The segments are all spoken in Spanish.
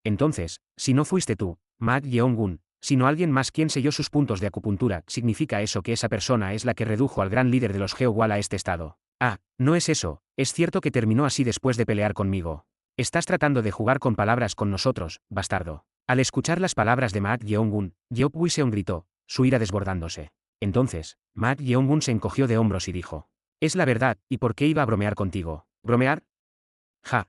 Entonces, si no fuiste tú, Ma Yeong-gun, sino alguien más quien selló sus puntos de acupuntura, ¿significa eso que esa persona es la que redujo al gran líder de los Geowal a este estado? Ah, no es eso, es cierto que terminó así después de pelear conmigo. Estás tratando de jugar con palabras con nosotros, bastardo. Al escuchar las palabras de Ma Yeong-gun, Yeop Wiseon gritó, su ira desbordándose. Entonces, Ma Yeong-gun se encogió de hombros y dijo: es la verdad, ¿y por qué iba a bromear contigo? ¿Bromear? Ja.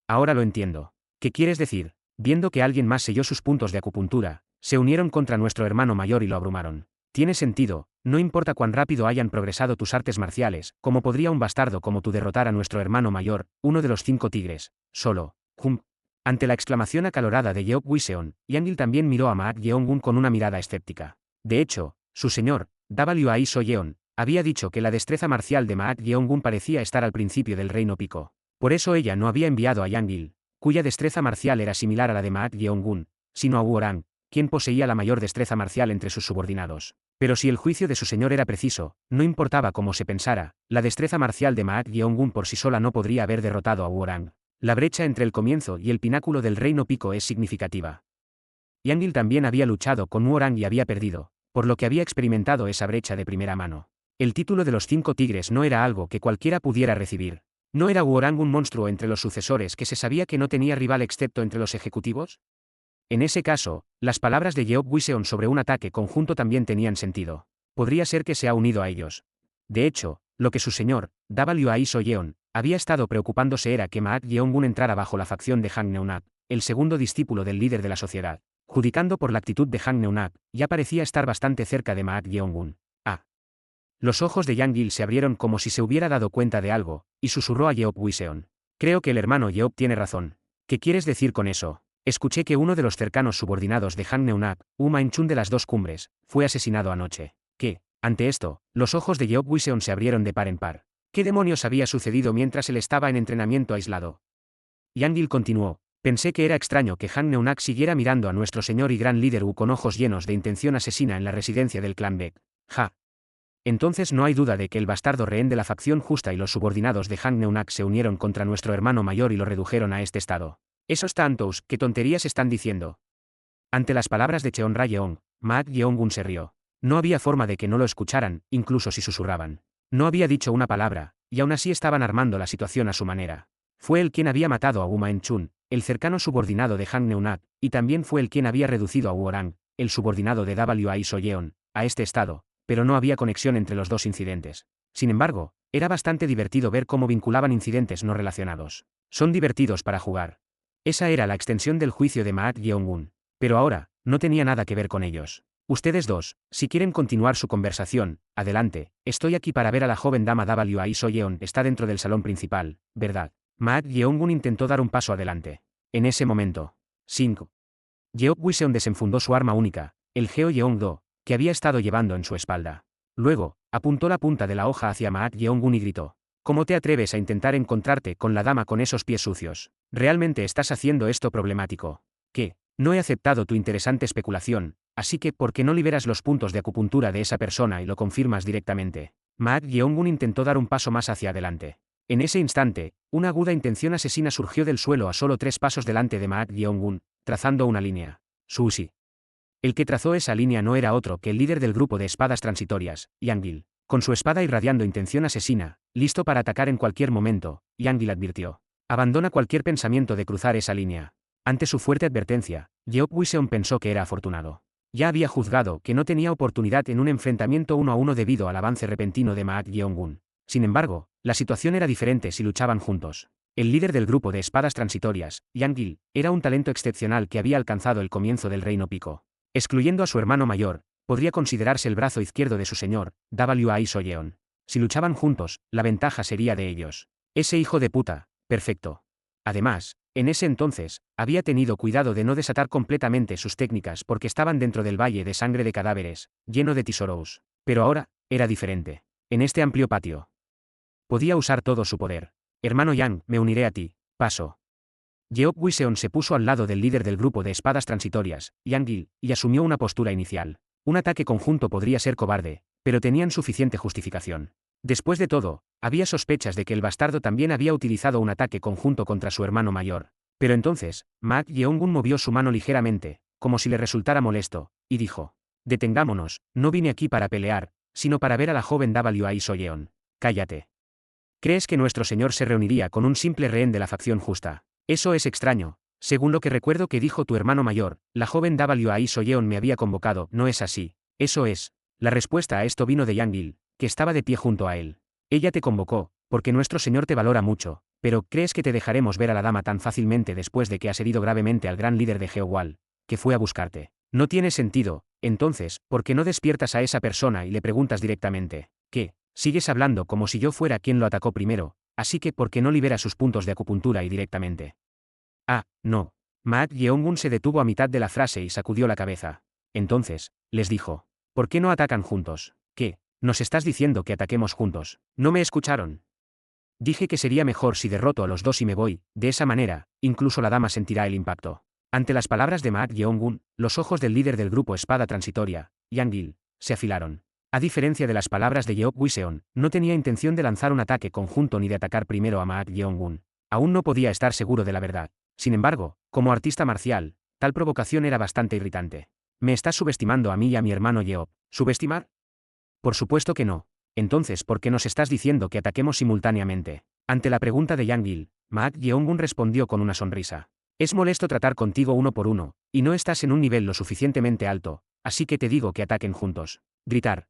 Ahora lo entiendo. ¿Qué quieres decir? Viendo que alguien más selló sus puntos de acupuntura, se unieron contra nuestro hermano mayor y lo abrumaron. Tiene sentido, no importa cuán rápido hayan progresado tus artes marciales, ¿cómo podría un bastardo como tú derrotar a nuestro hermano mayor, uno de los 5 tigres, solo? Ante la exclamación acalorada de Yeop Wiseon, Yangil también miró a Ma Yeong-gun con una mirada escéptica. De hecho, su señor, Wai Soyeon, había dicho que la destreza marcial de Ma Yeong-gun parecía estar al principio del reino Pico. Por eso ella no había enviado a Yangil, cuya destreza marcial era similar a la de Ma Yeong-gun, sino a Wuorang, quien poseía la mayor destreza marcial entre sus subordinados. Pero si el juicio de su señor era preciso, no importaba cómo se pensara, la destreza marcial de Ma Yeong-gun por sí sola no podría haber derrotado a Wuorang. La brecha entre el comienzo y el pináculo del reino Pico es significativa. Yangil también había luchado con Wuorang y había perdido, por lo que había experimentado esa brecha de primera mano. El título de los 5 tigres no era algo que cualquiera pudiera recibir. ¿No era Wuorang un monstruo entre los sucesores que se sabía que no tenía rival excepto entre los ejecutivos? En ese caso, las palabras de Yeop Wiseon sobre un ataque conjunto también tenían sentido. Podría ser que se ha unido a ellos. De hecho, lo que su señor, Wai Soyeon, había estado preocupándose era que Ma Yeong-gun entrara bajo la facción de Han Neunat, el segundo discípulo del líder de la sociedad. Judicando por la actitud de Han Neunat, ya parecía estar bastante cerca de Ma Yeong-gun. Ah. Los ojos de Yangil se abrieron como si se hubiera dado cuenta de algo, y susurró a Yeop Wiseon. Creo que el hermano Yeop tiene razón. ¿Qué quieres decir con eso? Escuché que uno de los cercanos subordinados de Han Neunat, Main-chun de las 2 cumbres, fue asesinado anoche. ¿Qué? Ante esto, los ojos de Yeop Wiseon se abrieron de par en par. ¿Qué demonios había sucedido mientras él estaba en entrenamiento aislado? Yangil continuó. Pensé que era extraño que Han Neunat siguiera mirando a nuestro señor y gran líder con ojos llenos de intención asesina en la residencia del clan Baek. Ja. Entonces no hay duda de que el bastardo rehén de la facción justa y los subordinados de Han Neunat se unieron contra nuestro hermano mayor y lo redujeron a este estado. Esos tantos, ¿qué tonterías están diciendo? Ante las palabras de Cheon Ra-yeong, Ma Yeong-gun se rió. No había forma de que no lo escucharan, incluso si susurraban. No había dicho una palabra, y aún así estaban armando la situación a su manera. Fue él quien había matado a Main-chun, el cercano subordinado de Han Neunat, y también fue él quien había reducido a Wuorang, el subordinado de Wai Soyeon, a este estado, pero no había conexión entre los dos incidentes. Sin embargo, era bastante divertido ver cómo vinculaban incidentes no relacionados. Son divertidos para jugar. Esa era la extensión del juicio de Ma Yeong-gun. Pero ahora, no tenía nada que ver con ellos. Ustedes dos, si quieren continuar su conversación, adelante, estoy aquí para ver a la joven dama Wai Soyeon, está dentro del salón principal, ¿verdad? Ma Yeong-gun intentó dar un paso adelante. En ese momento, 5. Yeop Wiseon desenfundó su arma única, el Geo Yeong-do, que había estado llevando en su espalda. Luego, apuntó la punta de la hoja hacia Ma Yeong-gun y gritó: ¿cómo te atreves a intentar encontrarte con la dama con esos pies sucios? ¿Realmente estás haciendo esto problemático? ¿Qué? No he aceptado tu interesante especulación, así que ¿por qué no liberas los puntos de acupuntura de esa persona y lo confirmas directamente? Ma Yeong-gun intentó dar un paso más hacia adelante. En ese instante, una aguda intención asesina surgió del suelo a solo 3 pasos delante de Ma Yeong-gun, trazando una línea. Sushi. El que trazó esa línea no era otro que el líder del grupo de espadas transitorias, Yangil. Con su espada irradiando intención asesina, listo para atacar en cualquier momento, Yangil advirtió: abandona cualquier pensamiento de cruzar esa línea. Ante su fuerte advertencia, Yeop Wiseon pensó que era afortunado. Ya había juzgado que no tenía oportunidad en un enfrentamiento 1 a 1 debido al avance repentino de Ma Yeong-gun. Sin embargo, la situación era diferente si luchaban juntos. El líder del grupo de espadas transitorias, Yangil, era un talento excepcional que había alcanzado el comienzo del reino Pico. Excluyendo a su hermano mayor, podría considerarse el brazo izquierdo de su señor, Wai Soyeon. Si luchaban juntos, la ventaja sería de ellos. Ese hijo de puta, perfecto. Además, en ese entonces, había tenido cuidado de no desatar completamente sus técnicas porque estaban dentro del valle de sangre de cadáveres, lleno de tesoros. Pero ahora, era diferente. En este amplio patio, podía usar todo su poder. Hermano Yang, me uniré a ti, paso. Yeop Wiseon se puso al lado del líder del grupo de espadas transitorias, Yangil, y asumió una postura inicial. Un ataque conjunto podría ser cobarde, pero tenían suficiente justificación. Después de todo, había sospechas de que el bastardo también había utilizado un ataque conjunto contra su hermano mayor. Pero entonces, Mak Yeongun movió su mano ligeramente, como si le resultara molesto, y dijo: detengámonos, no vine aquí para pelear, sino para ver a la joven Wai Soyeon. Cállate. ¿Crees que nuestro señor se reuniría con un simple rehén de la facción justa? Eso es extraño. Según lo que recuerdo que dijo tu hermano mayor, la joven Wai Soyeon me había convocado. No es así. Eso es. La respuesta a esto vino de Yang-il, que estaba de pie junto a él. Ella te convocó, porque nuestro señor te valora mucho, pero ¿crees que te dejaremos ver a la dama tan fácilmente después de que has herido gravemente al gran líder de Geowal, que fue a buscarte? No tiene sentido. Entonces, ¿por qué no despiertas a esa persona y le preguntas directamente? ¿Qué? Sigues hablando como si yo fuera quien lo atacó primero, así que ¿por qué no libera sus puntos de acupuntura y directamente? Ah, no. Mak Yeongun se detuvo a mitad de la frase y sacudió la cabeza. Entonces, les dijo: ¿por qué no atacan juntos? ¿Qué? ¿Nos estás diciendo que ataquemos juntos? ¿No me escucharon? Dije que sería mejor si derroto a los dos y me voy. De esa manera, incluso la dama sentirá el impacto. Ante las palabras de Mak Yeongun, los ojos del líder del grupo Espada Transitoria, Yang-il, se afilaron. A diferencia de las palabras de Yeok Wiseon, no tenía intención de lanzar un ataque conjunto ni de atacar primero a Mak Yeongun. Aún no podía estar seguro de la verdad. Sin embargo, como artista marcial, tal provocación era bastante irritante. ¿Me estás subestimando a mí y a mi hermano Yeok? ¿Subestimar? Por supuesto que no. Entonces, ¿por qué nos estás diciendo que ataquemos simultáneamente? Ante la pregunta de Yang-il, Mak Yeongun respondió con una sonrisa. Es molesto tratar contigo uno por uno, y no estás en un nivel lo suficientemente alto, así que te digo que ataquen juntos. Gritar.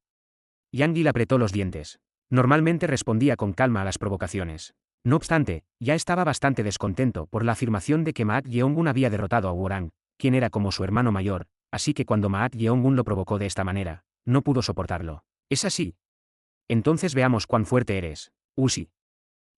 Yang-il apretó los dientes. Normalmente respondía con calma a las provocaciones. No obstante, ya estaba bastante descontento por la afirmación de que Mak Yeongun había derrotado a Worang, quien era como su hermano mayor, así que cuando Mak Yeongun lo provocó de esta manera, no pudo soportarlo. ¿Es así? Entonces veamos cuán fuerte eres. Usi.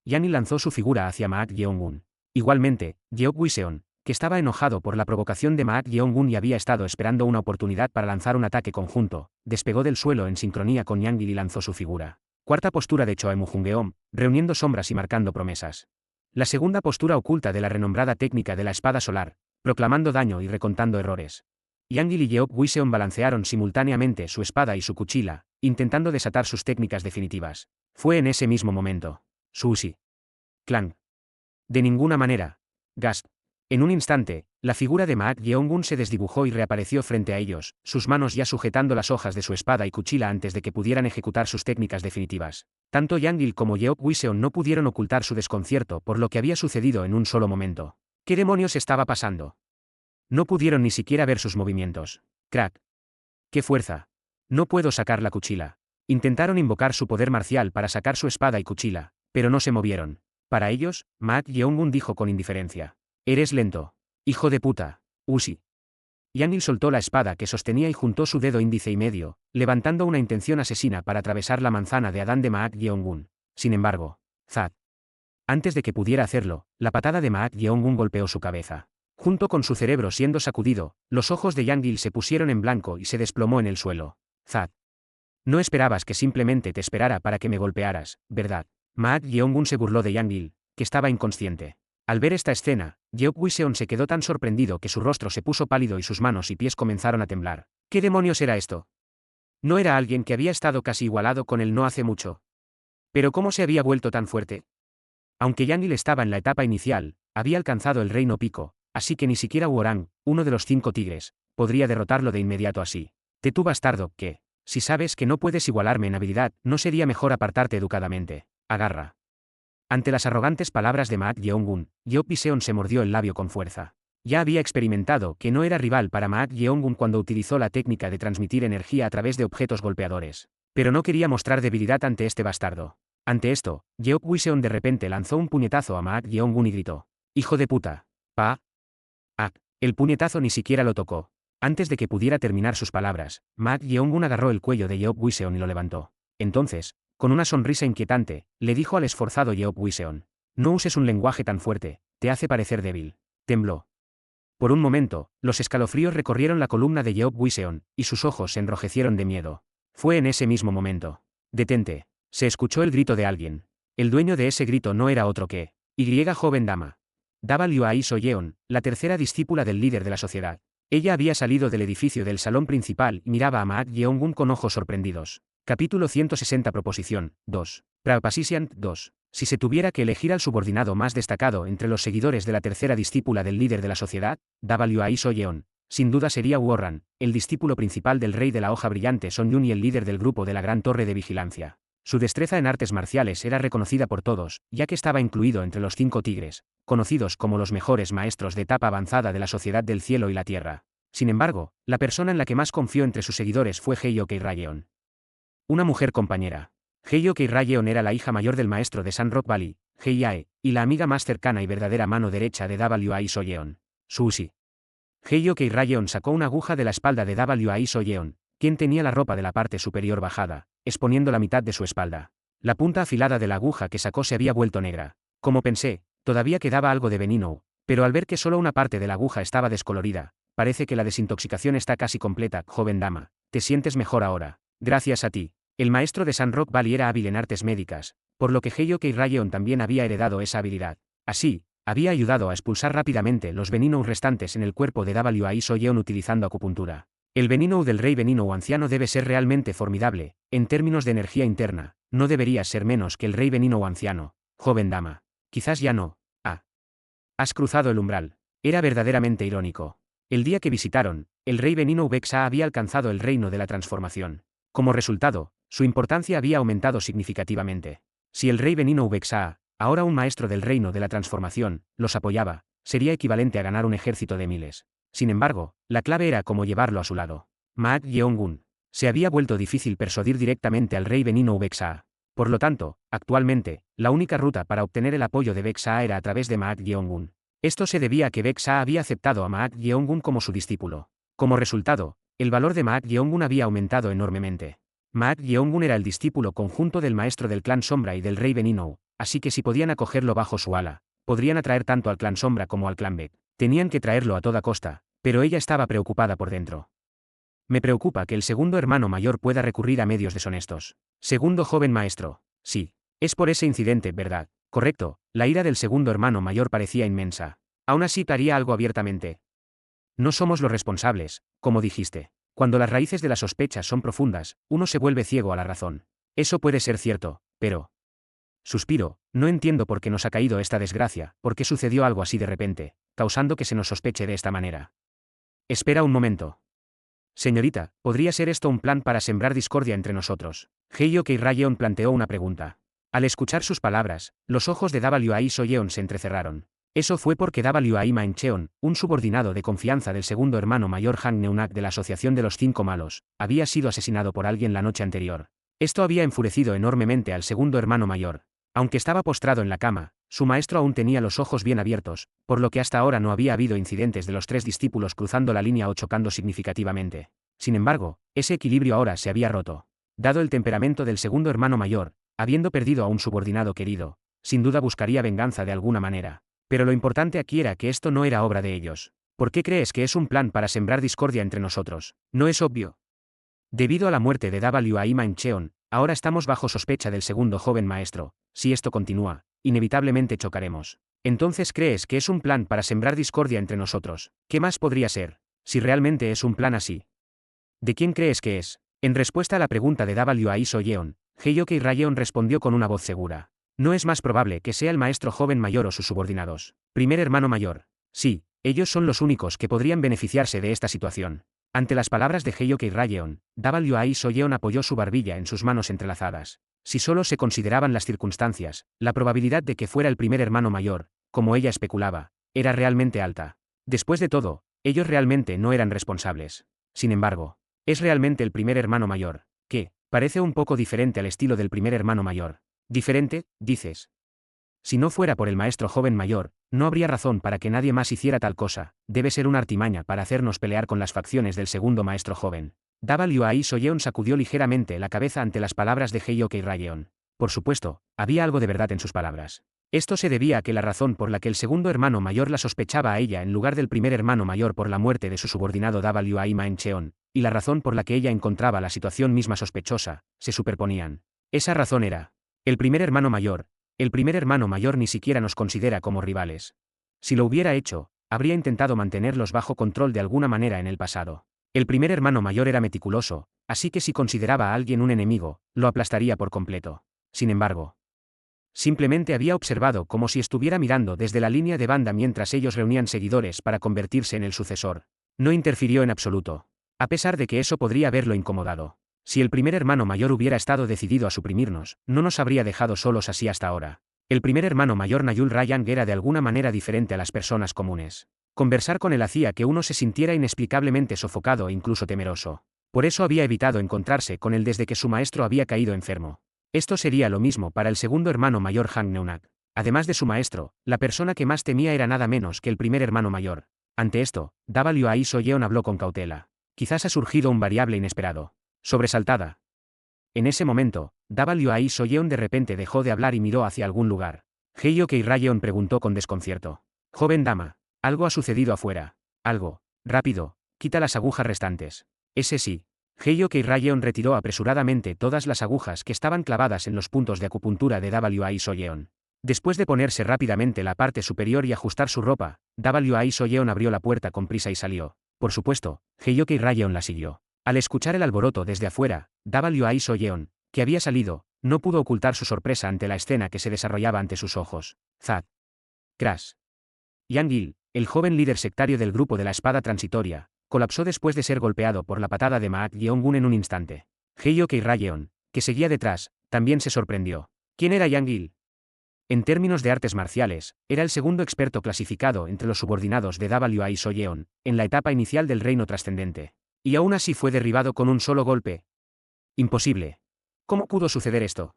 Yang-il lanzó su figura hacia Mak Yeongun. Igualmente, Yeok Wiseon, que estaba enojado por la provocación de Mak Yeongun y había estado esperando una oportunidad para lanzar un ataque conjunto, despegó del suelo en sincronía con Yang-il y lanzó su figura. Cuarta postura de Choemuhungeom, reuniendo sombras y marcando promesas. La segunda postura oculta de la renombrada técnica de la espada solar, proclamando daño y recontando errores. Yang-il y Yeok Wiseon balancearon simultáneamente su espada y su cuchilla, intentando desatar sus técnicas definitivas. Fue en ese mismo momento. Sushi. Clang. De ninguna manera. Gasp. En un instante, la figura de Mak Yeongun se desdibujó y reapareció frente a ellos, sus manos ya sujetando las hojas de su espada y cuchilla antes de que pudieran ejecutar sus técnicas definitivas. Tanto Yang-il como Yeok Wiseon no pudieron ocultar su desconcierto por lo que había sucedido en un solo momento. ¿Qué demonios estaba pasando? No pudieron ni siquiera ver sus movimientos. Crack. ¡Qué fuerza! No puedo sacar la cuchilla. Intentaron invocar su poder marcial para sacar su espada y cuchilla, pero no se movieron. Para ellos, Mak Yeongun dijo con indiferencia: eres lento. Hijo de puta. Usi. Yang-il soltó la espada que sostenía y juntó su dedo índice y medio, levantando una intención asesina para atravesar la manzana de Adán de Mak Yeongun. Sin embargo, Zat. Antes de que pudiera hacerlo, la patada de Mak Yeongun golpeó su cabeza. Junto con su cerebro siendo sacudido, los ojos de Yang-il se pusieron en blanco y se desplomó en el suelo. Zat. No esperabas que simplemente te esperara para que me golpearas, ¿verdad? Mak Yeongun se burló de Yang-il, que estaba inconsciente. Al ver esta escena, Yeok Wiseon se quedó tan sorprendido que su rostro se puso pálido y sus manos y pies comenzaron a temblar. ¿Qué demonios era esto? No era alguien que había estado casi igualado con él no hace mucho. Pero ¿cómo se había vuelto tan fuerte? Aunque Yang-il estaba en la etapa inicial, había alcanzado el reino pico, así que ni siquiera Worang, uno de los 5 tigres, podría derrotarlo de inmediato así. Tú bastardo, que, si sabes que no puedes igualarme en habilidad, ¿no sería mejor apartarte educadamente? Agarra. Ante las arrogantes palabras de Mak Yeongun, Yeok Wiseon se mordió el labio con fuerza. Ya había experimentado que no era rival para Mak Yeongun cuando utilizó la técnica de transmitir energía a través de objetos golpeadores. Pero no quería mostrar debilidad ante este bastardo. Ante esto, Yeok Wiseon de repente lanzó un puñetazo a Mak Yeongun y gritó: ¡hijo de puta! ¡Pa! ¡Ah! El puñetazo ni siquiera lo tocó. Antes de que pudiera terminar sus palabras, Mak Yeongun agarró el cuello de Yeok Wiseon y lo levantó. Entonces, con una sonrisa inquietante, le dijo al esforzado Yeok Wiseon: no uses un lenguaje tan fuerte, te hace parecer débil. Tembló. Por un momento, los escalofríos recorrieron la columna de Yeok Wiseon, y sus ojos se enrojecieron de miedo. Fue en ese mismo momento. Detente. Se escuchó el grito de alguien. El dueño de ese grito no era otro que joven dama. Wai Soyeon, la tercera discípula del líder de la sociedad. Ella había salido del edificio del salón principal y miraba a Mak Yeongun con ojos sorprendidos. Capítulo 160 Proposición 2. Prapasisian 2. Si se tuviera que elegir al subordinado más destacado entre los seguidores de la tercera discípula del líder de la sociedad, W.A. Soyeon, sin duda sería Warren, el discípulo principal del rey de la hoja brillante Son Yun y el líder del grupo de la gran torre de vigilancia. Su destreza en artes marciales era reconocida por todos, ya que estaba incluido entre los 5 tigres, conocidos como los mejores maestros de etapa avanzada de la sociedad del cielo y la tierra. Sin embargo, la persona en la que más confió entre sus seguidores fue Heyoke Rayeon. Una mujer compañera. Heyoke Rayeon era la hija mayor del maestro de San Rock Valley, Heiae, y la amiga más cercana y verdadera mano derecha de W.A. Soyeon, Sushi. Heyoke Rayeon sacó una aguja de la espalda de W.A. Soyeon, quien tenía la ropa de la parte superior bajada, exponiendo la mitad de su espalda. La punta afilada de la aguja que sacó se había vuelto negra. Como pensé, todavía quedaba algo de veneno, pero al ver que solo una parte de la aguja estaba descolorida, parece que la desintoxicación está casi completa, joven dama. ¿Te sientes mejor ahora? Gracias a ti. El maestro de San Rock Valley era hábil en artes médicas, por lo que Heyoke Rayeon también había heredado esa habilidad. Así, había ayudado a expulsar rápidamente los Venino restantes en el cuerpo de W.A. Soyeon utilizando acupuntura. El Venino del rey Venino anciano debe ser realmente formidable, en términos de energía interna, no debería ser menos que el rey Venino anciano, joven dama. Quizás ya no. Ah. Has cruzado el umbral. Era verdaderamente irónico. El día que visitaron, el rey Venino Vexa había alcanzado el reino de la transformación. Como resultado, su importancia había aumentado significativamente. Si el rey Venino Vexa, ahora un maestro del reino de la transformación, los apoyaba, sería equivalente a ganar un ejército de miles. Sin embargo, la clave era cómo llevarlo a su lado. Maak Yeongun. Se había vuelto difícil persuadir directamente al rey Venino Vexa. Por lo tanto, actualmente, la única ruta para obtener el apoyo de Vexa era a través de Maak Yeongun. Esto se debía a que Vexa había aceptado a Maak Yeongun como su discípulo. Como resultado, el valor de Maak Yeongun había aumentado enormemente. Maak Yeongun era el discípulo conjunto del maestro del clan Sombra y del rey Venino, así que si podían acogerlo bajo su ala, podrían atraer tanto al clan Sombra como al clan Beck. Tenían que traerlo a toda costa, pero ella estaba preocupada por dentro. Me preocupa que el segundo hermano mayor pueda recurrir a medios deshonestos. Segundo joven maestro. Sí. Es por ese incidente, ¿verdad? Correcto, la ira del segundo hermano mayor parecía inmensa. Aún así haría algo abiertamente. No somos los responsables, como dijiste. Cuando las raíces de la sospecha son profundas, uno se vuelve ciego a la razón. Eso puede ser cierto, pero... Suspiro, no entiendo por qué nos ha caído esta desgracia, por qué sucedió algo así de repente, causando que se nos sospeche de esta manera. Espera un momento. Señorita, ¿podría ser esto un plan para sembrar discordia entre nosotros? Heyoke Rayeon planteó una pregunta. Al escuchar sus palabras, los ojos de W.A. Soyeon se entrecerraron. Eso fue porque W.A. Mancheon, un subordinado de confianza del segundo hermano mayor Han Neunak de la Asociación de los Cinco Malos, había sido asesinado por alguien la noche anterior. Esto había enfurecido enormemente al segundo hermano mayor. Aunque estaba postrado en la cama, su maestro aún tenía los ojos bien abiertos, por lo que hasta ahora no había habido incidentes de los 3 discípulos cruzando la línea o chocando significativamente. Sin embargo, ese equilibrio ahora se había roto. Dado el temperamento del segundo hermano mayor, habiendo perdido a un subordinado querido, sin duda buscaría venganza de alguna manera. Pero lo importante aquí era que esto no era obra de ellos. ¿Por qué crees que es un plan para sembrar discordia entre nosotros? ¿No es obvio? Debido a la muerte de W.A. Mancheon, ahora estamos bajo sospecha del segundo joven maestro. Si esto continúa, inevitablemente chocaremos. Entonces crees que es un plan para sembrar discordia entre nosotros. ¿Qué más podría ser? Si realmente es un plan así. ¿De quién crees que es? En respuesta a la pregunta de W.A. Soyeon, Heyoke Rayeon respondió con una voz segura. No es más probable que sea el maestro joven mayor o sus subordinados. Primer hermano mayor. Sí, ellos son los únicos que podrían beneficiarse de esta situación. Ante las palabras de Heyoke Rayeon, W.A. Soyeon apoyó su barbilla en sus manos entrelazadas. Si solo se consideraban las circunstancias, la probabilidad de que fuera el primer hermano mayor, como ella especulaba, era realmente alta. Después de todo, ellos realmente no eran responsables. Sin embargo, es realmente el primer hermano mayor, que, parece un poco diferente al estilo del primer hermano mayor. ¿Diferente, dices? Si no fuera por el maestro joven mayor, no habría razón para que nadie más hiciera tal cosa. Debe ser una artimaña para hacernos pelear con las facciones del segundo maestro joven. W.A. Soyeon sacudió ligeramente la cabeza ante las palabras de Heyoke Rayeon. Por supuesto, había algo de verdad en sus palabras. Esto se debía a que la razón por la que el segundo hermano mayor la sospechaba a ella en lugar del primer hermano mayor por la muerte de su subordinado W.A. Mancheon, y la razón por la que ella encontraba la situación misma sospechosa, se superponían. Esa razón era: el primer hermano mayor ni siquiera nos considera como rivales. Si lo hubiera hecho, habría intentado mantenerlos bajo control de alguna manera en el pasado. El primer hermano mayor era meticuloso, así que si consideraba a alguien un enemigo, lo aplastaría por completo. Sin embargo, Simplemente había observado como si estuviera mirando desde la línea de banda mientras ellos reunían seguidores para convertirse en el sucesor. No interfirió en absoluto. A pesar de que eso podría haberlo incomodado. Si el primer hermano mayor hubiera estado decidido a suprimirnos, no nos habría dejado solos así hasta ahora. El primer hermano mayor Nayul Rayang era de alguna manera diferente a las personas comunes. Conversar con él hacía que uno se sintiera inexplicablemente sofocado e incluso temeroso. Por eso había evitado encontrarse con él desde que su maestro había caído enfermo. Esto sería lo mismo para el segundo hermano mayor Hang Neunak. Además de su maestro, la persona que más temía era nada menos que el primer hermano mayor. Ante esto, Wai Soyeon habló con cautela. Quizás ha surgido un variable inesperado. Sobresaltada. En ese momento, Wai Soyeon de repente dejó de hablar y miró hacia algún lugar. Heiyok Rayeon preguntó con desconcierto. Joven dama, algo ha sucedido afuera. Algo. Rápido, quita las agujas restantes. Ese sí. Heiyok Rayeon retiró apresuradamente todas las agujas que estaban clavadas en los puntos de acupuntura de Wai Soyeon. Después de ponerse rápidamente la parte superior y ajustar su ropa, Wai Soyeon abrió la puerta con prisa y salió. Por supuesto, Heiyok Rayeon la siguió. Al escuchar el alboroto desde afuera, Wai Soyeon, que había salido, no pudo ocultar su sorpresa ante la escena que se desarrollaba ante sus ojos. Zad. Crash. Yang Il, el joven líder sectario del grupo de la espada transitoria, colapsó después de ser golpeado por la patada de Maak Yeong-gun en un instante. Heiyok Rayeon, que seguía detrás, también se sorprendió. ¿Quién era Yang Il? En términos de artes marciales, era el segundo experto clasificado entre los subordinados de Wai Soyeon, en la etapa inicial del reino trascendente. Y aún así fue derribado con un solo golpe. Imposible. ¿Cómo pudo suceder esto?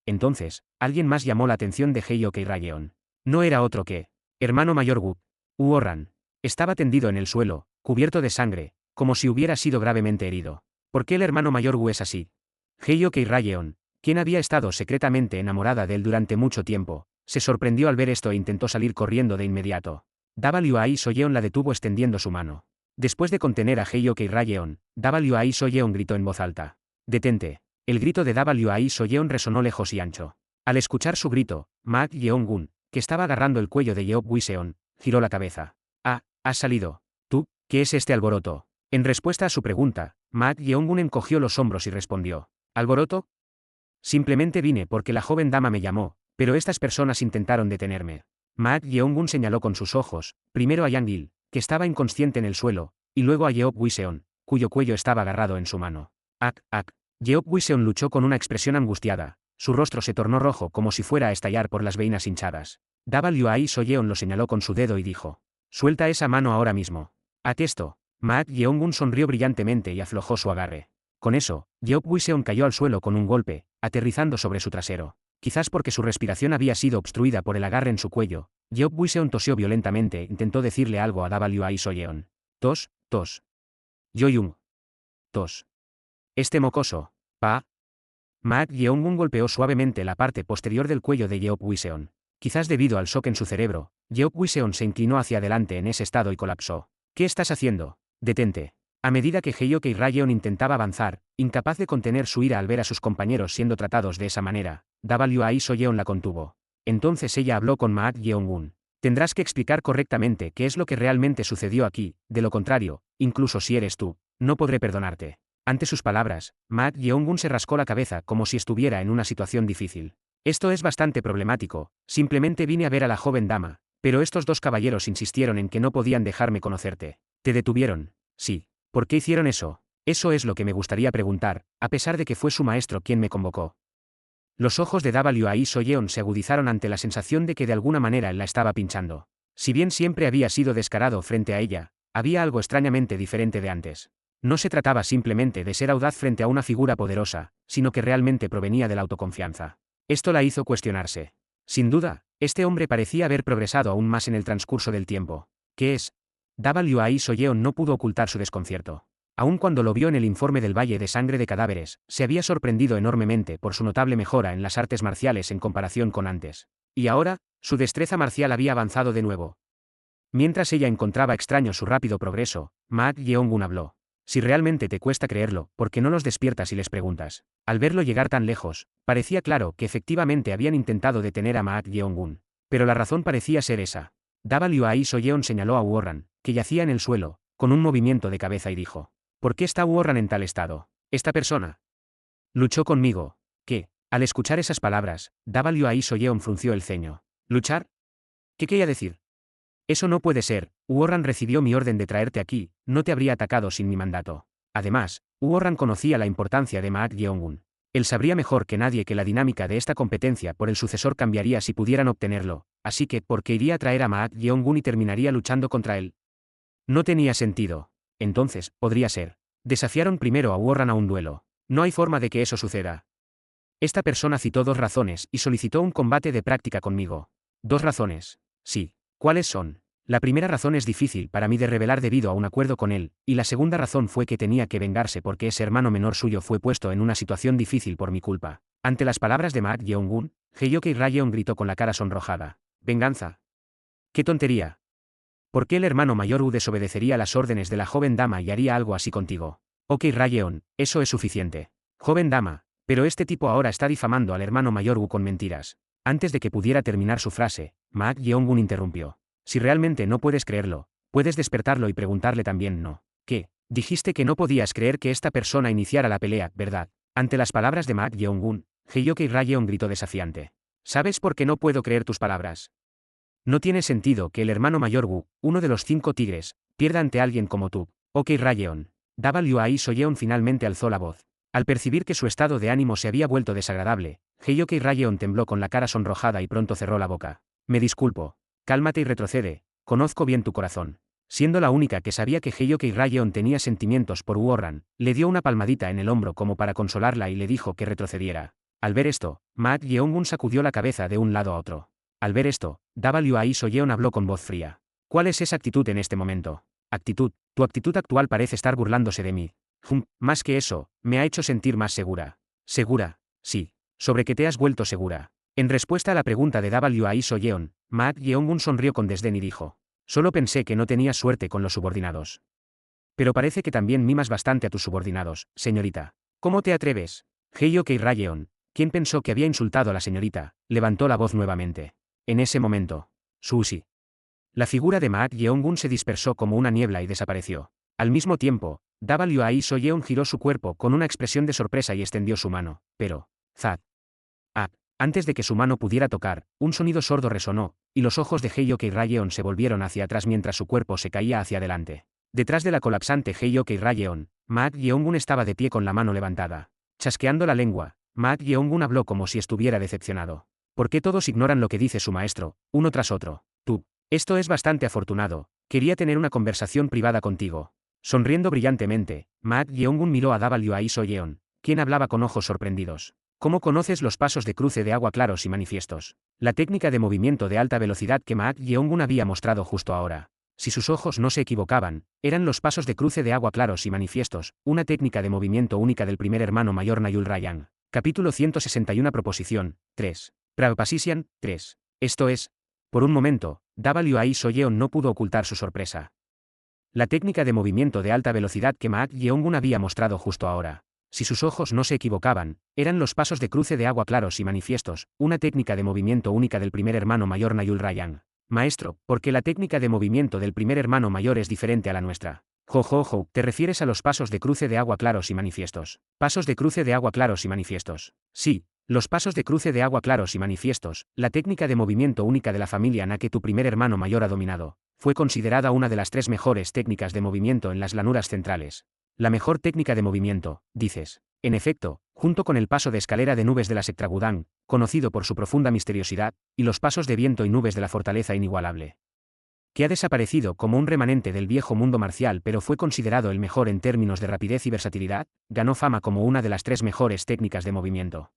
Entonces, alguien más llamó la atención de Heiyok Rayeon. No era otro que hermano mayor Wu Orran. Estaba tendido en el suelo, cubierto de sangre, como si hubiera sido gravemente herido. ¿Por qué el hermano mayor Wu es así? Heiyok Rayeon, quien había estado secretamente enamorada de él durante mucho tiempo, se sorprendió al ver esto e intentó salir corriendo de inmediato. Wai Soyeon la detuvo extendiendo su mano. Después de contener a Heiyok Rayeon, Wai Soyeon gritó en voz alta. «Detente». El grito de Wai Soyeon resonó lejos y ancho. Al escuchar su grito, Maak Yeong-gun, que estaba agarrando el cuello de Yeop Wiseon, giró la cabeza. «Ah, has salido. ¿Tú? ¿Qué es este alboroto?» En respuesta a su pregunta, Maak Yeong-gun encogió los hombros y respondió. «¿Alboroto? Simplemente vine porque la joven dama me llamó, pero estas personas intentaron detenerme». Maak Yeong-gun señaló con sus ojos, primero a Yang Il, que estaba inconsciente en el suelo, y luego a Yeop Wiseon, cuyo cuello estaba agarrado en su mano. «Ak, ak». Yeop Wiseon luchó con una expresión angustiada, su rostro se tornó rojo como si fuera a estallar por las veinas hinchadas. Wai Soyeon lo señaló con su dedo y dijo. «Suelta esa mano ahora mismo». Ante esto, Maak Yeong-gun sonrió brillantemente y aflojó su agarre. Con eso, Yeop Wiseon cayó al suelo con un golpe, aterrizando sobre su trasero. Quizás porque su respiración había sido obstruida por el agarre en su cuello, Yeop Wiseon tosió violentamente e intentó decirle algo a Wai Soyeon. «Tos, tos. Yoyung. Tos. Este mocoso. Pa». Maak Yeong-gun golpeó suavemente la parte posterior del cuello de Yeop Wiseon. Quizás debido al shock en su cerebro, Yeop Wiseon se inclinó hacia adelante en ese estado y colapsó. «¿Qué estás haciendo? Detente». A medida que Heiyok Rayeon intentaba avanzar, incapaz de contener su ira al ver a sus compañeros siendo tratados de esa manera, Wai Soyeon la contuvo. Entonces ella habló con Maak Yeong-gun. «Tendrás que explicar correctamente qué es lo que realmente sucedió aquí, de lo contrario, incluso si eres tú, no podré perdonarte». Ante sus palabras, Maak Yeong-gun se rascó la cabeza como si estuviera en una situación difícil. «Esto es bastante problemático, simplemente vine a ver a la joven dama, pero estos dos caballeros insistieron en que no podían dejarme conocerte. ¿Te detuvieron?» «Sí». «¿Por qué hicieron eso?» «Eso es lo que me gustaría preguntar, a pesar de que fue su maestro quien me convocó». Los ojos de Wai Soyeon se agudizaron ante la sensación de que de alguna manera él la estaba pinchando. Si bien siempre había sido descarado frente a ella, había algo extrañamente diferente de antes. No se trataba simplemente de ser audaz frente a una figura poderosa, sino que realmente provenía de la autoconfianza. Esto la hizo cuestionarse. Sin duda, este hombre parecía haber progresado aún más en el transcurso del tiempo. ¿Qué es? Wai Soyeon no pudo ocultar su desconcierto. Aun cuando lo vio en el informe del Valle de Sangre de Cadáveres, se había sorprendido enormemente por su notable mejora en las artes marciales en comparación con antes. Y ahora, su destreza marcial había avanzado de nuevo. Mientras ella encontraba extraño su rápido progreso, Maak Yeong-gun habló. «Si realmente te cuesta creerlo, ¿por qué no los despiertas y les preguntas?» Al verlo llegar tan lejos, parecía claro que efectivamente habían intentado detener a Maak Yeong-gun. Pero la razón parecía ser esa. Wai Soyeon señaló a Orran, que yacía en el suelo, con un movimiento de cabeza y dijo. «¿Por qué está Orran en tal estado? Esta persona luchó conmigo». «¿Qué? Al escuchar esas palabras, W.I. Soyeon frunció el ceño. ¿Luchar? ¿Qué quería decir? Eso no puede ser, Uorran recibió mi orden de traerte aquí, no te habría atacado sin mi mandato. Además, Uorran conocía la importancia de Maak Yeongun. Él sabría mejor que nadie que la dinámica de esta competencia por el sucesor cambiaría si pudieran obtenerlo, así que, ¿por qué iría a traer a Maak Yeongun y terminaría luchando contra él? No tenía sentido. Entonces, podría ser. Desafiaron primero a Uorran a un duelo. No hay forma de que eso suceda. Esta persona citó 2 razones y solicitó un combate de práctica conmigo. 2 razones. Sí. ¿Cuáles son? La primera razón es difícil para mí de revelar debido a un acuerdo con él, y la segunda razón fue que tenía que vengarse porque ese hermano menor suyo fue puesto en una situación difícil por mi culpa. Ante las palabras de Maak Yeongun, Heyoke Rayeon gritó con la cara sonrojada. ¿Venganza? ¡Qué tontería! ¿Por qué el hermano mayor U desobedecería las órdenes de la joven dama y haría algo así contigo? Ok Rayeon, eso es suficiente. Joven dama, pero este tipo ahora está difamando al hermano mayor U con mentiras. Antes de que pudiera terminar su frase, Maak Yeongun interrumpió. Si realmente no puedes creerlo, puedes despertarlo y preguntarle también no. ¿Qué? Dijiste que no podías creer que esta persona iniciara la pelea, ¿verdad? Ante las palabras de Maak Yeongun, Heyoke Rayeon gritó desafiante. ¿Sabes por qué no puedo creer tus palabras? No tiene sentido que el hermano mayor Wu, uno de los 5 tigres, pierda ante alguien como tú. Ok Rayeon. W.I. Soyeon finalmente alzó la voz. Al percibir que su estado de ánimo se había vuelto desagradable, Heyoke Rayeon tembló con la cara sonrojada y pronto cerró la boca. Me disculpo. Cálmate y retrocede, conozco bien tu corazón. Siendo la única que sabía que Heyoke Rayeon tenía sentimientos por Uorran, le dio una palmadita en el hombro como para consolarla y le dijo que retrocediera. Al ver esto, Maak Yeongun sacudió la cabeza de un lado a otro. Al ver esto, W.I. Soyeon habló con voz fría. ¿Cuál es esa actitud en este momento? Actitud, tu actitud actual parece estar burlándose de mí. Más que eso, me ha hecho sentir más segura. ¿Segura? Sí. ¿Sobre qué te has vuelto segura? En respuesta a la pregunta de W.I. Soyeon, Maak Yeongun sonrió con desdén y dijo. Solo pensé que no tenías suerte con los subordinados. Pero parece que también mimas bastante a tus subordinados, señorita. ¿Cómo te atreves? Heyoke Rayeon, quien pensó que había insultado a la señorita, levantó la voz nuevamente. En ese momento. Sushi. La figura de Maak Yeongun se dispersó como una niebla y desapareció. Al mismo tiempo, W.I. Soyeon giró su cuerpo con una expresión de sorpresa y extendió su mano, pero... Zad. Ah. Antes de que su mano pudiera tocar, un sonido sordo resonó, y los ojos de Heyoke Rayeon se volvieron hacia atrás mientras su cuerpo se caía hacia adelante. Detrás de la colapsante Heyoke Rayeon, Maak Yeongun estaba de pie con la mano levantada. Chasqueando la lengua, Maak Yeongun habló como si estuviera decepcionado. ¿Por qué todos ignoran lo que dice su maestro, uno tras otro? Tú. Esto es bastante afortunado. Quería tener una conversación privada contigo. Sonriendo brillantemente, Maak Yeongun miró a W.I. Soyeon, quien hablaba con ojos sorprendidos. ¿Cómo conoces los pasos de cruce de agua claros y manifiestos? La técnica de movimiento de alta velocidad que Maak Yeongun había mostrado justo ahora. Si sus ojos no se equivocaban, eran los pasos de cruce de agua claros y manifiestos, una técnica de movimiento única del primer hermano mayor Nayul Rayang. Capítulo 161 Proposición, 3. Pravapasisian, 3. Esto es. Por un momento, W.I. Soyeon no pudo ocultar su sorpresa. La técnica de movimiento de alta velocidad que Maak Yeongun había mostrado justo ahora. Si sus ojos no se equivocaban, eran los pasos de cruce de agua claros y manifiestos, una técnica de movimiento única del primer hermano mayor Nayul Rayang. Maestro, ¿por qué la técnica de movimiento del primer hermano mayor es diferente a la nuestra? Jo, ¿te refieres a los pasos de cruce de agua claros y manifiestos? Pasos de cruce de agua claros y manifiestos. Sí, los pasos de cruce de agua claros y manifiestos, la técnica de movimiento única de la familia Na que tu primer hermano mayor ha dominado, fue considerada una de las 3 mejores técnicas de movimiento en las llanuras centrales. La mejor técnica de movimiento, dices. En efecto, junto con el paso de escalera de nubes de la Sectragudang, conocido por su profunda misteriosidad, y los pasos de viento y nubes de la fortaleza inigualable. Que ha desaparecido como un remanente del viejo mundo marcial pero fue considerado el mejor en términos de rapidez y versatilidad, ganó fama como una de las 3 mejores técnicas de movimiento.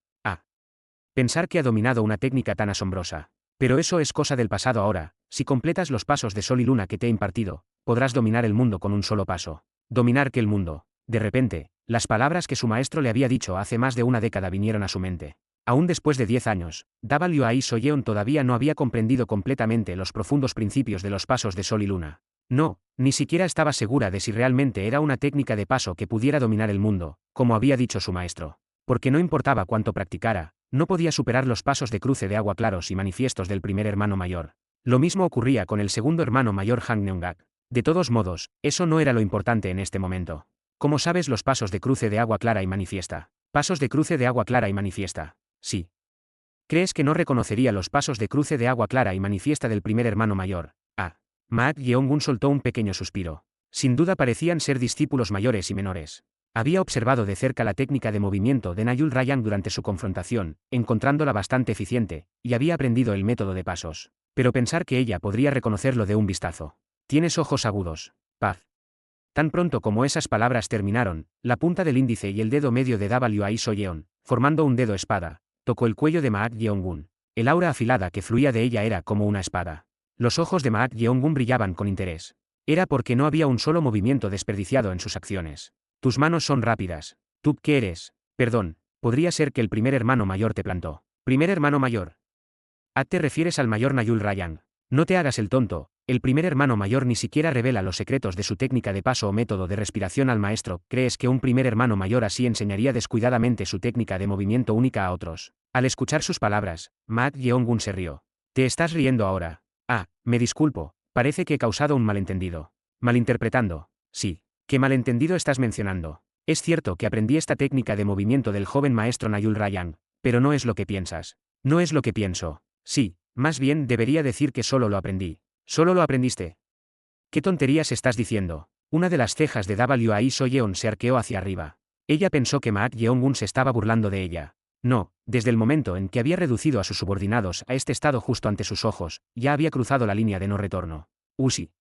Pensar que ha dominado una técnica tan asombrosa. Pero eso es cosa del pasado ahora, si completas los pasos de sol y luna que te he impartido, podrás dominar el mundo con un solo paso. Dominar que el mundo. De repente, las palabras que su maestro le había dicho hace más de una década vinieron a su mente. Aún después de 10 años, W.I. Soyeon todavía no había comprendido completamente los profundos principios de los pasos de sol y luna. No, ni siquiera estaba segura de si realmente era una técnica de paso que pudiera dominar el mundo, como había dicho su maestro. Porque no importaba cuánto practicara, no podía superar los pasos de cruce de agua claros y manifiestos del primer hermano mayor. Lo mismo ocurría con el segundo hermano mayor Han Neongak. De todos modos, eso no era lo importante en este momento. ¿Cómo sabes los pasos de cruce de agua clara y manifiesta? Pasos de cruce de agua clara y manifiesta. Sí. ¿Crees que no reconocería los pasos de cruce de agua clara y manifiesta del primer hermano mayor? Ah. Maak Yeongun soltó un pequeño suspiro. Sin duda parecían ser discípulos mayores y menores. Había observado de cerca la técnica de movimiento de Nayul Ryan durante su confrontación, encontrándola bastante eficiente, y había aprendido el método de pasos. Pero pensar que ella podría reconocerlo de un vistazo. Tienes ojos agudos. Paz. Tan pronto como esas palabras terminaron, la punta del índice y el dedo medio de Wai Soyeon, formando un dedo espada, tocó el cuello de Maak Yeongun. El aura afilada que fluía de ella era como una espada. Los ojos de Maak Yeongun brillaban con interés. Era porque no había un solo movimiento desperdiciado en sus acciones. Tus manos son rápidas. ¿Tú qué eres? Perdón, podría ser que el primer hermano mayor te plantó. ¿Primer hermano mayor? Te refieres al mayor Nayul Ryan. No te hagas el tonto, el primer hermano mayor ni siquiera revela los secretos de su técnica de paso o método de respiración al maestro. ¿Crees que un primer hermano mayor así enseñaría descuidadamente su técnica de movimiento única a otros? Al escuchar sus palabras, Maak Yeongun se rió. ¿Te estás riendo ahora? Me disculpo, parece que he causado un malentendido. Malinterpretando. Sí. ¿Qué malentendido estás mencionando? Es cierto que aprendí esta técnica de movimiento del joven maestro Nayul Ryan, pero no es lo que piensas. No es lo que pienso. Sí, más bien debería decir que solo lo aprendí. ¿Solo lo aprendiste? ¿Qué tonterías estás diciendo? Una de las cejas de Wai Soyeon se arqueó hacia arriba. Ella pensó que Maak Yeongun se estaba burlando de ella. No, desde el momento en que había reducido a sus subordinados a este estado justo ante sus ojos, ya había cruzado la línea de no retorno. Sí.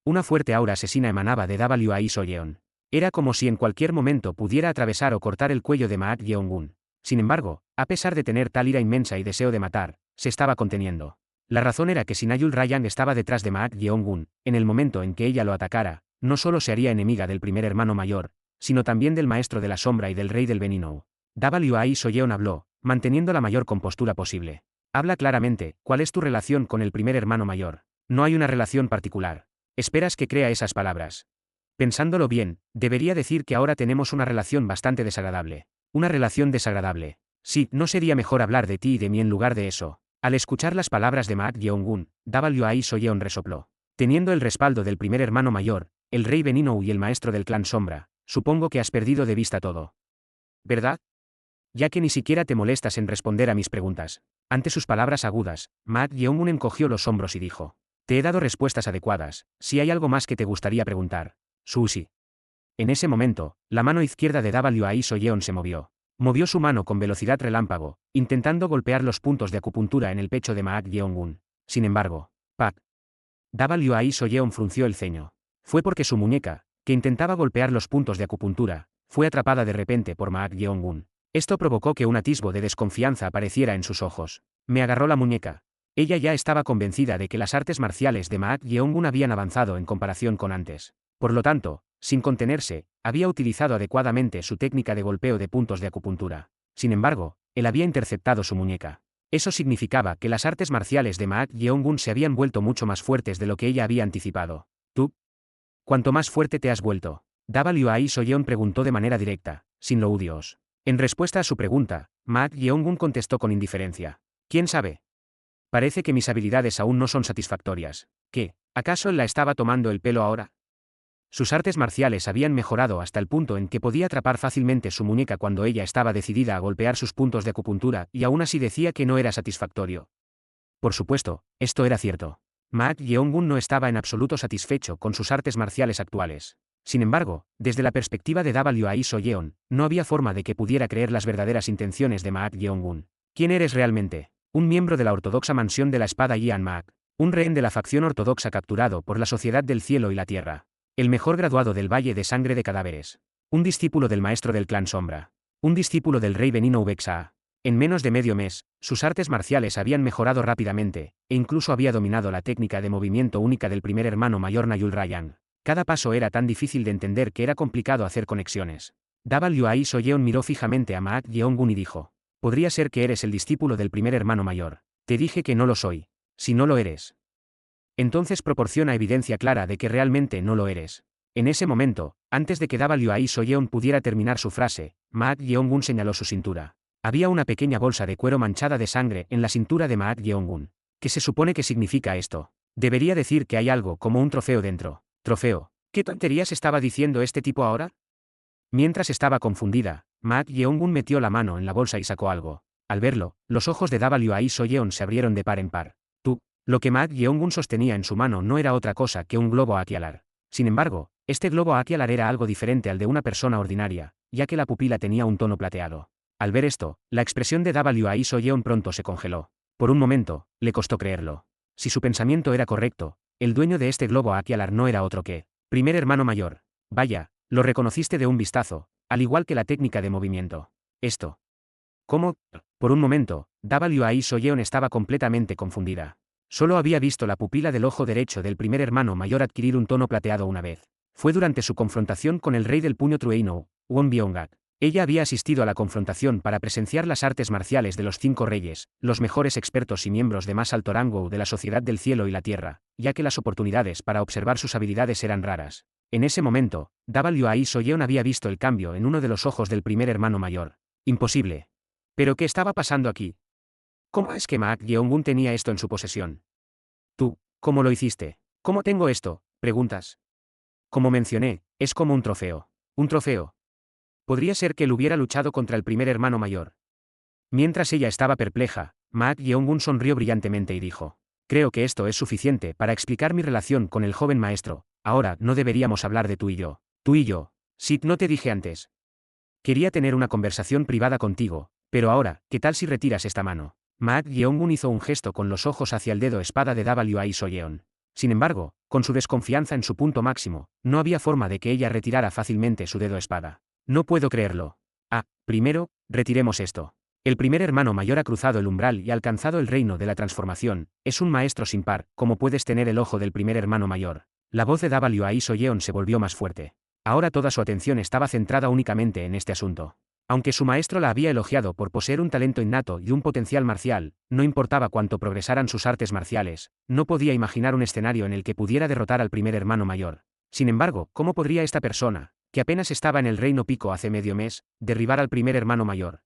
Una fuerte aura asesina emanaba de Wai Soyeon. Era como si en cualquier momento pudiera atravesar o cortar el cuello de Maak Yeongun. Sin embargo, a pesar de tener tal ira inmensa y deseo de matar, se estaba conteniendo. La razón era que si Nayul Ryan estaba detrás de Maak Yeongun, en el momento en que ella lo atacara, no solo se haría enemiga del primer hermano mayor, sino también del maestro de la sombra y del rey del Venino. Wai Soyeon habló, manteniendo la mayor compostura posible. Habla claramente, ¿cuál es tu relación con el primer hermano mayor? No hay una relación particular. ¿Esperas que crea esas palabras? Pensándolo bien, debería decir que ahora tenemos una relación bastante desagradable. Una relación desagradable. Sí, ¿no sería mejor hablar de ti y de mí en lugar de eso? Al escuchar las palabras de Maak Yeongun, Wai Soyeon resopló. Teniendo el respaldo del primer hermano mayor, el rey Benino y el maestro del clan Sombra, supongo que has perdido de vista todo. ¿Verdad? Ya que ni siquiera te molestas en responder a mis preguntas. Ante sus palabras agudas, Maak Yeongun encogió los hombros y dijo. Te he dado respuestas adecuadas, si hay algo más que te gustaría preguntar. Sushi. En ese momento, la mano izquierda de Wai Soyeon se movió. Movió su mano con velocidad relámpago, intentando golpear los puntos de acupuntura en el pecho de Maak Yeongun. Sin embargo, Wai Soyeon frunció el ceño. Fue porque su muñeca, que intentaba golpear los puntos de acupuntura, fue atrapada de repente por Maak Yeongun. Esto provocó que un atisbo de desconfianza apareciera en sus ojos. Me agarró la muñeca. Ella ya estaba convencida de que las artes marciales de Maak Yeongun habían avanzado en comparación con antes. Por lo tanto, sin contenerse, había utilizado adecuadamente su técnica de golpeo de puntos de acupuntura. Sin embargo, él había interceptado su muñeca. Eso significaba que las artes marciales de Maak Yeongun se habían vuelto mucho más fuertes de lo que ella había anticipado. ¿Tú? ¿Cuánto más fuerte te has vuelto? Wai Soyeon preguntó de manera directa, sin loudios. En respuesta a su pregunta, Maak Yeongun contestó con indiferencia. ¿Quién sabe? Parece que mis habilidades aún no son satisfactorias. ¿Qué? ¿Acaso él la estaba tomando el pelo ahora? Sus artes marciales habían mejorado hasta el punto en que podía atrapar fácilmente su muñeca cuando ella estaba decidida a golpear sus puntos de acupuntura y aún así decía que no era satisfactorio. Por supuesto, esto era cierto. Maak Yeongun no estaba en absoluto satisfecho con sus artes marciales actuales. Sin embargo, desde la perspectiva de Wai Soyeon, no había forma de que pudiera creer las verdaderas intenciones de Maak Yeongun. ¿Quién eres realmente? Un miembro de la ortodoxa mansión de la espada Yan Maak. Un rehén de la facción ortodoxa capturado por la Sociedad del Cielo y la Tierra. El mejor graduado del Valle de Sangre de Cadáveres. Un discípulo del maestro del clan Sombra. Un discípulo del rey Benino Ubexa. En menos de medio mes, sus artes marciales habían mejorado rápidamente, e incluso había dominado la técnica de movimiento única del primer hermano mayor Nayul Ryan. Cada paso era tan difícil de entender que era complicado hacer conexiones. Wai Soyeon miró fijamente a Maak Yeongun y dijo. Podría ser que eres el discípulo del primer hermano mayor. Te dije que no lo soy. Si no lo eres. Entonces proporciona evidencia clara de que realmente no lo eres. En ese momento, antes de que Wai Soyeon pudiera terminar su frase, Maak Yeongun señaló su cintura. Había una pequeña bolsa de cuero manchada de sangre en la cintura de Maak Yeongun. ¿Qué se supone que significa esto? Debería decir que hay algo como un trofeo dentro. ¿Trofeo? ¿Qué tonterías estaba diciendo este tipo ahora? Mientras estaba confundida, Maak Yeongun metió la mano en la bolsa y sacó algo. Al verlo, los ojos de Wai Soyeon se abrieron de par en par. Lo que Maak Yeongun sostenía en su mano no era otra cosa que un globo Aquialar. Sin embargo, este globo Aquialar era algo diferente al de una persona ordinaria, ya que la pupila tenía un tono plateado. Al ver esto, la expresión de Wai Soyeon pronto se congeló. Por un momento, le costó creerlo. Si su pensamiento era correcto, el dueño de este globo Aquialar no era otro que primer hermano mayor. Vaya, lo reconociste de un vistazo, al igual que la técnica de movimiento. Esto. ¿Cómo? Por un momento, Wai Soyeon estaba completamente confundida. Solo había visto la pupila del ojo derecho del primer hermano mayor adquirir un tono plateado una vez. Fue durante su confrontación con el rey del puño Trueino, Won Byung-gak. Ella había asistido a la confrontación para presenciar las artes marciales de los 5 reyes, los mejores expertos y miembros de más alto rango de la sociedad del cielo y la tierra, ya que las oportunidades para observar sus habilidades eran raras. En ese momento, Wai Soyeon había visto el cambio en uno de los ojos del primer hermano mayor. Imposible. ¿Pero qué estaba pasando aquí? ¿Cómo es que Maak Yeongun tenía esto en su posesión? Tú, ¿cómo lo hiciste? ¿Cómo tengo esto? Preguntas. Como mencioné, es como un trofeo. Un trofeo. Podría ser que él hubiera luchado contra el primer hermano mayor. Mientras ella estaba perpleja, Maak Yeongun sonrió brillantemente y dijo: creo que esto es suficiente para explicar mi relación con el joven maestro. Ahora no deberíamos hablar de tú y yo. Tú y yo. Sid, no te dije antes. Quería tener una conversación privada contigo, pero ahora, ¿qué tal si retiras esta mano? Maak Yeongun hizo un gesto con los ojos hacia el dedo espada de Wai Soyeon. Sin embargo, con su desconfianza en su punto máximo, no había forma de que ella retirara fácilmente su dedo espada. No puedo creerlo. Primero, retiremos esto. El primer hermano mayor ha cruzado el umbral y alcanzado el reino de la transformación. Es un maestro sin par, como puedes tener el ojo del primer hermano mayor. La voz de Wai Soyeon se volvió más fuerte. Ahora toda su atención estaba centrada únicamente en este asunto. Aunque su maestro la había elogiado por poseer un talento innato y un potencial marcial, no importaba cuánto progresaran sus artes marciales, no podía imaginar un escenario en el que pudiera derrotar al primer hermano mayor. Sin embargo, ¿cómo podría esta persona, que apenas estaba en el reino pico hace medio mes, derribar al primer hermano mayor?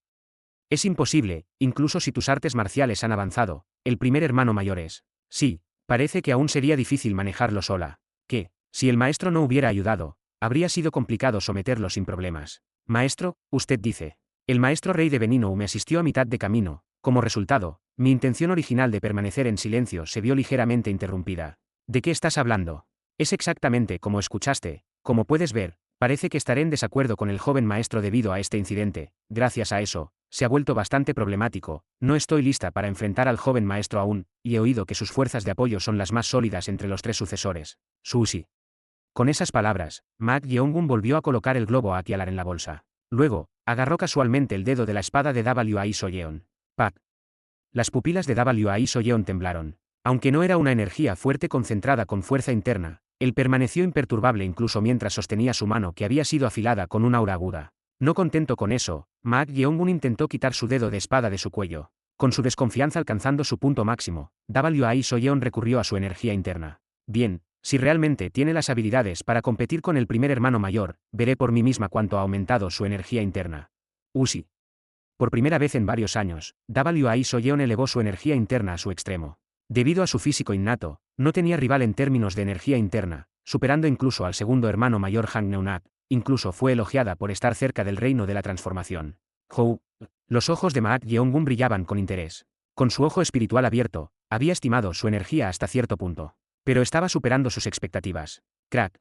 Es imposible, incluso si tus artes marciales han avanzado, el primer hermano mayor es. Sí, parece que aún sería difícil manejarlo sola. Que, si el maestro no hubiera ayudado, habría sido complicado someterlo sin problemas. Maestro, usted dice. El maestro rey de Beninu me asistió a mitad de camino. Como resultado, mi intención original de permanecer en silencio se vio ligeramente interrumpida. ¿De qué estás hablando? Es exactamente como escuchaste. Como puedes ver, parece que estaré en desacuerdo con el joven maestro debido a este incidente. Gracias a eso, se ha vuelto bastante problemático. No estoy lista para enfrentar al joven maestro aún, y he oído que sus fuerzas de apoyo son las más sólidas entre los 3 sucesores. Sushi. Con esas palabras, Maak Yeongun volvió a colocar el globo Aquialar en la bolsa. Luego, agarró casualmente el dedo de la espada de Wai Soyeon. ¡Pac! Las pupilas de Wai Soyeon temblaron. Aunque no era una energía fuerte concentrada con fuerza interna, él permaneció imperturbable incluso mientras sostenía su mano que había sido afilada con un aura aguda. No contento con eso, Maak Yeongun intentó quitar su dedo de espada de su cuello. Con su desconfianza alcanzando su punto máximo, Wai Soyeon recurrió a su energía interna. Bien. Si realmente tiene las habilidades para competir con el primer hermano mayor, veré por mí misma cuánto ha aumentado su energía interna. Usi. Por primera vez en varios años, Wai Soyeon elevó su energía interna a su extremo. Debido a su físico innato, no tenía rival en términos de energía interna, superando incluso al segundo hermano mayor Han Neunak. Incluso fue elogiada por estar cerca del reino de la transformación. Hou. Los ojos de Maak Yeongun brillaban con interés. Con su ojo espiritual abierto, había estimado su energía hasta cierto punto. Pero estaba superando sus expectativas. Crack.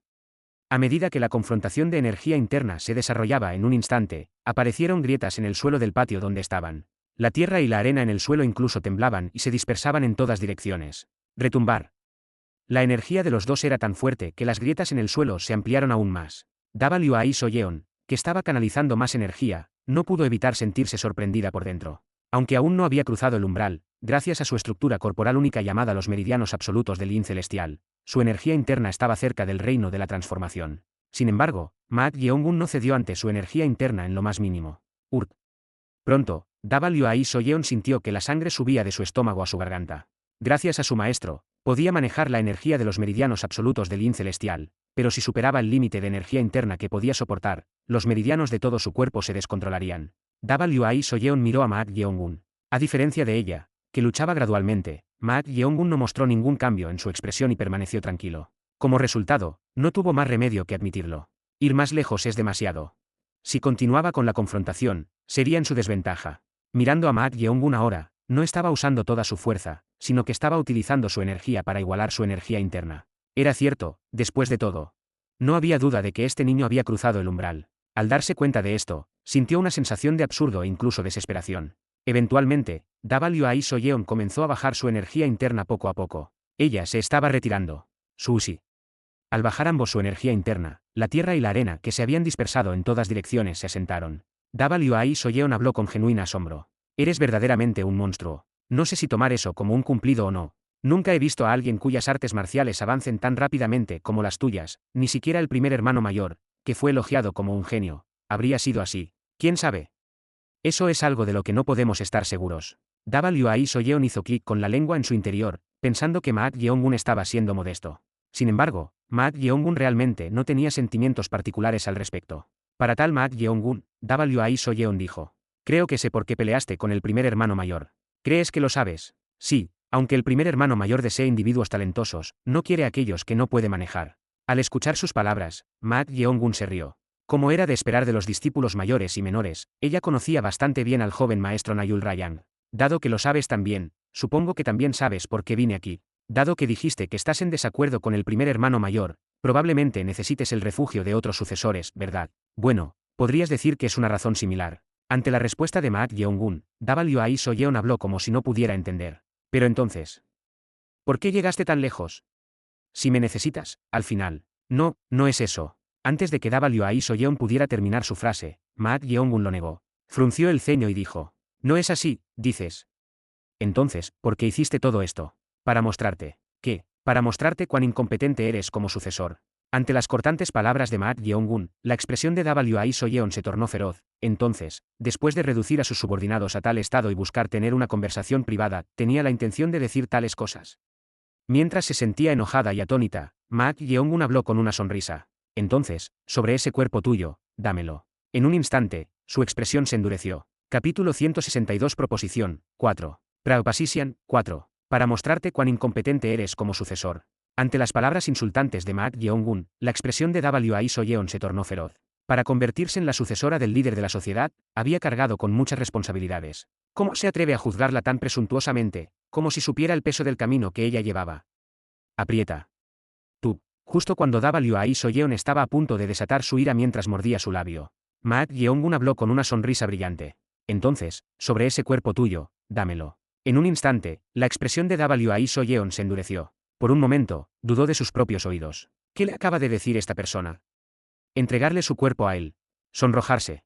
A medida que la confrontación de energía interna se desarrollaba en un instante, aparecieron grietas en el suelo del patio donde estaban. La tierra y la arena en el suelo incluso temblaban y se dispersaban en todas direcciones. Retumbar. La energía de los dos era tan fuerte que las grietas en el suelo se ampliaron aún más. Wai Soyeon, que estaba canalizando más energía, no pudo evitar sentirse sorprendida por dentro. Aunque aún no había cruzado el umbral, gracias a su estructura corporal única llamada los meridianos absolutos del yin celestial, su energía interna estaba cerca del reino de la transformación. Sin embargo, Maak Yeongun no cedió ante su energía interna en lo más mínimo. Urt. Pronto, Wai Soyeon sintió que la sangre subía de su estómago a su garganta. Gracias a su maestro, podía manejar la energía de los meridianos absolutos del yin celestial, pero si superaba el límite de energía interna que podía soportar, los meridianos de todo su cuerpo se descontrolarían. Wai Soyeon miró a Maak Yeongun. A diferencia de ella, que luchaba gradualmente, Maak Yeongun no mostró ningún cambio en su expresión y permaneció tranquilo. Como resultado, no tuvo más remedio que admitirlo. Ir más lejos es demasiado. Si continuaba con la confrontación, sería en su desventaja. Mirando a Ma Yeongun ahora, no estaba usando toda su fuerza, sino que estaba utilizando su energía para igualar su energía interna. Era cierto, después de todo. No había duda de que este niño había cruzado el umbral. Al darse cuenta de esto, sintió una sensación de absurdo e incluso desesperación. Eventualmente, Wai Soyeon comenzó a bajar su energía interna poco a poco. Ella se estaba retirando. Sushi. Al bajar ambos su energía interna, la tierra y la arena que se habían dispersado en todas direcciones se asentaron. Wai Soyeon habló con genuino asombro. Eres verdaderamente un monstruo. No sé si tomar eso como un cumplido o no. Nunca he visto a alguien cuyas artes marciales avancen tan rápidamente como las tuyas, ni siquiera el primer hermano mayor, que fue elogiado como un genio. Habría sido así. ¿Quién sabe? Eso es algo de lo que no podemos estar seguros. Wai Soyeon hizo clic con la lengua en su interior, pensando que Ma Yeongun estaba siendo modesto. Sin embargo, Ma Yeongun realmente no tenía sentimientos particulares al respecto. Para tal Ma Yeongun, Wai Soyeon dijo: creo que sé por qué peleaste con el primer hermano mayor. ¿Crees que lo sabes? Sí, aunque el primer hermano mayor desee individuos talentosos, no quiere a aquellos que no puede manejar. Al escuchar sus palabras, Ma Yeongun se rió. Como era de esperar de los discípulos mayores y menores, ella conocía bastante bien al joven maestro Nayul Rayang. Dado que lo sabes tan bien, supongo que también sabes por qué vine aquí. Dado que dijiste que estás en desacuerdo con el primer hermano mayor, probablemente necesites el refugio de otros sucesores, ¿verdad? Bueno, podrías decir que es una razón similar. Ante la respuesta de Ma Yeongun, Wai Soyeon habló como si no pudiera entender. Pero entonces, ¿por qué llegaste tan lejos? Si me necesitas, al final. No, no es eso. Antes de que Wai Soyeon pudiera terminar su frase, Ma Yeongun lo negó. Frunció el ceño y dijo: no es así, dices. Entonces, ¿por qué hiciste todo esto? Para mostrarte. ¿Qué? Para mostrarte cuán incompetente eres como sucesor. Ante las cortantes palabras de Ma Yeongun, la expresión de Wai Soyeon se tornó feroz. Entonces, después de reducir a sus subordinados a tal estado y buscar tener una conversación privada, tenía la intención de decir tales cosas. Mientras se sentía enojada y atónita, Ma Yeongun habló con una sonrisa. Entonces, sobre ese cuerpo tuyo, dámelo. En un instante, su expresión se endureció. Capítulo 162 Proposición 4. Proposition 4. Para mostrarte cuán incompetente eres como sucesor. Ante las palabras insultantes de Ma Yeongun, la expresión de Wai Soyeon se tornó feroz. Para convertirse en la sucesora del líder de la sociedad, había cargado con muchas responsabilidades. ¿Cómo se atreve a juzgarla tan presuntuosamente, como si supiera el peso del camino que ella llevaba? Aprieta. Tú. Justo cuando Wai Soyeon estaba a punto de desatar su ira mientras mordía su labio, Ma Yeongun habló con una sonrisa brillante. Entonces, sobre ese cuerpo tuyo, dámelo. En un instante, la expresión de Wai Soyeon se endureció. Por un momento, dudó de sus propios oídos. ¿Qué le acaba de decir esta persona? Entregarle su cuerpo a él. Sonrojarse.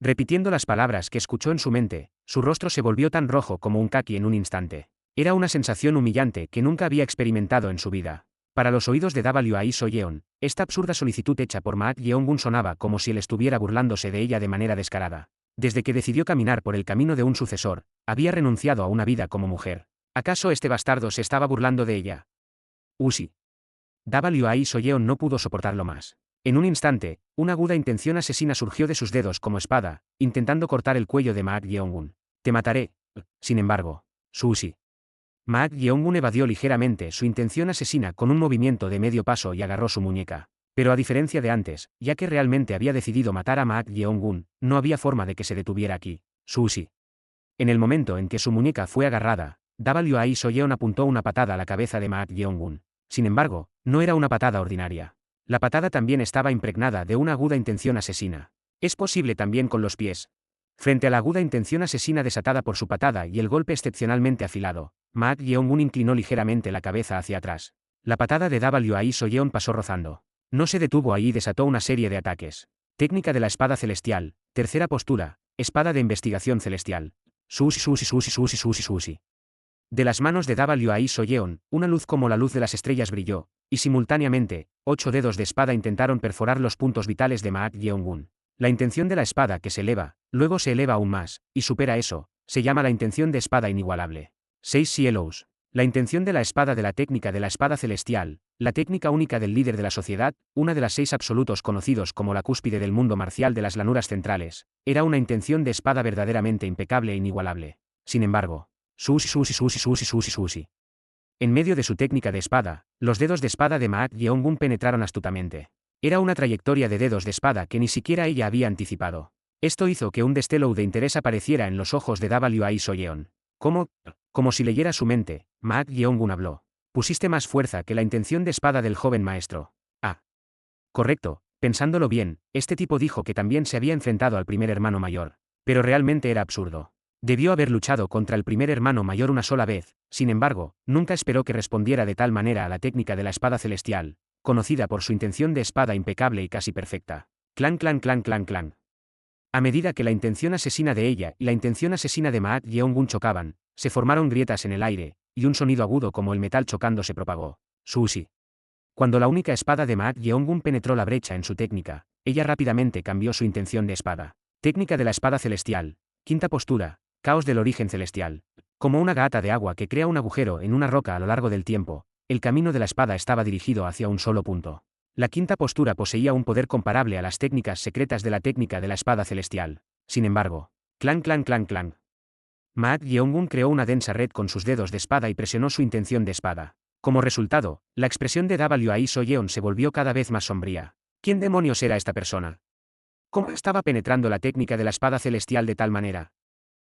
Repitiendo las palabras que escuchó en su mente, su rostro se volvió tan rojo como un kaki en un instante. Era una sensación humillante que nunca había experimentado en su vida. Para los oídos de Wai Soyeon, esta absurda solicitud hecha por Ma Yeongun sonaba como si él estuviera burlándose de ella de manera descarada. Desde que decidió caminar por el camino de un sucesor, había renunciado a una vida como mujer. ¿Acaso este bastardo se estaba burlando de ella? Usi. Wai Soyeon no pudo soportarlo más. En un instante, una aguda intención asesina surgió de sus dedos como espada, intentando cortar el cuello de Ma Yeongun. Te mataré. Sin embargo, Sushi. Ma Yeongun evadió ligeramente su intención asesina con un movimiento de medio paso y agarró su muñeca. Pero a diferencia de antes, ya que realmente había decidido matar a Ma Yeongun, no había forma de que se detuviera aquí. Sushi. En el momento en que su muñeca fue agarrada, Wai Soyeon apuntó una patada a la cabeza de Ma Yeongun. Sin embargo, no era una patada ordinaria. La patada también estaba impregnada de una aguda intención asesina. Es posible también con los pies. Frente a la aguda intención asesina desatada por su patada y el golpe excepcionalmente afilado, Ma Yeongun inclinó ligeramente la cabeza hacia atrás. La patada de Wai Soyeon pasó rozando. No se detuvo ahí y desató una serie de ataques. Técnica de la espada celestial, tercera postura, espada de investigación celestial. Sushi sushi sushi sushi sushi sushi. De las manos de Wai Soyeon, una luz como la luz de las estrellas brilló, y simultáneamente, 8 dedos de espada intentaron perforar los puntos vitales de Ma Yeongun. La intención de la espada que se eleva, luego se eleva aún más, y supera eso, se llama la intención de espada inigualable. 6 cielos. La intención de la espada de la técnica de la espada celestial, la técnica única del líder de la sociedad, una de las 6 absolutos conocidos como la cúspide del mundo marcial de las lanuras centrales, era una intención de espada verdaderamente impecable e inigualable. Sin embargo, Sushi sushi sushi sushi sushi sushi. En medio de su técnica de espada, los dedos de espada de Ma Yeongun penetraron astutamente. Era una trayectoria de dedos de espada que ni siquiera ella había anticipado. Esto hizo que un destello de interés apareciera en los ojos de W.I. Soyeon. ¿Cómo? Como si leyera su mente, Mak Yeong-gun habló. Pusiste más fuerza que la intención de espada del joven maestro. Ah. Correcto, pensándolo bien, este tipo dijo que también se había enfrentado al primer hermano mayor. Pero realmente era absurdo. Debió haber luchado contra el primer hermano mayor una sola vez, sin embargo, nunca esperó que respondiera de tal manera a la técnica de la espada celestial, conocida por su intención de espada impecable y casi perfecta. Clan clan clan clan clan. A medida que la intención asesina de ella y la intención asesina de Mak Yeong-gun chocaban, se formaron grietas en el aire, y un sonido agudo como el metal chocando se propagó. Sushi. Cuando la única espada de Mak Yeong-gun penetró la brecha en su técnica, ella rápidamente cambió su intención de espada. Técnica de la espada celestial. Quinta postura. Caos del origen celestial. Como una gata de agua que crea un agujero en una roca a lo largo del tiempo, el camino de la espada estaba dirigido hacia un solo punto. La quinta postura poseía un poder comparable a las técnicas secretas de la técnica de la espada celestial. Sin embargo, clan clan clan clan. Mak Yeong-gun creó una densa red con sus dedos de espada y presionó su intención de espada. Como resultado, la expresión de W.I. Soyeon se volvió cada vez más sombría. ¿Quién demonios era esta persona? ¿Cómo estaba penetrando la técnica de la espada celestial de tal manera?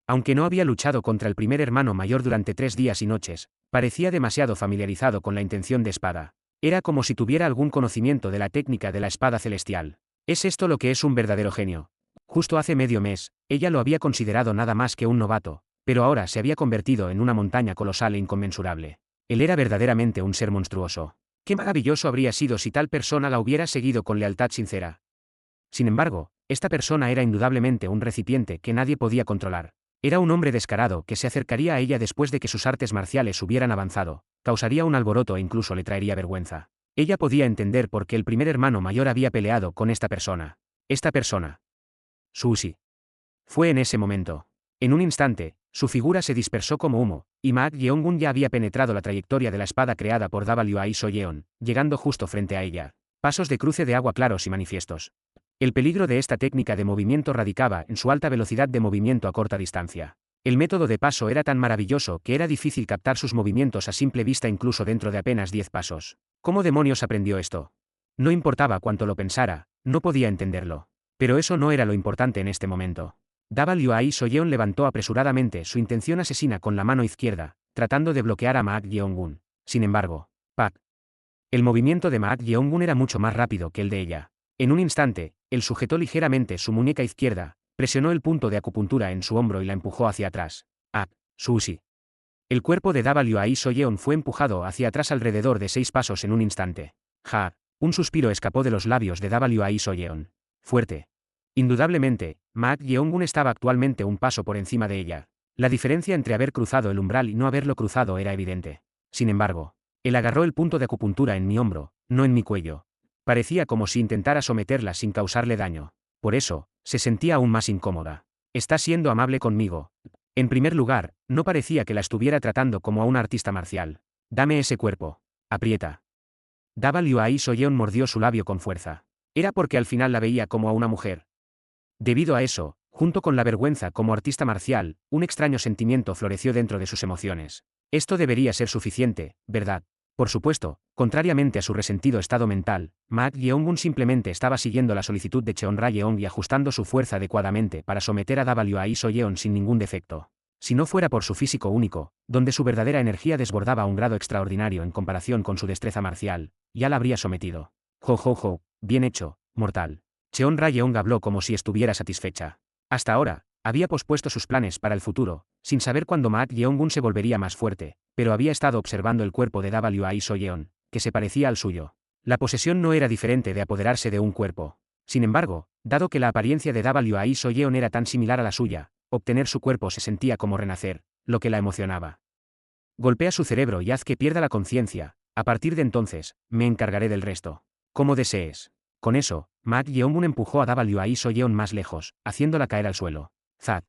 Aunque no había luchado contra el primer hermano mayor durante 3 días y noches, parecía demasiado familiarizado con la intención de espada. Era como si tuviera algún conocimiento de la técnica de la espada celestial. ¿Es esto lo que es un verdadero genio? Justo hace medio mes, ella lo había considerado nada más que un novato, pero ahora se había convertido en una montaña colosal e inconmensurable. Él era verdaderamente un ser monstruoso. Qué maravilloso habría sido si tal persona la hubiera seguido con lealtad sincera. Sin embargo, esta persona era indudablemente un recipiente que nadie podía controlar. Era un hombre descarado que se acercaría a ella después de que sus artes marciales hubieran avanzado, causaría un alboroto e incluso le traería vergüenza. Ella podía entender por qué el primer hermano mayor había peleado con esta persona. Esta persona. Sushi. Fue en ese momento. En un instante, su figura se dispersó como humo, y Mak Yeong-gun ya había penetrado la trayectoria de la espada creada por W.I. Soyeon, llegando justo frente a ella. Pasos de cruce de agua claros y manifiestos. El peligro de esta técnica de movimiento radicaba en su alta velocidad de movimiento a corta distancia. El método de paso era tan maravilloso que era difícil captar sus movimientos a simple vista incluso dentro de apenas 10 pasos. ¿Cómo demonios aprendió esto? No importaba cuánto lo pensara, no podía entenderlo. Pero eso no era lo importante en este momento. W.I. Soyeon levantó apresuradamente su intención asesina con la mano izquierda, tratando de bloquear a Mak Yeong-gun. Sin embargo, ¡pac! El movimiento de Mak Yeong-gun era mucho más rápido que el de ella. En un instante, él sujetó ligeramente su muñeca izquierda, presionó el punto de acupuntura en su hombro y la empujó hacia atrás. ¡Ah! Sushi. El cuerpo de W.I. Soyeon fue empujado hacia atrás alrededor de 6 pasos en un instante. ¡Ja! Un suspiro escapó de los labios de W.I. Soyeon. Fuerte. Indudablemente, Mak Yeong-gun estaba actualmente un paso por encima de ella. La diferencia entre haber cruzado el umbral y no haberlo cruzado era evidente. Sin embargo, él agarró el punto de acupuntura en mi hombro, no en mi cuello. Parecía como si intentara someterla sin causarle daño. Por eso, se sentía aún más incómoda. Está siendo amable conmigo. En primer lugar, no parecía que la estuviera tratando como a una artista marcial. Dame ese cuerpo. Aprieta. W.I. Soyeon mordió su labio con fuerza. Era porque al final la veía como a una mujer. Debido a eso, junto con la vergüenza como artista marcial, un extraño sentimiento floreció dentro de sus emociones. Esto debería ser suficiente, ¿verdad? Por supuesto, contrariamente a su resentido estado mental, Mak Yeong-gun simplemente estaba siguiendo la solicitud de Cheon Ra-yeon y ajustando su fuerza adecuadamente para someter a W.I. Soyeon sin ningún defecto. Si no fuera por su físico único, donde su verdadera energía desbordaba a un grado extraordinario en comparación con su destreza marcial, ya la habría sometido. Jo jo jo, bien hecho, mortal. Cheon Ra-yeon habló como si estuviera satisfecha. Hasta ahora, había pospuesto sus planes para el futuro, sin saber cuándo Mak Yeong-gun se volvería más fuerte, pero había estado observando el cuerpo de W.I. Soyeon, que se parecía al suyo. La posesión no era diferente de apoderarse de un cuerpo. Sin embargo, dado que la apariencia de W.I. Soyeon era tan similar a la suya, obtener su cuerpo se sentía como renacer, lo que la emocionaba. Golpea su cerebro y haz que pierda la conciencia. A partir de entonces, me encargaré del resto. Como desees. Con eso, Mak Yeong-gun empujó a W.I. Soyeon más lejos, haciéndola caer al suelo. Zat.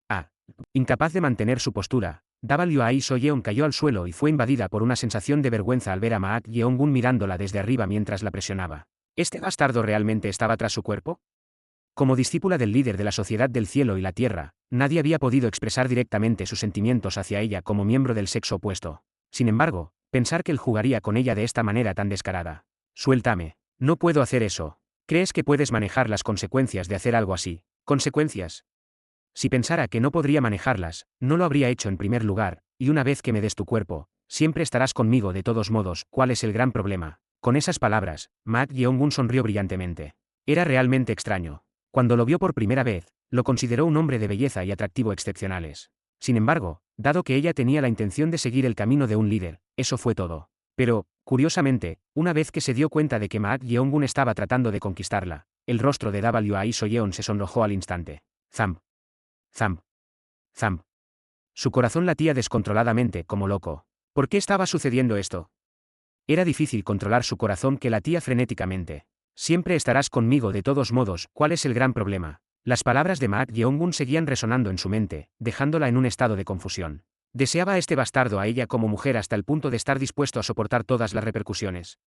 Ah. Incapaz de mantener su postura, W.I. Soyeon cayó al suelo y fue invadida por una sensación de vergüenza al ver a Mak Yeong-gun mirándola desde arriba mientras la presionaba. ¿Este bastardo realmente estaba tras su cuerpo? Como discípula del líder de la Sociedad del Cielo y la Tierra, nadie había podido expresar directamente sus sentimientos hacia ella como miembro del sexo opuesto. Sin embargo, pensar que él jugaría con ella de esta manera tan descarada. Suéltame. No puedo hacer eso. ¿Crees que puedes manejar las consecuencias de hacer algo así? Consecuencias. Si pensara que no podría manejarlas, no lo habría hecho en primer lugar, y una vez que me des tu cuerpo, siempre estarás conmigo de todos modos. ¿Cuál es el gran problema? Con esas palabras, Mak Yeong-gun sonrió brillantemente. Era realmente extraño. Cuando lo vio por primera vez, lo consideró un hombre de belleza y atractivo excepcionales. Sin embargo, dado que ella tenía la intención de seguir el camino de un líder, eso fue todo. Pero, curiosamente, una vez que se dio cuenta de que Mak Yeong-gun estaba tratando de conquistarla, el rostro de Wai Soyeon se sonrojó al instante. Zamp. Zamp. Zamp. Su corazón latía descontroladamente como loco. ¿Por qué estaba sucediendo esto? Era difícil controlar su corazón que latía frenéticamente. Siempre estarás conmigo de todos modos. ¿Cuál es el gran problema? Las palabras de Mak Yeong-gun seguían resonando en su mente, dejándola en un estado de confusión. Deseaba a este bastardo a ella como mujer hasta el punto de estar dispuesto a soportar todas las repercusiones.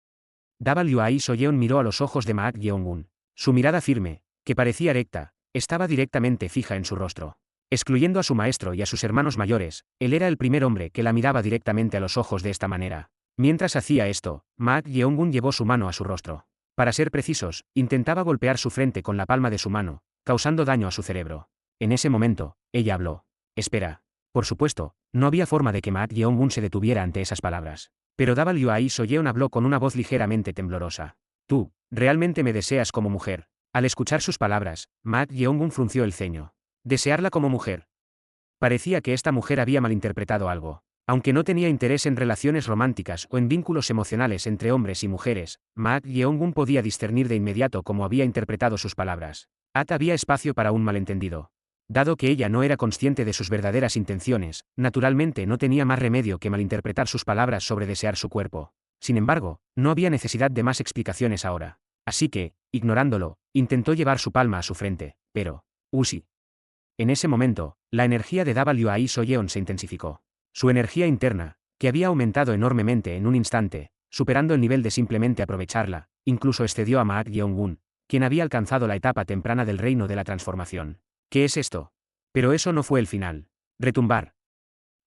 Wai Soyeon miró a los ojos de Mak Yeong-gun. Su mirada firme, que parecía recta, estaba directamente fija en su rostro. Excluyendo a su maestro y a sus hermanos mayores, él era el primer hombre que la miraba directamente a los ojos de esta manera. Mientras hacía esto, Mak Yeong-gun llevó su mano a su rostro. Para ser precisos, intentaba golpear su frente con la palma de su mano, causando daño a su cerebro. En ese momento, ella habló. Espera. Por supuesto, no había forma de que Mak Yeong-gun se detuviera ante esas palabras. Pero Wai Soyeon habló con una voz ligeramente temblorosa. Tú, realmente me deseas como mujer. Al escuchar sus palabras, Mak Yeong-gun frunció el ceño. Desearla como mujer. Parecía que esta mujer había malinterpretado algo. Aunque no tenía interés en relaciones románticas o en vínculos emocionales entre hombres y mujeres, Mak Yeong-gun podía discernir de inmediato cómo había interpretado sus palabras. Había espacio para un malentendido. Dado que ella no era consciente de sus verdaderas intenciones, naturalmente no tenía más remedio que malinterpretar sus palabras sobre desear su cuerpo. Sin embargo, no había necesidad de más explicaciones ahora. Así que, ignorándolo, intentó llevar su palma a su frente, pero... Usi. En ese momento, la energía de Wai Soyeon se intensificó. Su energía interna, que había aumentado enormemente en un instante, superando el nivel de simplemente aprovecharla, incluso excedió a Mak Yeong-gun, quien había alcanzado la etapa temprana del reino de la transformación. ¿Qué es esto? Pero eso no fue el final. Retumbar.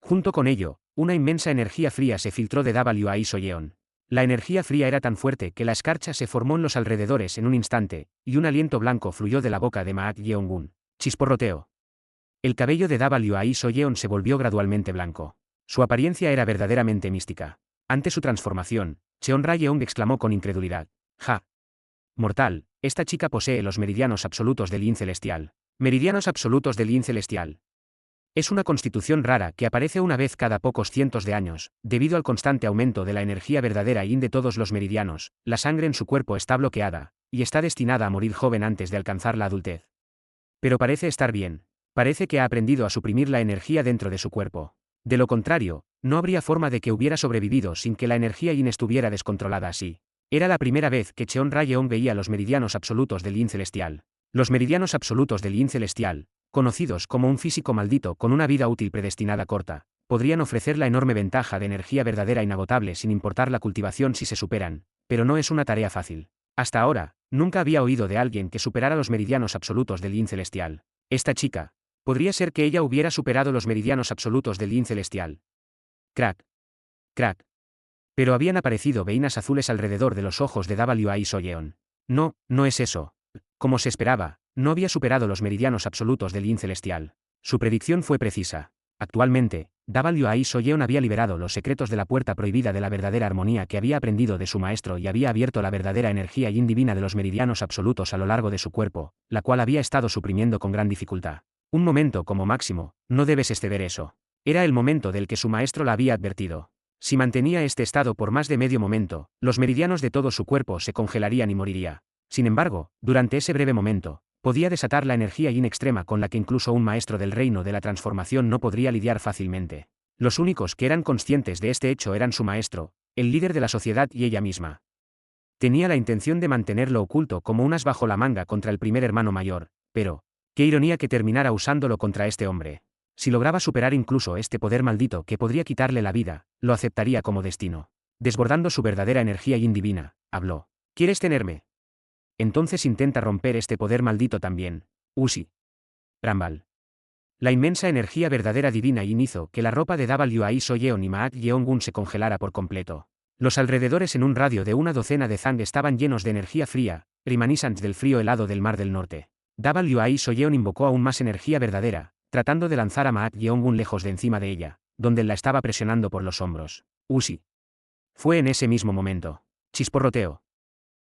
Junto con ello, una inmensa energía fría se filtró de Wai Soyeon. La energía fría era tan fuerte que la escarcha se formó en los alrededores en un instante, y un aliento blanco fluyó de la boca de Mak Yeong-gun. Chisporroteo. El cabello de Wai Soyeon se volvió gradualmente blanco. Su apariencia era verdaderamente mística. Ante su transformación, Cheon Rayeong exclamó con incredulidad. ¡Ja! Mortal, esta chica posee los meridianos absolutos del Yin celestial. Meridianos absolutos del Yin celestial. Es una constitución rara que aparece una vez cada pocos cientos de años, debido al constante aumento de la energía verdadera Yin de todos los meridianos. La sangre en su cuerpo está bloqueada, y está destinada a morir joven antes de alcanzar la adultez. Pero parece estar bien. Parece que ha aprendido a suprimir la energía dentro de su cuerpo. De lo contrario, no habría forma de que hubiera sobrevivido sin que la energía Yin estuviera descontrolada así. Era la primera vez que Cheon Rayeong veía los meridianos absolutos del Yin celestial. Los meridianos absolutos del Yin celestial, conocidos como un físico maldito con una vida útil predestinada corta, podrían ofrecer la enorme ventaja de energía verdadera inagotable sin importar la cultivación si se superan, pero no es una tarea fácil. Hasta ahora, nunca había oído de alguien que superara los meridianos absolutos del Yin celestial. Esta chica. Podría ser que ella hubiera superado los meridianos absolutos del Yin celestial. Crack. Crack. Pero habían aparecido veinas azules alrededor de los ojos de Wai Soyeon. No, no es eso. Como se esperaba, no había superado los meridianos absolutos del Yin celestial. Su predicción fue precisa. Actualmente, Wai Soyeon había liberado los secretos de la puerta prohibida de la verdadera armonía que había aprendido de su maestro y había abierto la verdadera energía Yin divina de los meridianos absolutos a lo largo de su cuerpo, la cual había estado suprimiendo con gran dificultad. Un momento como máximo, no debes exceder eso. Era el momento del que su maestro la había advertido. Si mantenía este estado por más de medio momento, los meridianos de todo su cuerpo se congelarían y moriría. Sin embargo, durante ese breve momento, podía desatar la energía Yin extrema con la que incluso un maestro del reino de la transformación no podría lidiar fácilmente. Los únicos que eran conscientes de este hecho eran su maestro, el líder de la sociedad y ella misma. Tenía la intención de mantenerlo oculto como un as bajo la manga contra el primer hermano mayor, pero... qué ironía que terminara usándolo contra este hombre. Si lograba superar incluso este poder maldito que podría quitarle la vida, lo aceptaría como destino. Desbordando su verdadera energía Yin divina, habló. ¿Quieres tenerme? Entonces intenta romper este poder maldito también. Usi. Rambal. La inmensa energía verdadera divina Yin hizo que la ropa de Wai Soyeon y Mak Yeong-gun se congelara por completo. Los alrededores en un radio de una docena de zang estaban llenos de energía fría, reminiscentes del frío helado del Mar del Norte. Wai Soyeon invocó aún más energía verdadera, tratando de lanzar a Maat Yeongun lejos de encima de ella, donde la estaba presionando por los hombros. Usi. Fue en ese mismo momento. Chisporroteo.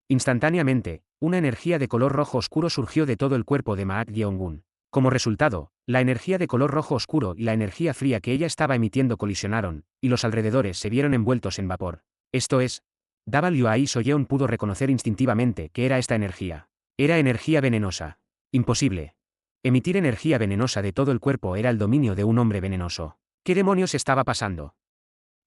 Instantáneamente, una energía de color rojo oscuro surgió de todo el cuerpo de Maat Yeongun. Como resultado, la energía de color rojo oscuro y la energía fría que ella estaba emitiendo colisionaron, y los alrededores se vieron envueltos en vapor. Esto es, Wai Soyeon pudo reconocer instintivamente que era esta energía. Era energía venenosa. Imposible. Emitir energía venenosa de todo el cuerpo era el dominio de un hombre venenoso. ¿Qué demonios estaba pasando?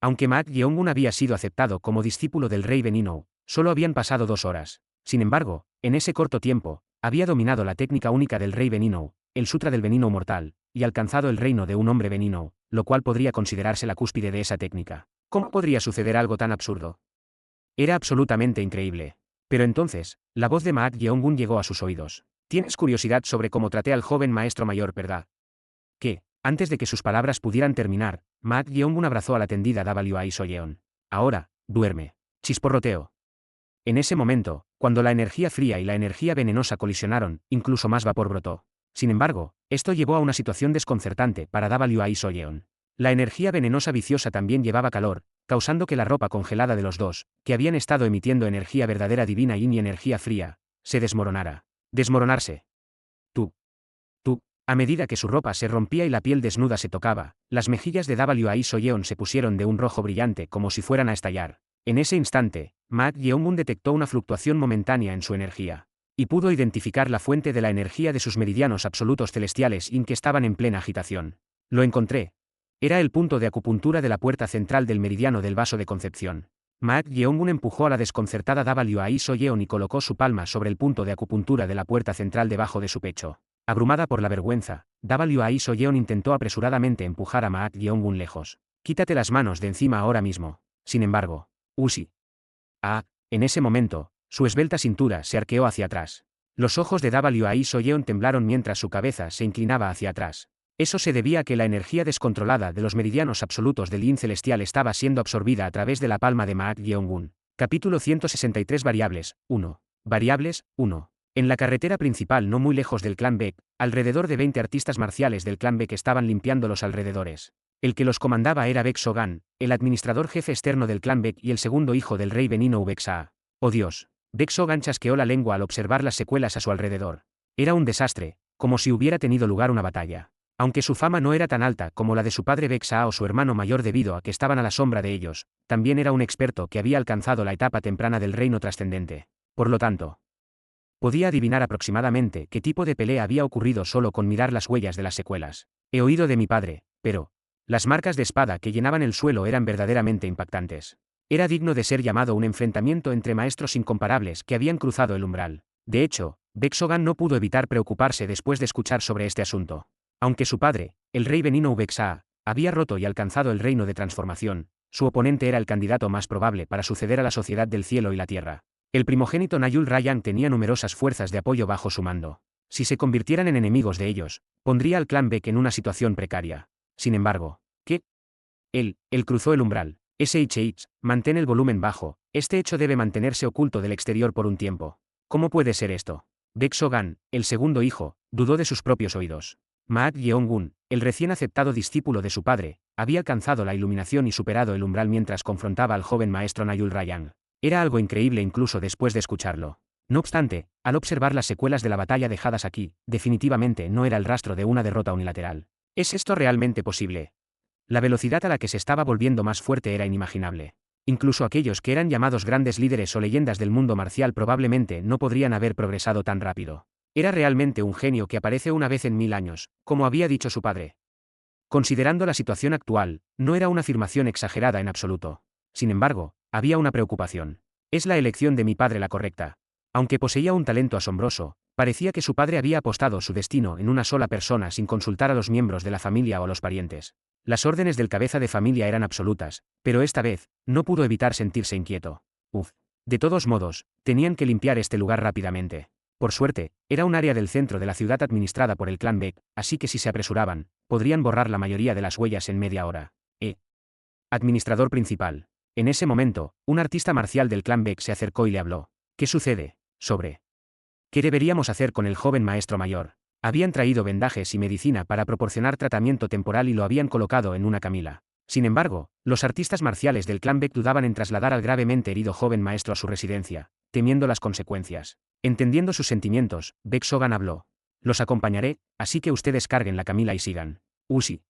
Aunque Maat Yeongun había sido aceptado como discípulo del rey Benino, solo habían pasado 2 horas. Sin embargo, en ese corto tiempo, había dominado la técnica única del rey Benino, el Sutra del Benino Mortal, y alcanzado el reino de un hombre Benino, lo cual podría considerarse la cúspide de esa técnica. ¿Cómo podría suceder algo tan absurdo? Era absolutamente increíble. Pero entonces, la voz de Maat Yeongun llegó a sus oídos. Tienes curiosidad sobre cómo traté al joven maestro mayor, ¿verdad? Que, antes de que sus palabras pudieran terminar, Maat Yeongun abrazó a la tendida Wai Soyeon. Ahora, duerme. Chisporroteo. En ese momento, cuando la energía fría y la energía venenosa colisionaron, incluso más vapor brotó. Sin embargo, esto llevó a una situación desconcertante para Wai Soyeon. La energía venenosa viciosa también llevaba calor, causando que la ropa congelada de los dos, que habían estado emitiendo energía verdadera divina y energía fría, se desmoronara. Desmoronarse. Tú. A medida que su ropa se rompía y la piel desnuda se tocaba, las mejillas de Wai Soyeon se pusieron de un rojo brillante como si fueran a estallar. En ese instante, Maat Yeongun detectó una fluctuación momentánea en su energía. Y pudo identificar la fuente de la energía de sus meridianos absolutos celestiales que estaban en plena agitación. Lo encontré. Era el punto de acupuntura de la puerta central del meridiano del vaso de concepción. Maat Yeongun empujó a la desconcertada Wai Soyeon y colocó su palma sobre el punto de acupuntura de la puerta central debajo de su pecho. Abrumada por la vergüenza, Wai Soyeon intentó apresuradamente empujar a Maat Yeongun lejos. Quítate las manos de encima ahora mismo. Sin embargo, Usi. En ese momento, su esbelta cintura se arqueó hacia atrás. Los ojos de Wai Soyeon temblaron mientras su cabeza se inclinaba hacia atrás. Eso se debía a que la energía descontrolada de los meridianos absolutos del Yin celestial estaba siendo absorbida a través de la palma de Maat Yeongun. Capítulo 163 Variables, 1. Variables, 1. En la carretera principal no muy lejos del clan Baek, alrededor de 20 artistas marciales del clan Baek estaban limpiando los alrededores. El que los comandaba era Baek Sogan, el administrador jefe externo del clan Baek y el segundo hijo del rey Benino Ubeksaa. ¡Oh Dios! Baek Sogan chasqueó la lengua al observar las secuelas a su alrededor. Era un desastre, como si hubiera tenido lugar una batalla. Aunque su fama no era tan alta como la de su padre Baek-Saa o su hermano mayor debido a que estaban a la sombra de ellos, también era un experto que había alcanzado la etapa temprana del reino trascendente. Por lo tanto, podía adivinar aproximadamente qué tipo de pelea había ocurrido solo con mirar las huellas de las secuelas. He oído de mi padre, pero las marcas de espada que llenaban el suelo eran verdaderamente impactantes. Era digno de ser llamado un enfrentamiento entre maestros incomparables que habían cruzado el umbral. De hecho, Baek Sogan no pudo evitar preocuparse después de escuchar sobre este asunto. Aunque su padre, el rey Benino Ubeksaa, había roto y alcanzado el reino de transformación, su oponente era el candidato más probable para suceder a la sociedad del cielo y la tierra. El primogénito Nayul Rayang tenía numerosas fuerzas de apoyo bajo su mando. Si se convirtieran en enemigos de ellos, pondría al clan Baek en una situación precaria. Sin embargo, ¿qué? Él cruzó el umbral. Mantén el volumen bajo, este hecho debe mantenerse oculto del exterior por un tiempo. ¿Cómo puede ser esto? Baek Sogan, el segundo hijo, dudó de sus propios oídos. Maat Yeongun, el recién aceptado discípulo de su padre, había alcanzado la iluminación y superado el umbral mientras confrontaba al joven maestro Nayul Rayang. Era algo increíble incluso después de escucharlo. No obstante, al observar las secuelas de la batalla dejadas aquí, definitivamente no era el rastro de una derrota unilateral. ¿Es esto realmente posible? La velocidad a la que se estaba volviendo más fuerte era inimaginable. Incluso aquellos que eran llamados grandes líderes o leyendas del mundo marcial probablemente no podrían haber progresado tan rápido. Era realmente un genio que aparece una vez en 1000 años, como había dicho su padre. Considerando la situación actual, no era una afirmación exagerada en absoluto. Sin embargo, había una preocupación. ¿Es la elección de mi padre la correcta? Aunque poseía un talento asombroso, parecía que su padre había apostado su destino en una sola persona sin consultar a los miembros de la familia o a los parientes. Las órdenes del cabeza de familia eran absolutas, pero esta vez, no pudo evitar sentirse inquieto. De todos modos, tenían que limpiar este lugar rápidamente. Por suerte, era un área del centro de la ciudad administrada por el clan Baek, así que si se apresuraban, podrían borrar la mayoría de las huellas en media hora. Administrador principal. En ese momento, un artista marcial del clan Baek se acercó y le habló. ¿Qué sucede? ¿Qué deberíamos hacer con el joven maestro mayor? Habían traído vendajes y medicina para proporcionar tratamiento temporal y lo habían colocado en una camilla. Sin embargo, los artistas marciales del clan Beck dudaban en trasladar al gravemente herido joven maestro a su residencia, temiendo las consecuencias. Entendiendo sus sentimientos, Beck Sogan habló. Los acompañaré, así que ustedes carguen la camilla y sigan. Sí.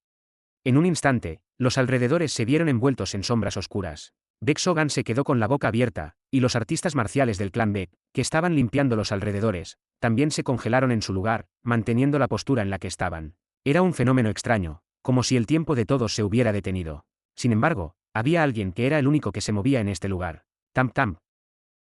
En un instante, los alrededores se vieron envueltos en sombras oscuras. Beck Sogan se quedó con la boca abierta, y los artistas marciales del clan Beck, que estaban limpiando los alrededores, también se congelaron en su lugar, manteniendo la postura en la que estaban. Era un fenómeno extraño, como si el tiempo de todos se hubiera detenido. Sin embargo, había alguien que era el único que se movía en este lugar. Tam Tam.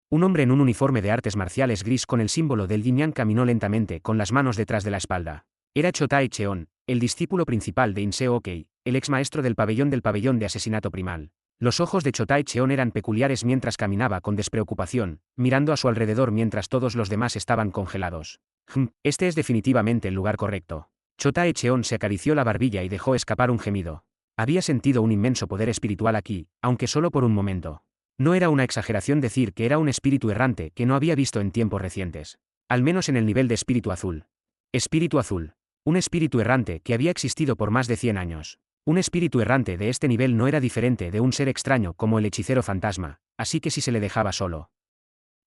Un hombre en un uniforme de artes marciales gris con el símbolo del yin yang caminó lentamente con las manos detrás de la espalda. Era Chotae Cheon, el discípulo principal de Inseo Okey, el ex maestro del pabellón de asesinato primal. Los ojos de Chotae Cheon eran peculiares mientras caminaba con despreocupación, mirando a su alrededor mientras todos los demás estaban congelados. Este es definitivamente el lugar correcto. Chotae Cheon se acarició la barbilla y dejó escapar un gemido. Había sentido un inmenso poder espiritual aquí, aunque solo por un momento. No era una exageración decir que era un espíritu errante que no había visto en tiempos recientes. Al menos en el nivel de espíritu azul. Espíritu azul. Un espíritu errante que había existido por más de 100 años. Un espíritu errante de este nivel no era diferente de un ser extraño como el hechicero fantasma, así que si se le dejaba solo,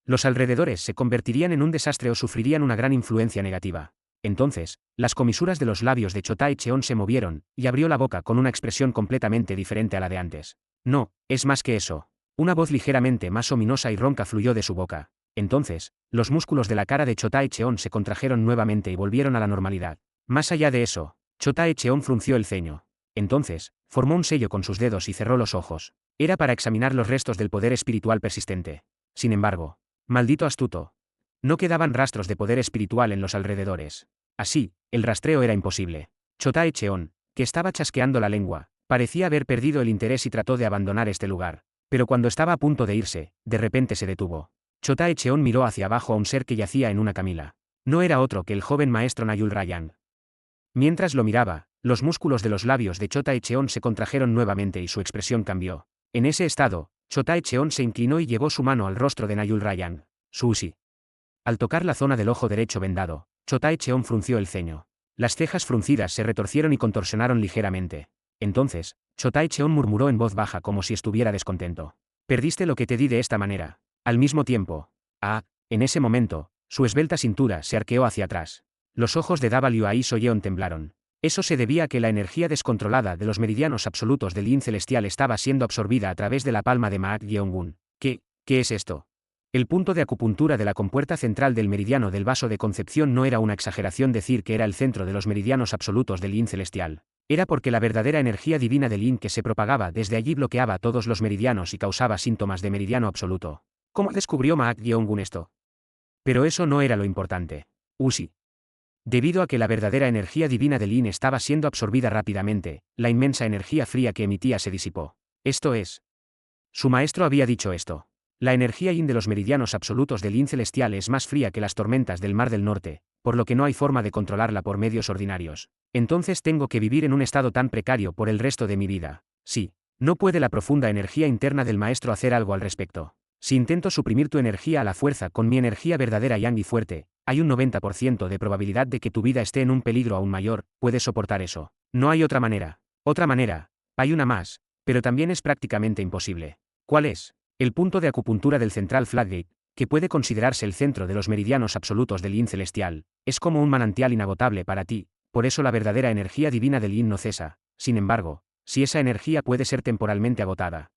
los alrededores se convertirían en un desastre o sufrirían una gran influencia negativa. Entonces, las comisuras de los labios de Chotae Cheon se movieron, y abrió la boca con una expresión completamente diferente a la de antes. No, es más que eso. Una voz ligeramente más ominosa y ronca fluyó de su boca. Entonces, los músculos de la cara de Chotae Cheon se contrajeron nuevamente y volvieron a la normalidad. Más allá de eso, Chotae Cheon frunció el ceño. Entonces, formó un sello con sus dedos y cerró los ojos. Era para examinar los restos del poder espiritual persistente. Sin embargo, maldito astuto. No quedaban rastros de poder espiritual en los alrededores. Así, el rastreo era imposible. Chotae Cheon, que estaba chasqueando la lengua, parecía haber perdido el interés y trató de abandonar este lugar. Pero cuando estaba a punto de irse, de repente se detuvo. Chotae Cheon miró hacia abajo a un ser que yacía en una camilla. No era otro que el joven maestro Nayul Rayang. Mientras lo miraba, los músculos de los labios de Chotae Cheon se contrajeron nuevamente y su expresión cambió. En ese estado, Chotae Cheon se inclinó y llevó su mano al rostro de Nayul Rayang. Sushi. Al tocar la zona del ojo derecho vendado, Chotae Cheon frunció el ceño. Las cejas fruncidas se retorcieron y contorsionaron ligeramente. Entonces, Chotae Cheon murmuró en voz baja como si estuviera descontento. Perdiste lo que te di de esta manera. Al mismo tiempo. En ese momento, su esbelta cintura se arqueó hacia atrás. Los ojos de Wai Soyeon temblaron. Eso se debía a que la energía descontrolada de los meridianos absolutos del Yin celestial estaba siendo absorbida a través de la palma de Maak Yeongun. ¿Qué es esto? El punto de acupuntura de la compuerta central del meridiano del vaso de concepción no era una exageración decir que era el centro de los meridianos absolutos del Yin celestial. Era porque la verdadera energía divina del Yin que se propagaba desde allí bloqueaba todos los meridianos y causaba síntomas de meridiano absoluto. ¿Cómo descubrió Maak Yeongun esto? Pero eso no era lo importante. Sí. Debido a que la verdadera energía divina del Yin estaba siendo absorbida rápidamente, la inmensa energía fría que emitía se disipó. Esto es. Su maestro había dicho esto. La energía Yin de los meridianos absolutos del Yin celestial es más fría que las tormentas del Mar del Norte, por lo que no hay forma de controlarla por medios ordinarios. Entonces tengo que vivir en un estado tan precario por el resto de mi vida. Sí. No puede la profunda energía interna del maestro hacer algo al respecto. Si intento suprimir tu energía a la fuerza con mi energía verdadera Yang y fuerte, hay un 90% de probabilidad de que tu vida esté en un peligro aún mayor. ¿Puedes soportar eso? No hay otra manera. Otra manera. Hay una más, pero también es prácticamente imposible. ¿Cuál es? El punto de acupuntura del Central Floodgate, que puede considerarse el centro de los meridianos absolutos del Yin celestial, es como un manantial inagotable para ti, por eso la verdadera energía divina del Yin no cesa. Sin embargo, si esa energía puede ser temporalmente agotada,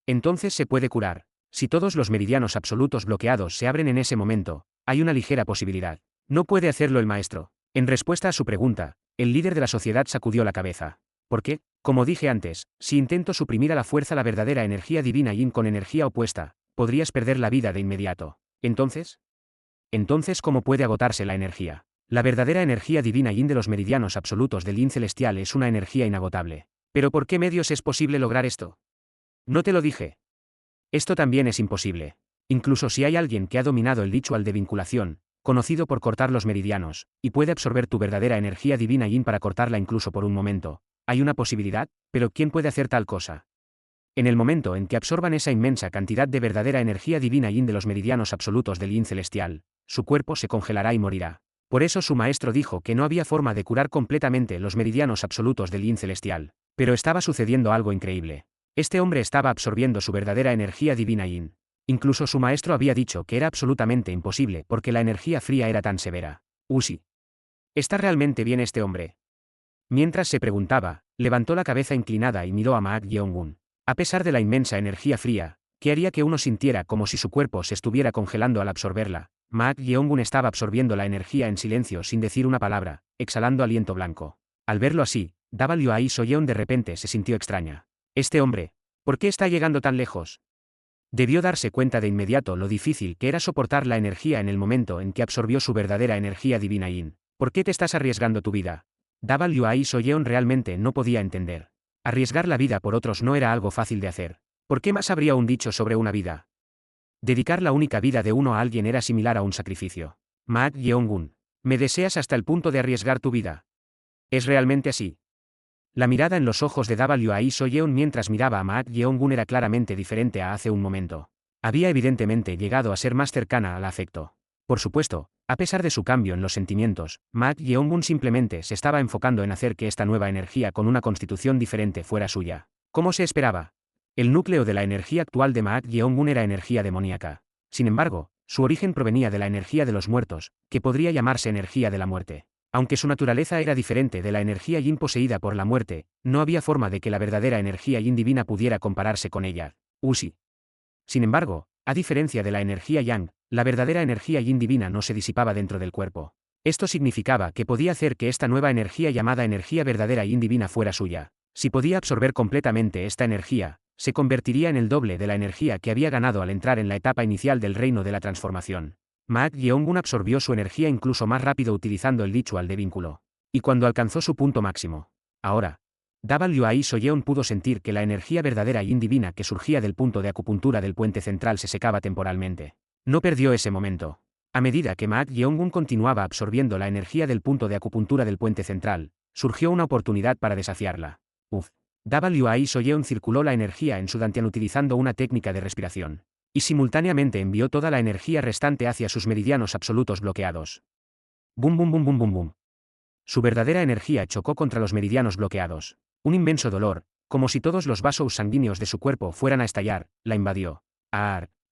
entonces se puede curar. Si todos los meridianos absolutos bloqueados se abren en ese momento, hay una ligera posibilidad. No puede hacerlo el maestro. En respuesta a su pregunta, el líder de la sociedad sacudió la cabeza. ¿Por qué? Como dije antes, si intento suprimir a la fuerza la verdadera energía divina Yin con energía opuesta, podrías perder la vida de inmediato. ¿Entonces? ¿Cómo puede agotarse la energía? La verdadera energía divina Yin de los meridianos absolutos del Yin celestial es una energía inagotable. ¿Pero por qué medios es posible lograr esto? No te lo dije. Esto también es imposible. Incluso si hay alguien que ha dominado el ritual de vinculación, conocido por cortar los meridianos, y puede absorber tu verdadera energía divina Yin para cortarla incluso por un momento, hay una posibilidad, pero ¿quién puede hacer tal cosa? En el momento en que absorban esa inmensa cantidad de verdadera energía divina Yin de los meridianos absolutos del Yin celestial, su cuerpo se congelará y morirá. Por eso su maestro dijo que no había forma de curar completamente los meridianos absolutos del yin celestial. Pero estaba sucediendo algo increíble. Este hombre estaba absorbiendo su verdadera energía divina yin. Incluso su maestro había dicho que era absolutamente imposible porque la energía fría era tan severa. Sí. ¿Está realmente bien este hombre? Mientras se preguntaba, levantó la cabeza inclinada y miró a Maak Yeongun. A pesar de la inmensa energía fría, que haría que uno sintiera como si su cuerpo se estuviera congelando al absorberla, Maak Yeongun estaba absorbiendo la energía en silencio sin decir una palabra, exhalando aliento blanco. Al verlo así, Wai Soyeon de repente se sintió extraña. Este hombre, ¿por qué está llegando tan lejos? Debió darse cuenta de inmediato lo difícil que era soportar la energía en el momento en que absorbió su verdadera energía divina yin. ¿Por qué te estás arriesgando tu vida? Wai Soyeon realmente no podía entender. Arriesgar la vida por otros no era algo fácil de hacer. ¿Por qué más habría un dicho sobre una vida? Dedicar la única vida de uno a alguien era similar a un sacrificio. Maak Yeongun, ¿me deseas hasta el punto de arriesgar tu vida? ¿Es realmente así? La mirada en los ojos de Wai Soyeon mientras miraba a Maak Yeongun era claramente diferente a hace un momento. Había evidentemente llegado a ser más cercana al afecto. Por supuesto, a pesar de su cambio en los sentimientos, Maak Yeongun simplemente se estaba enfocando en hacer que esta nueva energía con una constitución diferente fuera suya. ¿Cómo se esperaba? El núcleo de la energía actual de Maak Yeongun era energía demoníaca. Sin embargo, su origen provenía de la energía de los muertos, que podría llamarse energía de la muerte. Aunque su naturaleza era diferente de la energía yin poseída por la muerte, no había forma de que la verdadera energía yin divina pudiera compararse con ella. Sí. Sin embargo, a diferencia de la energía yang, la verdadera energía yin divina no se disipaba dentro del cuerpo. Esto significaba que podía hacer que esta nueva energía llamada energía verdadera yin divina fuera suya. Si podía absorber completamente esta energía, se convertiría en el doble de la energía que había ganado al entrar en la etapa inicial del reino de la transformación. Maak Yeongun absorbió su energía incluso más rápido utilizando el ritual de vínculo. Y cuando alcanzó su punto máximo. Ahora, Wai Soyeon pudo sentir que la energía verdadera yin divina que surgía del punto de acupuntura del puente central se secaba temporalmente. No perdió ese momento. A medida que Maak Yeongun continuaba absorbiendo la energía del punto de acupuntura del puente central, surgió una oportunidad para desafiarla. Wai Soyeon circuló la energía en su dantian utilizando una técnica de respiración. Y simultáneamente envió toda la energía restante hacia sus meridianos absolutos bloqueados. Bum bum bum bum bum bum. Su verdadera energía chocó contra los meridianos bloqueados. Un inmenso dolor, como si todos los vasos sanguíneos de su cuerpo fueran a estallar, la invadió.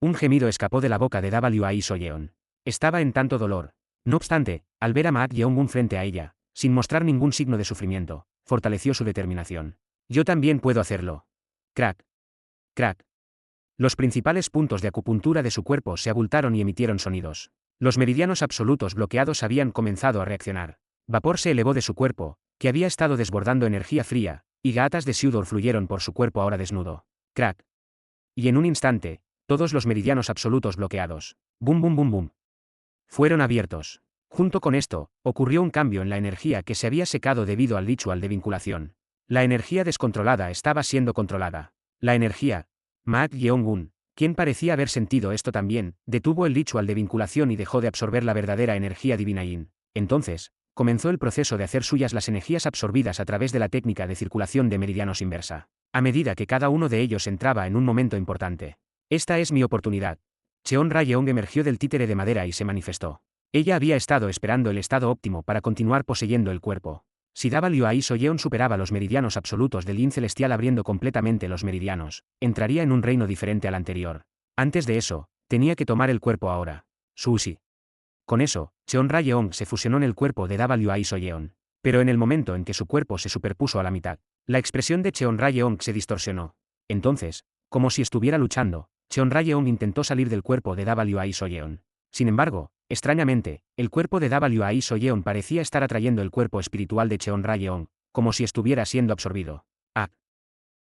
Un gemido escapó de la boca de Wai Soyeon. Estaba en tanto dolor. No obstante, al ver a Maak Yeongun frente a ella, sin mostrar ningún signo de sufrimiento, fortaleció su determinación. Yo también puedo hacerlo. Crack. Crack. Los principales puntos de acupuntura de su cuerpo se abultaron y emitieron sonidos. Los meridianos absolutos bloqueados habían comenzado a reaccionar. Vapor se elevó de su cuerpo, que había estado desbordando energía fría, y gatas de sudor fluyeron por su cuerpo ahora desnudo. Crack. Y en un instante, todos los meridianos absolutos bloqueados. Bum bum bum bum. Fueron abiertos. Junto con esto, ocurrió un cambio en la energía que se había secado debido al ritual de vinculación. La energía descontrolada estaba siendo controlada. La energía. Maak Yeongun, quien parecía haber sentido esto también, detuvo el ritual de vinculación y dejó de absorber la verdadera energía divina yin. Entonces, comenzó el proceso de hacer suyas las energías absorbidas a través de la técnica de circulación de meridianos inversa. A medida que cada uno de ellos entraba en un momento importante. Esta es mi oportunidad. Cheon Rayeong emergió del títere de madera y se manifestó. Ella había estado esperando el estado óptimo para continuar poseyendo el cuerpo. Si Wai Soyeon superaba los meridianos absolutos del yin celestial abriendo completamente los meridianos, entraría en un reino diferente al anterior. Antes de eso, tenía que tomar el cuerpo ahora. Sushi. Con eso, Cheon Rayeong se fusionó en el cuerpo de Wai Soyeon. Pero en el momento en que su cuerpo se superpuso a la mitad, la expresión de Cheon Rayeong se distorsionó. Entonces, como si estuviera luchando, Cheon Rayeong intentó salir del cuerpo de Wai Soyeon. Sin embargo, extrañamente, el cuerpo de Wai Soyeon parecía estar atrayendo el cuerpo espiritual de Cheon Rayeong, como si estuviera siendo absorbido.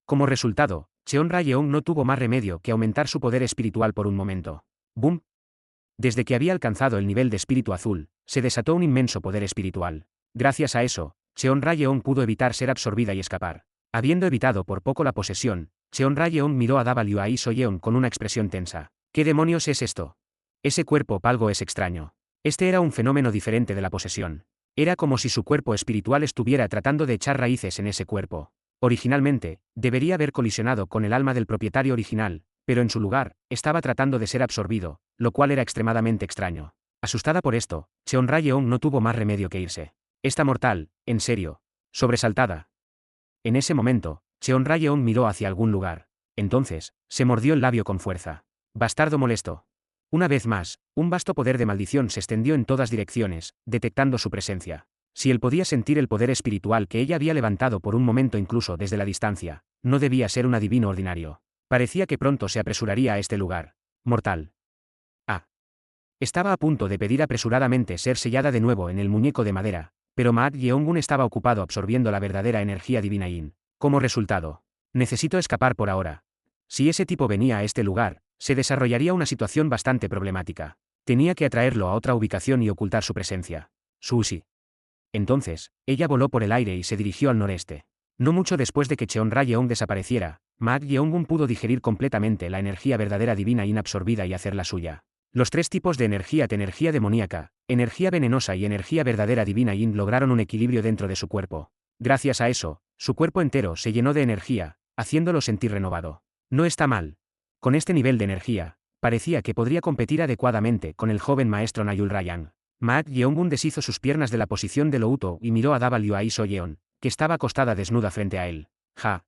Como resultado, Cheon Rayeong no tuvo más remedio que aumentar su poder espiritual por un momento. ¡Boom! Desde que había alcanzado el nivel de espíritu azul, se desató un inmenso poder espiritual. Gracias a eso, Cheon Rayeong pudo evitar ser absorbida y escapar. Habiendo evitado por poco la posesión, Cheon Rayeong miró a Wai Soyeon con una expresión tensa. ¿Qué demonios es esto? Ese cuerpo algo es extraño. Este era un fenómeno diferente de la posesión. Era como si su cuerpo espiritual estuviera tratando de echar raíces en ese cuerpo. Originalmente, debería haber colisionado con el alma del propietario original, pero en su lugar, estaba tratando de ser absorbido, lo cual era extremadamente extraño. Asustada por esto, Cheonrayeon no tuvo más remedio que irse. Esta mortal, en serio. Sobresaltada. En ese momento, Cheonrayeon miró hacia algún lugar. Entonces, se mordió el labio con fuerza. Bastardo molesto. Una vez más, un vasto poder de maldición se extendió en todas direcciones, detectando su presencia. Si él podía sentir el poder espiritual que ella había levantado por un momento incluso desde la distancia, no debía ser un adivino ordinario. Parecía que pronto se apresuraría a este lugar. Mortal. Ah. Estaba a punto de pedir apresuradamente ser sellada de nuevo en el muñeco de madera, pero Maat Yeongun estaba ocupado absorbiendo la verdadera energía divina Yin. Como resultado, necesito escapar por ahora. Si ese tipo venía a este lugar, se desarrollaría una situación bastante problemática. Tenía que atraerlo a otra ubicación y ocultar su presencia. Sushi. Entonces, ella voló por el aire y se dirigió al noreste. No mucho después de que Cheonrayeon desapareciera, Maat Yeongun pudo digerir completamente la energía verdadera divina Yin absorbida y hacerla suya. Los tres tipos de energía demoníaca, energía venenosa y energía verdadera divina Yin lograron un equilibrio dentro de su cuerpo. Gracias a eso, su cuerpo entero se llenó de energía, haciéndolo sentir renovado. No está mal. Con este nivel de energía, parecía que podría competir adecuadamente con el joven maestro Nayul Rayang. Maat Yeongun deshizo sus piernas de la posición de Louto y miró a Wai Soyeon, que estaba acostada desnuda frente a él. Ja.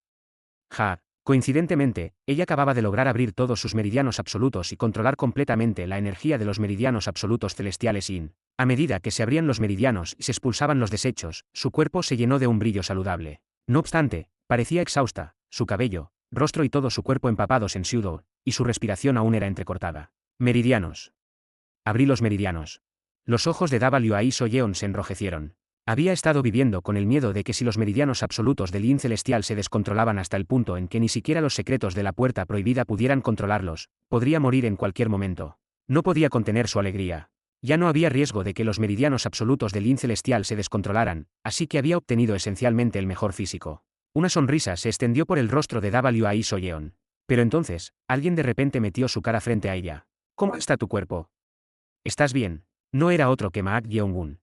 Ja. Coincidentemente, ella acababa de lograr abrir todos sus meridianos absolutos y controlar completamente la energía de los meridianos absolutos celestiales Yin. A medida que se abrían los meridianos y se expulsaban los desechos, su cuerpo se llenó de un brillo saludable. No obstante, parecía exhausta, su cabello, rostro y todo su cuerpo empapados en sudor, y su respiración aún era entrecortada. Meridianos. Abrí los meridianos. Los ojos de Wai Soyeon se enrojecieron. Había estado viviendo con el miedo de que si los meridianos absolutos del Yin celestial se descontrolaban hasta el punto en que ni siquiera los secretos de la puerta prohibida pudieran controlarlos, podría morir en cualquier momento. No podía contener su alegría. Ya no había riesgo de que los meridianos absolutos del Yin celestial se descontrolaran, así que había obtenido esencialmente el mejor físico. Una sonrisa se extendió por el rostro de Wai Soyeon. Pero entonces, alguien de repente metió su cara frente a ella. ¿Cómo está tu cuerpo? ¿Estás bien? No era otro que Maat Yeongun.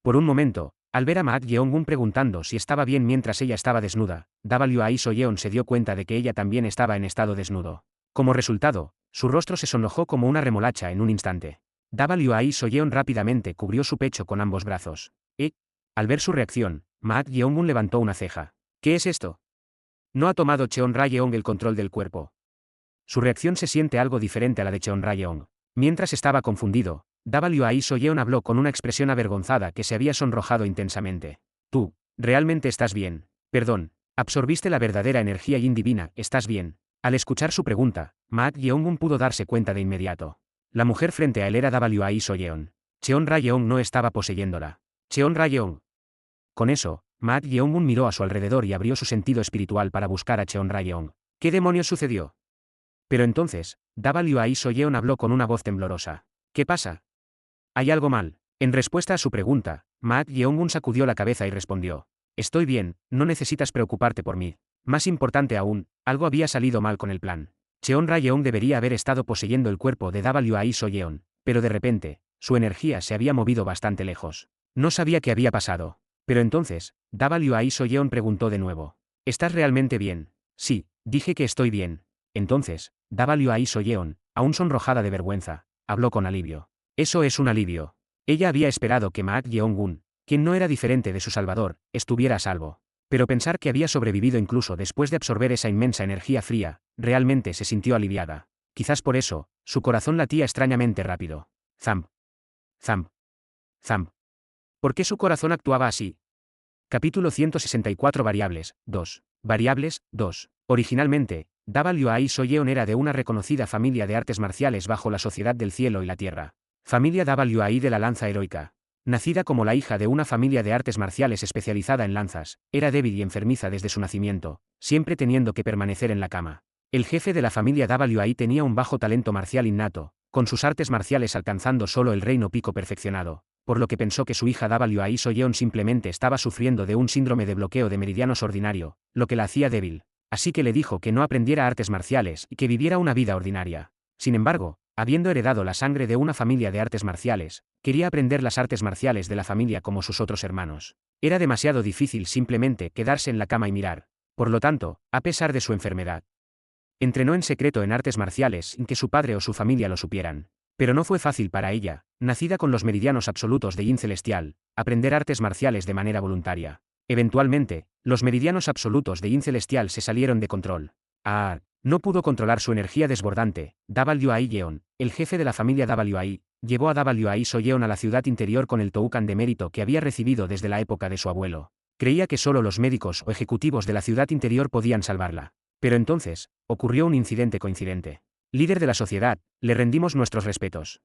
Por un momento, al ver a Maat Yeongun preguntando si estaba bien mientras ella estaba desnuda, Wai Soyeon se dio cuenta de que ella también estaba en estado desnudo. Como resultado, su rostro se sonrojó como una remolacha en un instante. Wai Soyeon rápidamente cubrió su pecho con ambos brazos. Al ver su reacción, Maat Yeongun levantó una ceja. ¿Qué es esto? No ha tomado Cheonrayeon el control del cuerpo. Su reacción se siente algo diferente a la de Cheonrayeon. Mientras estaba confundido, Wai Soyeon habló con una expresión avergonzada que se había sonrojado intensamente. Tú, realmente estás bien. Perdón, absorbiste la verdadera energía Yin divina, ¿estás bien? Al escuchar su pregunta, Maat Yeongun pudo darse cuenta de inmediato. La mujer frente a él era Wai Soyeon. Cheonrayeon no estaba poseyéndola. Cheonrayeon. Con eso, Maat Yeongun miró a su alrededor y abrió su sentido espiritual para buscar a Cheonrayeon. ¿Qué demonios sucedió? Pero entonces, Wai Soyeon habló con una voz temblorosa. ¿Qué pasa? ¿Hay algo mal? En respuesta a su pregunta, Maat Yeongun sacudió la cabeza y respondió. Estoy bien, no necesitas preocuparte por mí. Más importante aún, algo había salido mal con el plan. Cheonrayeon debería haber estado poseyendo el cuerpo de Wai Soyeon, pero de repente, su energía se había movido bastante lejos. No sabía qué había pasado. Pero entonces, Wai Soyeon preguntó de nuevo. ¿Estás realmente bien? Sí, dije que estoy bien. Entonces, Wai Soyeon, aún sonrojada de vergüenza, habló con alivio. Eso es un alivio. Ella había esperado que Maat Yeongun, quien no era diferente de su salvador, estuviera a salvo. Pero pensar que había sobrevivido incluso después de absorber esa inmensa energía fría, realmente se sintió aliviada. Quizás por eso, su corazón latía extrañamente rápido. Zamp. Zamp. Zamp. ¿Por qué su corazón actuaba así? Capítulo 164 Variables, 2. Variables, 2. Originalmente, Wai Soyeon era de una reconocida familia de artes marciales bajo la Sociedad del Cielo y la Tierra. Familia Wai de la Lanza Heroica. Nacida como la hija de una familia de artes marciales especializada en lanzas, era débil y enfermiza desde su nacimiento, siempre teniendo que permanecer en la cama. El jefe de la familia Wai tenía un bajo talento marcial innato, con sus artes marciales alcanzando solo el reino pico perfeccionado, por lo que pensó que su hija Wai Soyeon simplemente estaba sufriendo de un síndrome de bloqueo de meridianos ordinario, lo que la hacía débil. Así que le dijo que no aprendiera artes marciales y que viviera una vida ordinaria. Sin embargo, habiendo heredado la sangre de una familia de artes marciales, quería aprender las artes marciales de la familia como sus otros hermanos. Era demasiado difícil simplemente quedarse en la cama y mirar. Por lo tanto, a pesar de su enfermedad, entrenó en secreto en artes marciales sin que su padre o su familia lo supieran. Pero no fue fácil para ella, nacida con los meridianos absolutos de Yin celestial, aprender artes marciales de manera voluntaria. Eventualmente, los meridianos absolutos de Yin celestial se salieron de control. No pudo controlar su energía desbordante. Wai Yeon, el jefe de la familia Wai, llevó a Wai Soyeon a la ciudad interior con el Toucan de mérito que había recibido desde la época de su abuelo. Creía que solo los médicos o ejecutivos de la ciudad interior podían salvarla. Pero entonces, ocurrió un incidente coincidente. Líder de la sociedad, le rendimos nuestros respetos.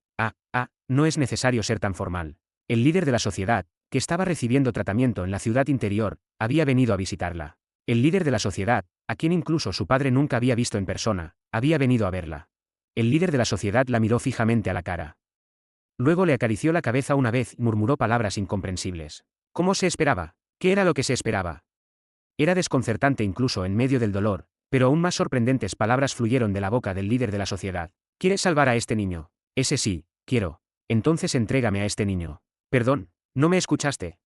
No es necesario ser tan formal. El líder de la sociedad, que estaba recibiendo tratamiento en la ciudad interior, había venido a visitarla. El líder de la sociedad, a quien incluso su padre nunca había visto en persona, había venido a verla. El líder de la sociedad la miró fijamente a la cara. Luego le acarició la cabeza una vez y murmuró palabras incomprensibles. ¿Cómo se esperaba? ¿Qué era lo que se esperaba? Era desconcertante incluso en medio del dolor, pero aún más sorprendentes palabras fluyeron de la boca del líder de la sociedad. ¿Quieres salvar a este niño? Ese sí, quiero. Entonces entrégame a este niño. Perdón, ¿no me escuchaste?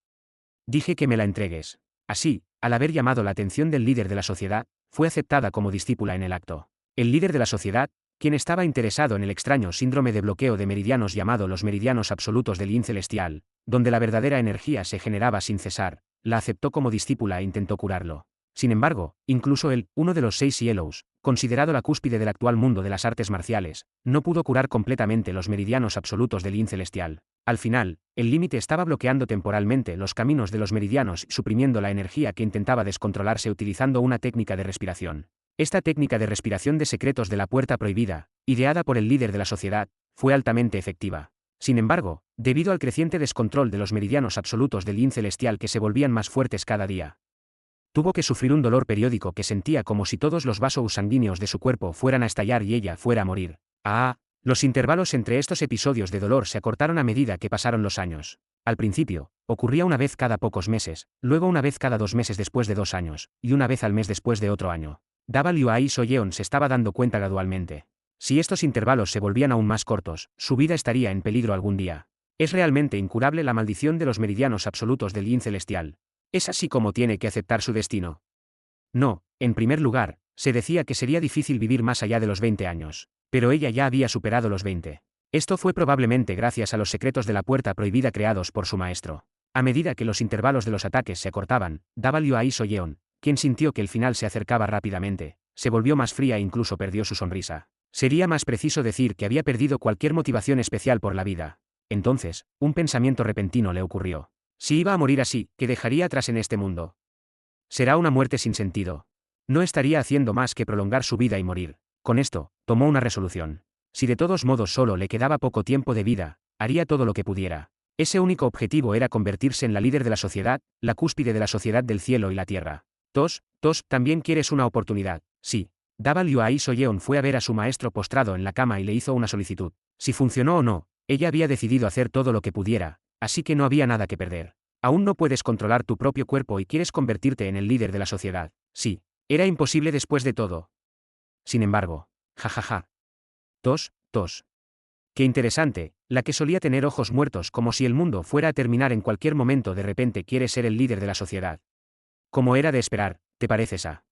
Dije que me la entregues. Así, al haber llamado la atención del líder de la sociedad, fue aceptada como discípula en el acto. El líder de la sociedad, quien estaba interesado en el extraño síndrome de bloqueo de meridianos llamado los meridianos absolutos del Yin celestial, donde la verdadera energía se generaba sin cesar, la aceptó como discípula e intentó curarlo. Sin embargo, incluso él, uno de los 6 Cielos, considerado la cúspide del actual mundo de las artes marciales, no pudo curar completamente los meridianos absolutos del Yin celestial. Al final, el límite estaba bloqueando temporalmente los caminos de los meridianos y suprimiendo la energía que intentaba descontrolarse utilizando una técnica de respiración. Esta técnica de respiración de secretos de la puerta prohibida, ideada por el líder de la sociedad, fue altamente efectiva. Sin embargo, debido al creciente descontrol de los meridianos absolutos del Yin celestial que se volvían más fuertes cada día, tuvo que sufrir un dolor periódico que sentía como si todos los vasos sanguíneos de su cuerpo fueran a estallar y ella fuera a morir. Los intervalos entre estos episodios de dolor se acortaron a medida que pasaron los años. Al principio, ocurría una vez cada pocos meses, luego una vez cada 2 meses después de 2 años, y una vez al mes después de otro año. Wai Soyeon se estaba dando cuenta gradualmente. Si estos intervalos se volvían aún más cortos, su vida estaría en peligro algún día. Es realmente incurable la maldición de los meridianos absolutos del Yin celestial. ¿Es así como tiene que aceptar su destino? No, en primer lugar, se decía que sería difícil vivir más allá de los 20 años. Pero ella ya había superado los 20. Esto fue probablemente gracias a los secretos de la puerta prohibida creados por su maestro. A medida que los intervalos de los ataques se acortaban, Wai Soyeon, quien sintió que el final se acercaba rápidamente, se volvió más fría e incluso perdió su sonrisa. Sería más preciso decir que había perdido cualquier motivación especial por la vida. Entonces, un pensamiento repentino le ocurrió. Si iba a morir así, ¿qué dejaría atrás en este mundo? Será una muerte sin sentido. No estaría haciendo más que prolongar su vida y morir. Con esto, tomó una resolución. Si de todos modos solo le quedaba poco tiempo de vida, haría todo lo que pudiera. Ese único objetivo era convertirse en la líder de la sociedad, la cúspide de la sociedad del cielo y la tierra. ¿También quieres una oportunidad? Sí. Wai Soyeon fue a ver a su maestro postrado en la cama y le hizo una solicitud. Si funcionó o no, ella había decidido hacer todo lo que pudiera, así que no había nada que perder. Aún no puedes controlar tu propio cuerpo y quieres convertirte en el líder de la sociedad. Sí. Era imposible después de todo. Sin embargo, jajaja. Qué interesante, la que solía tener ojos muertos como si el mundo fuera a terminar en cualquier momento de repente quiere ser el líder de la sociedad. Como era de esperar, ¿te pareces a?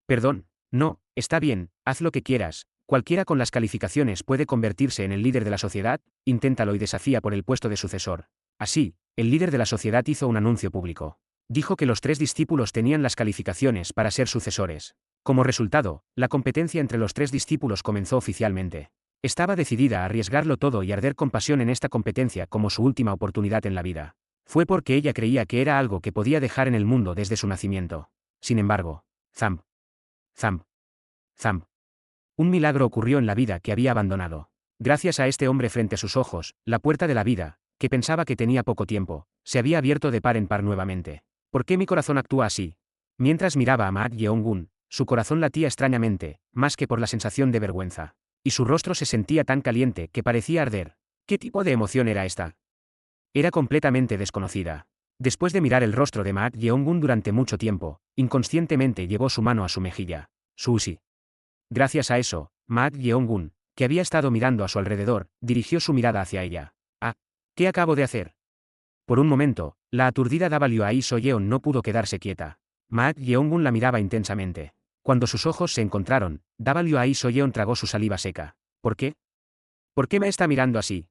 Perdón, no, está bien, haz lo que quieras, cualquiera con las calificaciones puede convertirse en el líder de la sociedad, inténtalo y desafía por el puesto de sucesor. Así, el líder de la sociedad hizo un anuncio público. Dijo que los 3 discípulos tenían las calificaciones para ser sucesores. Como resultado, la competencia entre los 3 discípulos comenzó oficialmente. Estaba decidida a arriesgarlo todo y arder con pasión en esta competencia como su última oportunidad en la vida. Fue porque ella creía que era algo que podía dejar en el mundo desde su nacimiento. Sin embargo, zamp. Un milagro ocurrió en la vida que había abandonado. Gracias a este hombre frente a sus ojos, la puerta de la vida, que pensaba que tenía poco tiempo, se había abierto de par en par nuevamente. ¿Por qué mi corazón actúa así? Mientras miraba a Ma Yeong-gun, su corazón latía extrañamente, más que por la sensación de vergüenza. Y su rostro se sentía tan caliente que parecía arder. ¿Qué tipo de emoción era esta? Era completamente desconocida. Después de mirar el rostro de Ma Yeong-gun durante mucho tiempo, inconscientemente llevó su mano a su mejilla. Sushi. Gracias a eso, Ma Yeong-gun, que había estado mirando a su alrededor, dirigió su mirada hacia ella. ¿Qué acabo de hacer? Por un momento, la aturdida Wai Soyeon no pudo quedarse quieta. Ma Yeong-gun la miraba intensamente. Cuando sus ojos se encontraron, Wai Soyeon tragó su saliva seca. ¿Por qué? ¿Por qué me está mirando así?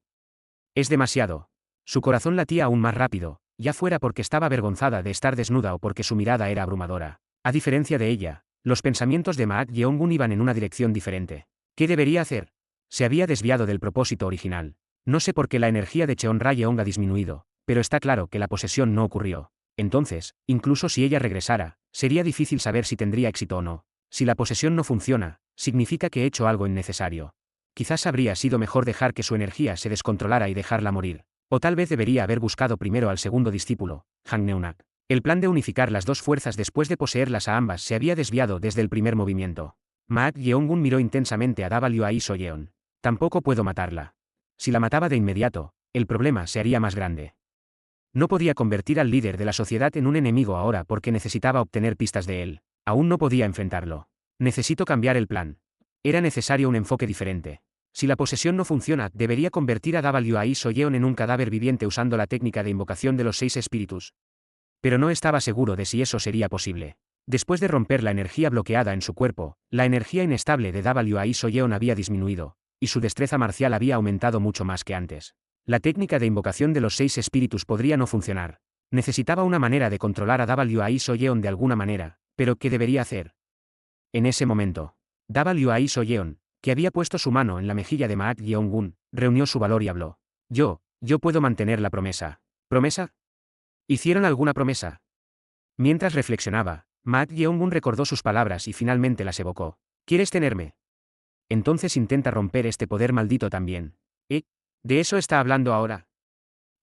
Es demasiado. Su corazón latía aún más rápido, ya fuera porque estaba avergonzada de estar desnuda o porque su mirada era abrumadora. A diferencia de ella, los pensamientos de Maak Yeongun iban en una dirección diferente. ¿Qué debería hacer? Se había desviado del propósito original. No sé por qué la energía de Cheonra Yeong ha disminuido, pero está claro que la posesión no ocurrió. Entonces, incluso si ella regresara, sería difícil saber si tendría éxito o no. Si la posesión no funciona, significa que he hecho algo innecesario. Quizás habría sido mejor dejar que su energía se descontrolara y dejarla morir. O tal vez debería haber buscado primero al segundo discípulo, Han Neunak. El plan de unificar las dos fuerzas después de poseerlas a ambas se había desviado desde el primer movimiento. Maak Yeongun miró intensamente a Wai Soyeon. Tampoco puedo matarla. Si la mataba de inmediato, el problema se haría más grande. No podía convertir al líder de la sociedad en un enemigo ahora porque necesitaba obtener pistas de él. Aún no podía enfrentarlo. Necesito cambiar el plan. Era necesario un enfoque diferente. Si la posesión no funciona, debería convertir a Wai Soyeon en un cadáver viviente usando la técnica de invocación de los 6 espíritus. Pero no estaba seguro de si eso sería posible. Después de romper la energía bloqueada en su cuerpo, la energía inestable de Wai Soyeon había disminuido, y su destreza marcial había aumentado mucho más que antes. La técnica de invocación de los 6 espíritus podría no funcionar. Necesitaba una manera de controlar a Wai Soyeon de alguna manera, pero ¿qué debería hacer? En ese momento, Wai Soyeon, que había puesto su mano en la mejilla de Maak Yeongun, reunió su valor y habló. Yo puedo mantener la promesa. ¿Promesa? ¿Hicieron alguna promesa? Mientras reflexionaba, Maak Yeongun recordó sus palabras y finalmente las evocó. ¿Quieres tenerme? Entonces intenta romper este poder maldito también. ¿De eso está hablando ahora?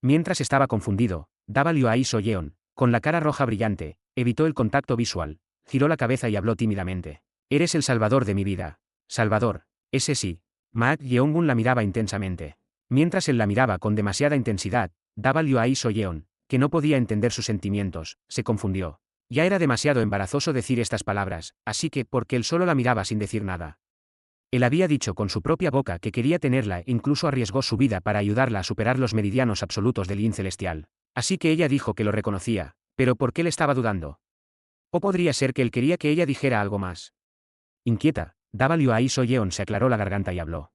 Mientras estaba confundido, Wai Soyeon, con la cara roja brillante, evitó el contacto visual, giró la cabeza y habló tímidamente. Eres el salvador de mi vida. Salvador, ese sí. Maak Yeongun la miraba intensamente. Mientras él la miraba con demasiada intensidad, Wai Soyeon, que no podía entender sus sentimientos, se confundió. Ya era demasiado embarazoso decir estas palabras, así que, porque él solo la miraba sin decir nada. Él había dicho con su propia boca que quería tenerla e incluso arriesgó su vida para ayudarla a superar los meridianos absolutos del Yin celestial. Así que ella dijo que lo reconocía, pero ¿por qué le estaba dudando? ¿O podría ser que él quería que ella dijera algo más? Inquieta, Wai Soyeon se aclaró la garganta y habló.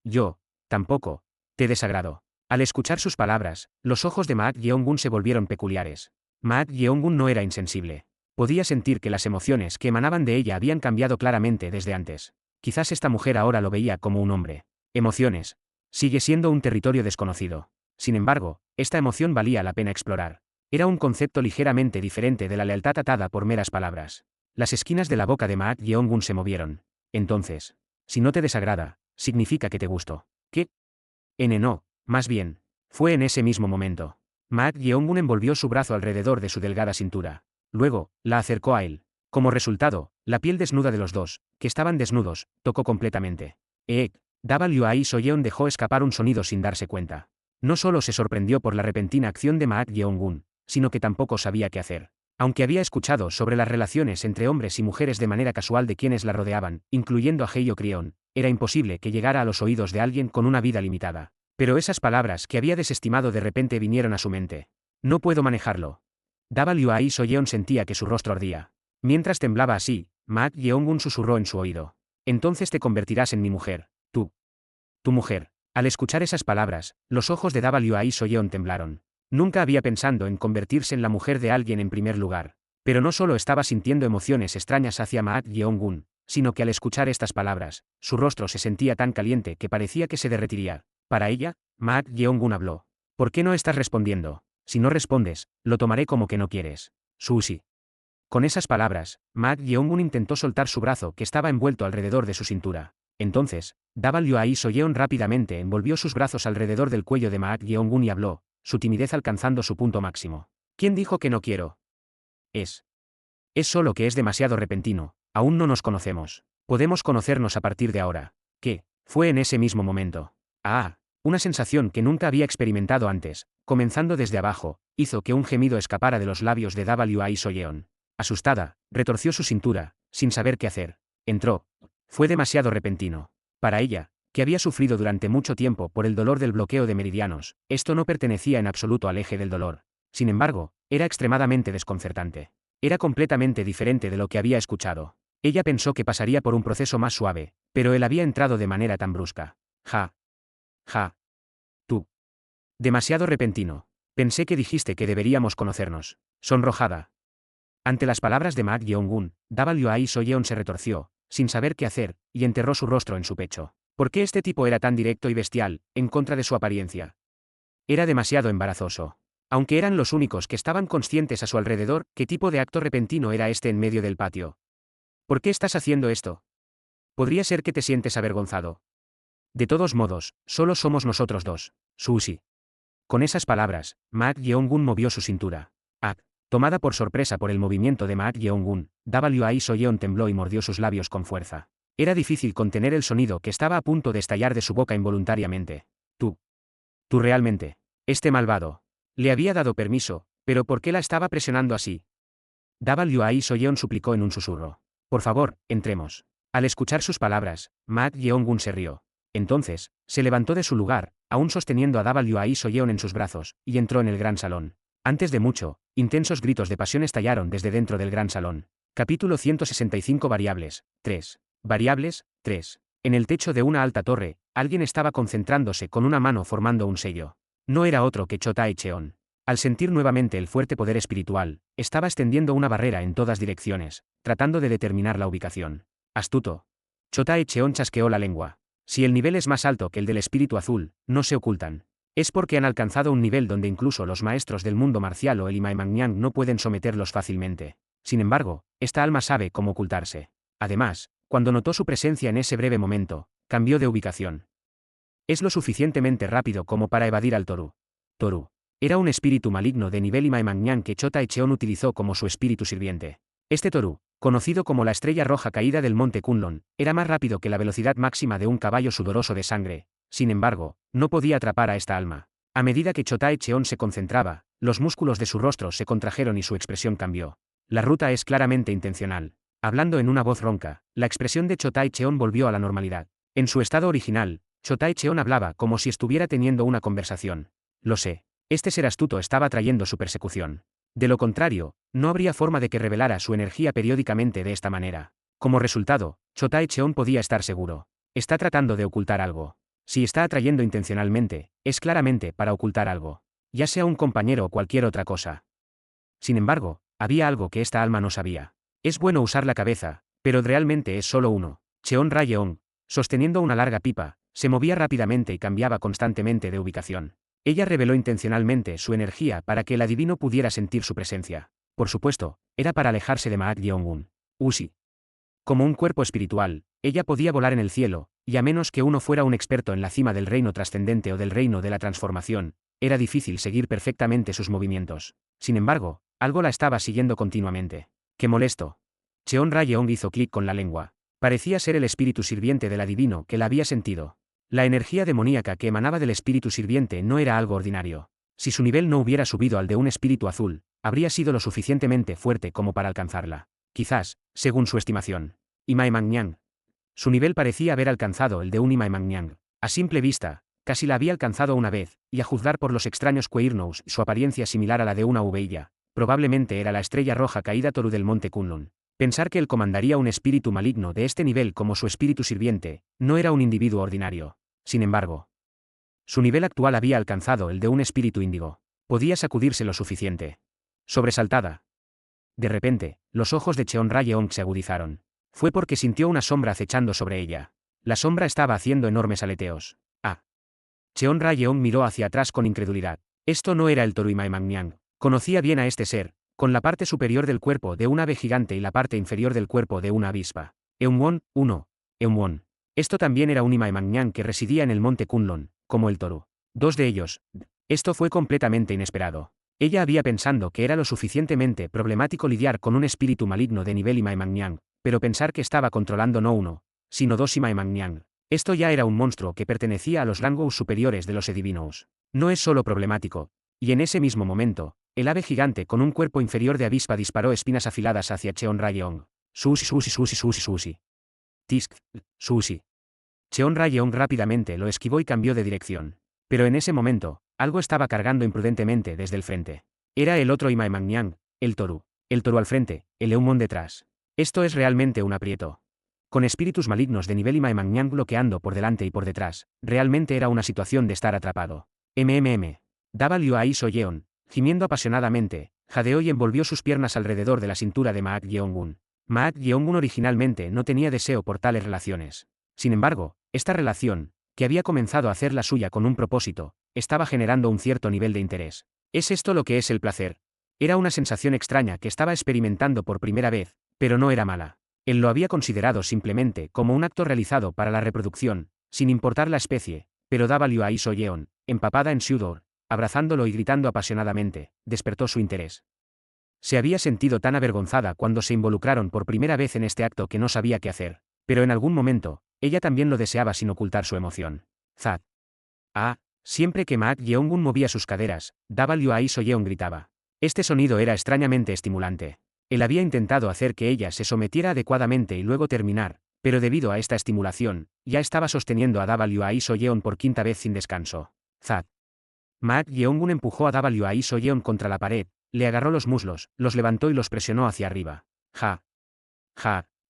Yo, tampoco, te desagrado. Al escuchar sus palabras, los ojos de Maak Yeongun se volvieron peculiares. Maak Yeongun no era insensible. Podía sentir que las emociones que emanaban de ella habían cambiado claramente desde antes. Quizás esta mujer ahora lo veía como un hombre. Emociones. Sigue siendo un territorio desconocido. Sin embargo, esta emoción valía la pena explorar. Era un concepto ligeramente diferente de la lealtad atada por meras palabras. Las esquinas de la boca de Maak Yeongun se movieron. Entonces, si no te desagrada, significa que te gusto. ¿Qué? No, más bien. Fue en ese mismo momento. Maak Yeongun envolvió su brazo alrededor de su delgada cintura. Luego, la acercó a él. Como resultado, la piel desnuda de los dos, que estaban desnudos, tocó completamente. Wai Soyeon dejó escapar un sonido sin darse cuenta. No solo se sorprendió por la repentina acción de Maak Yeongun, sino que tampoco sabía qué hacer. Aunque había escuchado sobre las relaciones entre hombres y mujeres de manera casual de quienes la rodeaban, incluyendo a Heio Krion, era imposible que llegara a los oídos de alguien con una vida limitada. Pero esas palabras que había desestimado de repente vinieron a su mente. No puedo manejarlo. Wai Soyeon sentía que su rostro ardía. Mientras temblaba así, Maak Yeongun susurró en su oído. Entonces te convertirás en mi mujer, tú. Tu mujer. Al escuchar esas palabras, los ojos de Wai Soyeon temblaron. Nunca había pensado en convertirse en la mujer de alguien en primer lugar. Pero no solo estaba sintiendo emociones extrañas hacia Maak Yeongun, sino que al escuchar estas palabras, su rostro se sentía tan caliente que parecía que se derretiría. Para ella, Maak Yeongun habló. ¿Por qué no estás respondiendo? Si no respondes, lo tomaré como que no quieres. Sushi. Con esas palabras, Maak Yeongun intentó soltar su brazo que estaba envuelto alrededor de su cintura. Entonces, Wai Soyeon rápidamente envolvió sus brazos alrededor del cuello de Maak Yeongun y habló, su timidez alcanzando su punto máximo. ¿Quién dijo que no quiero? Es solo que es demasiado repentino, aún no nos conocemos. Podemos conocernos a partir de ahora. ¿Qué? Fue en ese mismo momento. Una sensación que nunca había experimentado antes, comenzando desde abajo, hizo que un gemido escapara de los labios de Wai Soyeon. Asustada, retorció su cintura, sin saber qué hacer. Entró. Fue demasiado repentino. Para ella, que había sufrido durante mucho tiempo por el dolor del bloqueo de meridianos, esto no pertenecía en absoluto al eje del dolor. Sin embargo, era extremadamente desconcertante. Era completamente diferente de lo que había escuchado. Ella pensó que pasaría por un proceso más suave, pero él había entrado de manera tan brusca. Ja. Tú. Demasiado repentino. Pensé que dijiste que deberíamos conocernos. Sonrojada. Ante las palabras de Ma Yeong-gun, Wai Soyeon se retorció, sin saber qué hacer, y enterró su rostro en su pecho. ¿Por qué este tipo era tan directo y bestial, en contra de su apariencia? Era demasiado embarazoso. Aunque eran los únicos que estaban conscientes a su alrededor, ¿qué tipo de acto repentino era este en medio del patio? ¿Por qué estás haciendo esto? Podría ser que te sientes avergonzado. De todos modos, solo somos nosotros dos, Sushi. Con esas palabras, Ma Yeong-gun movió su cintura. Ah. Tomada por sorpresa por el movimiento de Ma Yeong-gun, Wai Soyeon tembló y mordió sus labios con fuerza. Era difícil contener el sonido que estaba a punto de estallar de su boca involuntariamente. Tú realmente. Este malvado. Le había dado permiso, pero ¿por qué la estaba presionando así? Wai Soyeon suplicó en un susurro. Por favor, entremos. Al escuchar sus palabras, Ma Yeong-gun se rió. Entonces, se levantó de su lugar, aún sosteniendo a Wai Soyeon en sus brazos, y entró en el gran salón. Antes de mucho, intensos gritos de pasión estallaron desde dentro del gran salón. Capítulo 165 Variables, 3. Variables, 3. En el techo de una alta torre, alguien estaba concentrándose con una mano formando un sello. No era otro que Chota Cheon. Al sentir nuevamente el fuerte poder espiritual, estaba extendiendo una barrera en todas direcciones, tratando de determinar la ubicación. Astuto. Chota Cheon chasqueó la lengua. Si el nivel es más alto que el del espíritu azul, no se ocultan. Es porque han alcanzado un nivel donde incluso los maestros del mundo marcial o el Imaemangyang no pueden someterlos fácilmente. Sin embargo, esta alma sabe cómo ocultarse. Además, cuando notó su presencia en ese breve momento, cambió de ubicación. Es lo suficientemente rápido como para evadir al Toru. Toru. Era un espíritu maligno de nivel Imaemangyang que Chota Cheon utilizó como su espíritu sirviente. Este Toru, conocido como la estrella roja caída del monte Kunlun, era más rápido que la velocidad máxima de un caballo sudoroso de sangre. Sin embargo, no podía atrapar a esta alma. A medida que Chota Cheon se concentraba, los músculos de su rostro se contrajeron y su expresión cambió. La ruta es claramente intencional. Hablando en una voz ronca, la expresión de Chota Cheon volvió a la normalidad. En su estado original, Chota Cheon hablaba como si estuviera teniendo una conversación. Lo sé. Este ser astuto estaba trayendo su persecución. De lo contrario, no habría forma de que revelara su energía periódicamente de esta manera. Como resultado, Chota Cheon podía estar seguro. Está tratando de ocultar algo. Si está atrayendo intencionalmente, es claramente para ocultar algo. Ya sea un compañero o cualquier otra cosa. Sin embargo, había algo que esta alma no sabía. Es bueno usar la cabeza, pero realmente es solo uno. Cheon Rayeon, sosteniendo una larga pipa, se movía rápidamente y cambiaba constantemente de ubicación. Ella reveló intencionalmente su energía para que el adivino pudiera sentir su presencia. Por supuesto, era para alejarse de Ma Yeong-gun. Ushi. Como un cuerpo espiritual, ella podía volar en el cielo, y a menos que uno fuera un experto en la cima del reino trascendente o del reino de la transformación, era difícil seguir perfectamente sus movimientos. Sin embargo, algo la estaba siguiendo continuamente. ¡Qué molesto! Cheon Rayeon hizo clic con la lengua. Parecía ser el espíritu sirviente del adivino que la había sentido. La energía demoníaca que emanaba del espíritu sirviente no era algo ordinario. Si su nivel no hubiera subido al de un espíritu azul, habría sido lo suficientemente fuerte como para alcanzarla. Quizás, según su estimación. Imaemangyang. Su nivel parecía haber alcanzado el de un Imaemangyang. A simple vista, casi la había alcanzado una vez, y a juzgar por los extraños Queirnous y su apariencia similar a la de una uveilla, probablemente era la estrella roja caída Toru del monte Kunlun. Pensar que él comandaría un espíritu maligno de este nivel como su espíritu sirviente, no era un individuo ordinario. Sin embargo, su nivel actual había alcanzado el de un espíritu índigo. Podía sacudirse lo suficiente. Sobresaltada. De repente, los ojos de Cheon Rayeon se agudizaron. Fue porque sintió una sombra acechando sobre ella. La sombra estaba haciendo enormes aleteos. Ah. Cheon Rayeon miró hacia atrás con incredulidad. Esto no era el Toru Imaemangyang. Conocía bien a este ser, con la parte superior del cuerpo de un ave gigante y la parte inferior del cuerpo de una avispa. Eunwon, 1. Eunwon. Esto también era un Imaemangyang que residía en el monte Kunlun, como el Toru. Dos de ellos. Esto fue completamente inesperado. Ella había pensado que era lo suficientemente problemático lidiar con un espíritu maligno de nivel Imaemangyang, pero pensar que estaba controlando no uno, sino dos Imaemangyang. Esto ya era un monstruo que pertenecía a los rangos superiores de los Edivinous. No es solo problemático. Y en ese mismo momento, el ave gigante con un cuerpo inferior de avispa disparó espinas afiladas hacia Cheon Rayeon. Sushi sushi sushi sushi sushi. Tisk, sushi. Cheon Rayeon rápidamente lo esquivó y cambió de dirección. Pero en ese momento, algo estaba cargando imprudentemente desde el frente. Era el otro Imaemangyang, el Toru. El Toru al frente, el Eumon detrás. Esto es realmente un aprieto. Con espíritus malignos de nivel y Maemanyang bloqueando por delante y por detrás, realmente era una situación de estar atrapado. WA Soyeon, gimiendo apasionadamente, jadeó y envolvió sus piernas alrededor de la cintura de Maak Yeong-gun. Maak Yeong-gun originalmente no tenía deseo por tales relaciones. Sin embargo, esta relación, que había comenzado a hacer la suya con un propósito, estaba generando un cierto nivel de interés. ¿Es esto lo que es el placer? Era una sensación extraña que estaba experimentando por primera vez, pero no era mala. Él lo había considerado simplemente como un acto realizado para la reproducción, sin importar la especie, pero WA Soyeon, empapada en sudor, abrazándolo y gritando apasionadamente, despertó su interés. Se había sentido tan avergonzada cuando se involucraron por primera vez en este acto que no sabía qué hacer, pero en algún momento, ella también lo deseaba sin ocultar su emoción. Zat. Siempre que Maak Yeong-gun movía sus caderas, WA Soyeon gritaba. Este sonido era extrañamente estimulante. Él había intentado hacer que ella se sometiera adecuadamente y luego terminar, pero debido a esta estimulación, ya estaba sosteniendo a WA Soyeon por quinta vez sin descanso. Zat. Maak Yeong-gun empujó a WA Soyeon contra la pared, le agarró los muslos, los levantó y los presionó hacia arriba.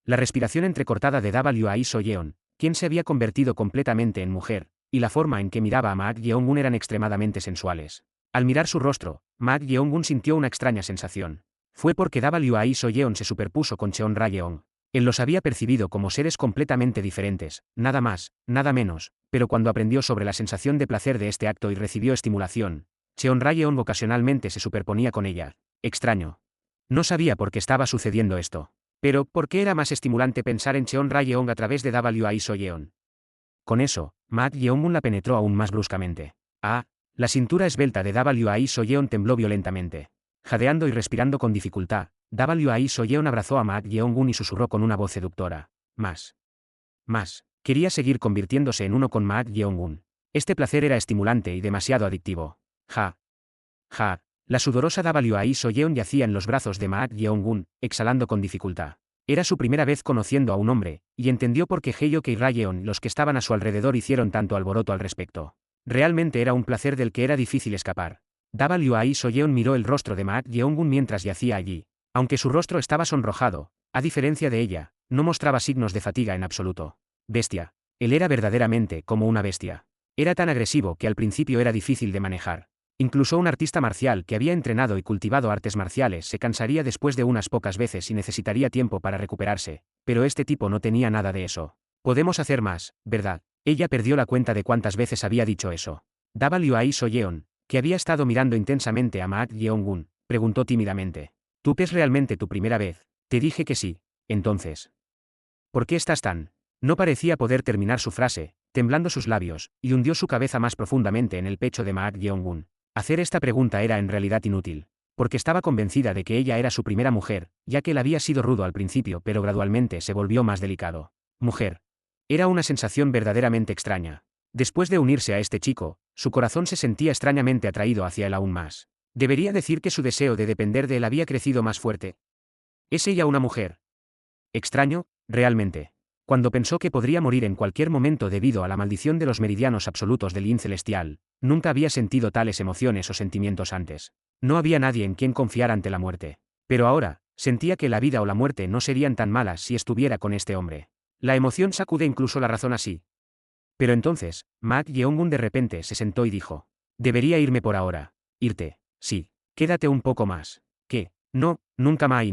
La respiración entrecortada de WA Soyeon, quien se había convertido completamente en mujer, y la forma en que miraba a Maak Yeong-gun eran extremadamente sensuales. Al mirar su rostro, Maak Yeong-gun sintió una extraña sensación. Fue porque WA Soyeon se superpuso con Cheon Rayeon. Él los había percibido como seres completamente diferentes, nada más, nada menos, pero cuando aprendió sobre la sensación de placer de este acto y recibió estimulación, Cheon Rayeon ocasionalmente se superponía con ella. Extraño. No sabía por qué estaba sucediendo esto. Pero, ¿por qué era más estimulante pensar en Cheon Rayeon a través de WA Soyeon? Con eso, Maak Yeong-gun la penetró aún más bruscamente. La cintura esbelta de WA Soyeon tembló violentamente. Jadeando y respirando con dificultad, WA Soyeon abrazó a Maak Yeong-gun y susurró con una voz seductora. Más. Quería seguir convirtiéndose en uno con Maak Yeong-gun. Este placer era estimulante y demasiado adictivo. La sudorosa WA Soyeon yacía en los brazos de Maak Yeong-gun, exhalando con dificultad. Era su primera vez conociendo a un hombre, y entendió por qué Heyoke y Rayeon y los que estaban a su alrededor hicieron tanto alboroto al respecto. Realmente era un placer del que era difícil escapar. WA Soyeon miró el rostro de Maak Yeong-gun mientras yacía allí. Aunque su rostro estaba sonrojado, a diferencia de ella, no mostraba signos de fatiga en absoluto. Bestia. Él era verdaderamente como una bestia. Era tan agresivo que al principio era difícil de manejar. Incluso un artista marcial que había entrenado y cultivado artes marciales se cansaría después de unas pocas veces y necesitaría tiempo para recuperarse, pero este tipo no tenía nada de eso. Podemos hacer más, ¿verdad? Ella perdió la cuenta de cuántas veces había dicho eso. WA Soyeon, que había estado mirando intensamente a Maak Yeong-gun, preguntó tímidamente. ¿Tú es realmente tu primera vez? Te dije que sí. Entonces, ¿por qué estás tan? No parecía poder terminar su frase, temblando sus labios, y hundió su cabeza más profundamente en el pecho de Maak Yeong-gun. Hacer esta pregunta era en realidad inútil, porque estaba convencida de que ella era su primera mujer, ya que él había sido rudo al principio pero gradualmente se volvió más delicado. Mujer. Era una sensación verdaderamente extraña. Después de unirse a este chico, su corazón se sentía extrañamente atraído hacia él aún más. Debería decir que su deseo de depender de él había crecido más fuerte. ¿Es ella una mujer? Extraño, realmente. Cuando pensó que podría morir en cualquier momento debido a la maldición de los meridianos absolutos del Yin celestial, nunca había sentido tales emociones o sentimientos antes. No había nadie en quien confiar ante la muerte. Pero ahora, sentía que la vida o la muerte no serían tan malas si estuviera con este hombre. La emoción sacude incluso la razón así. Pero entonces, Maak Yeong-gun de repente se sentó y dijo. Debería irme por ahora. Irte. Sí. Quédate un poco más. ¿Qué? No, nunca más.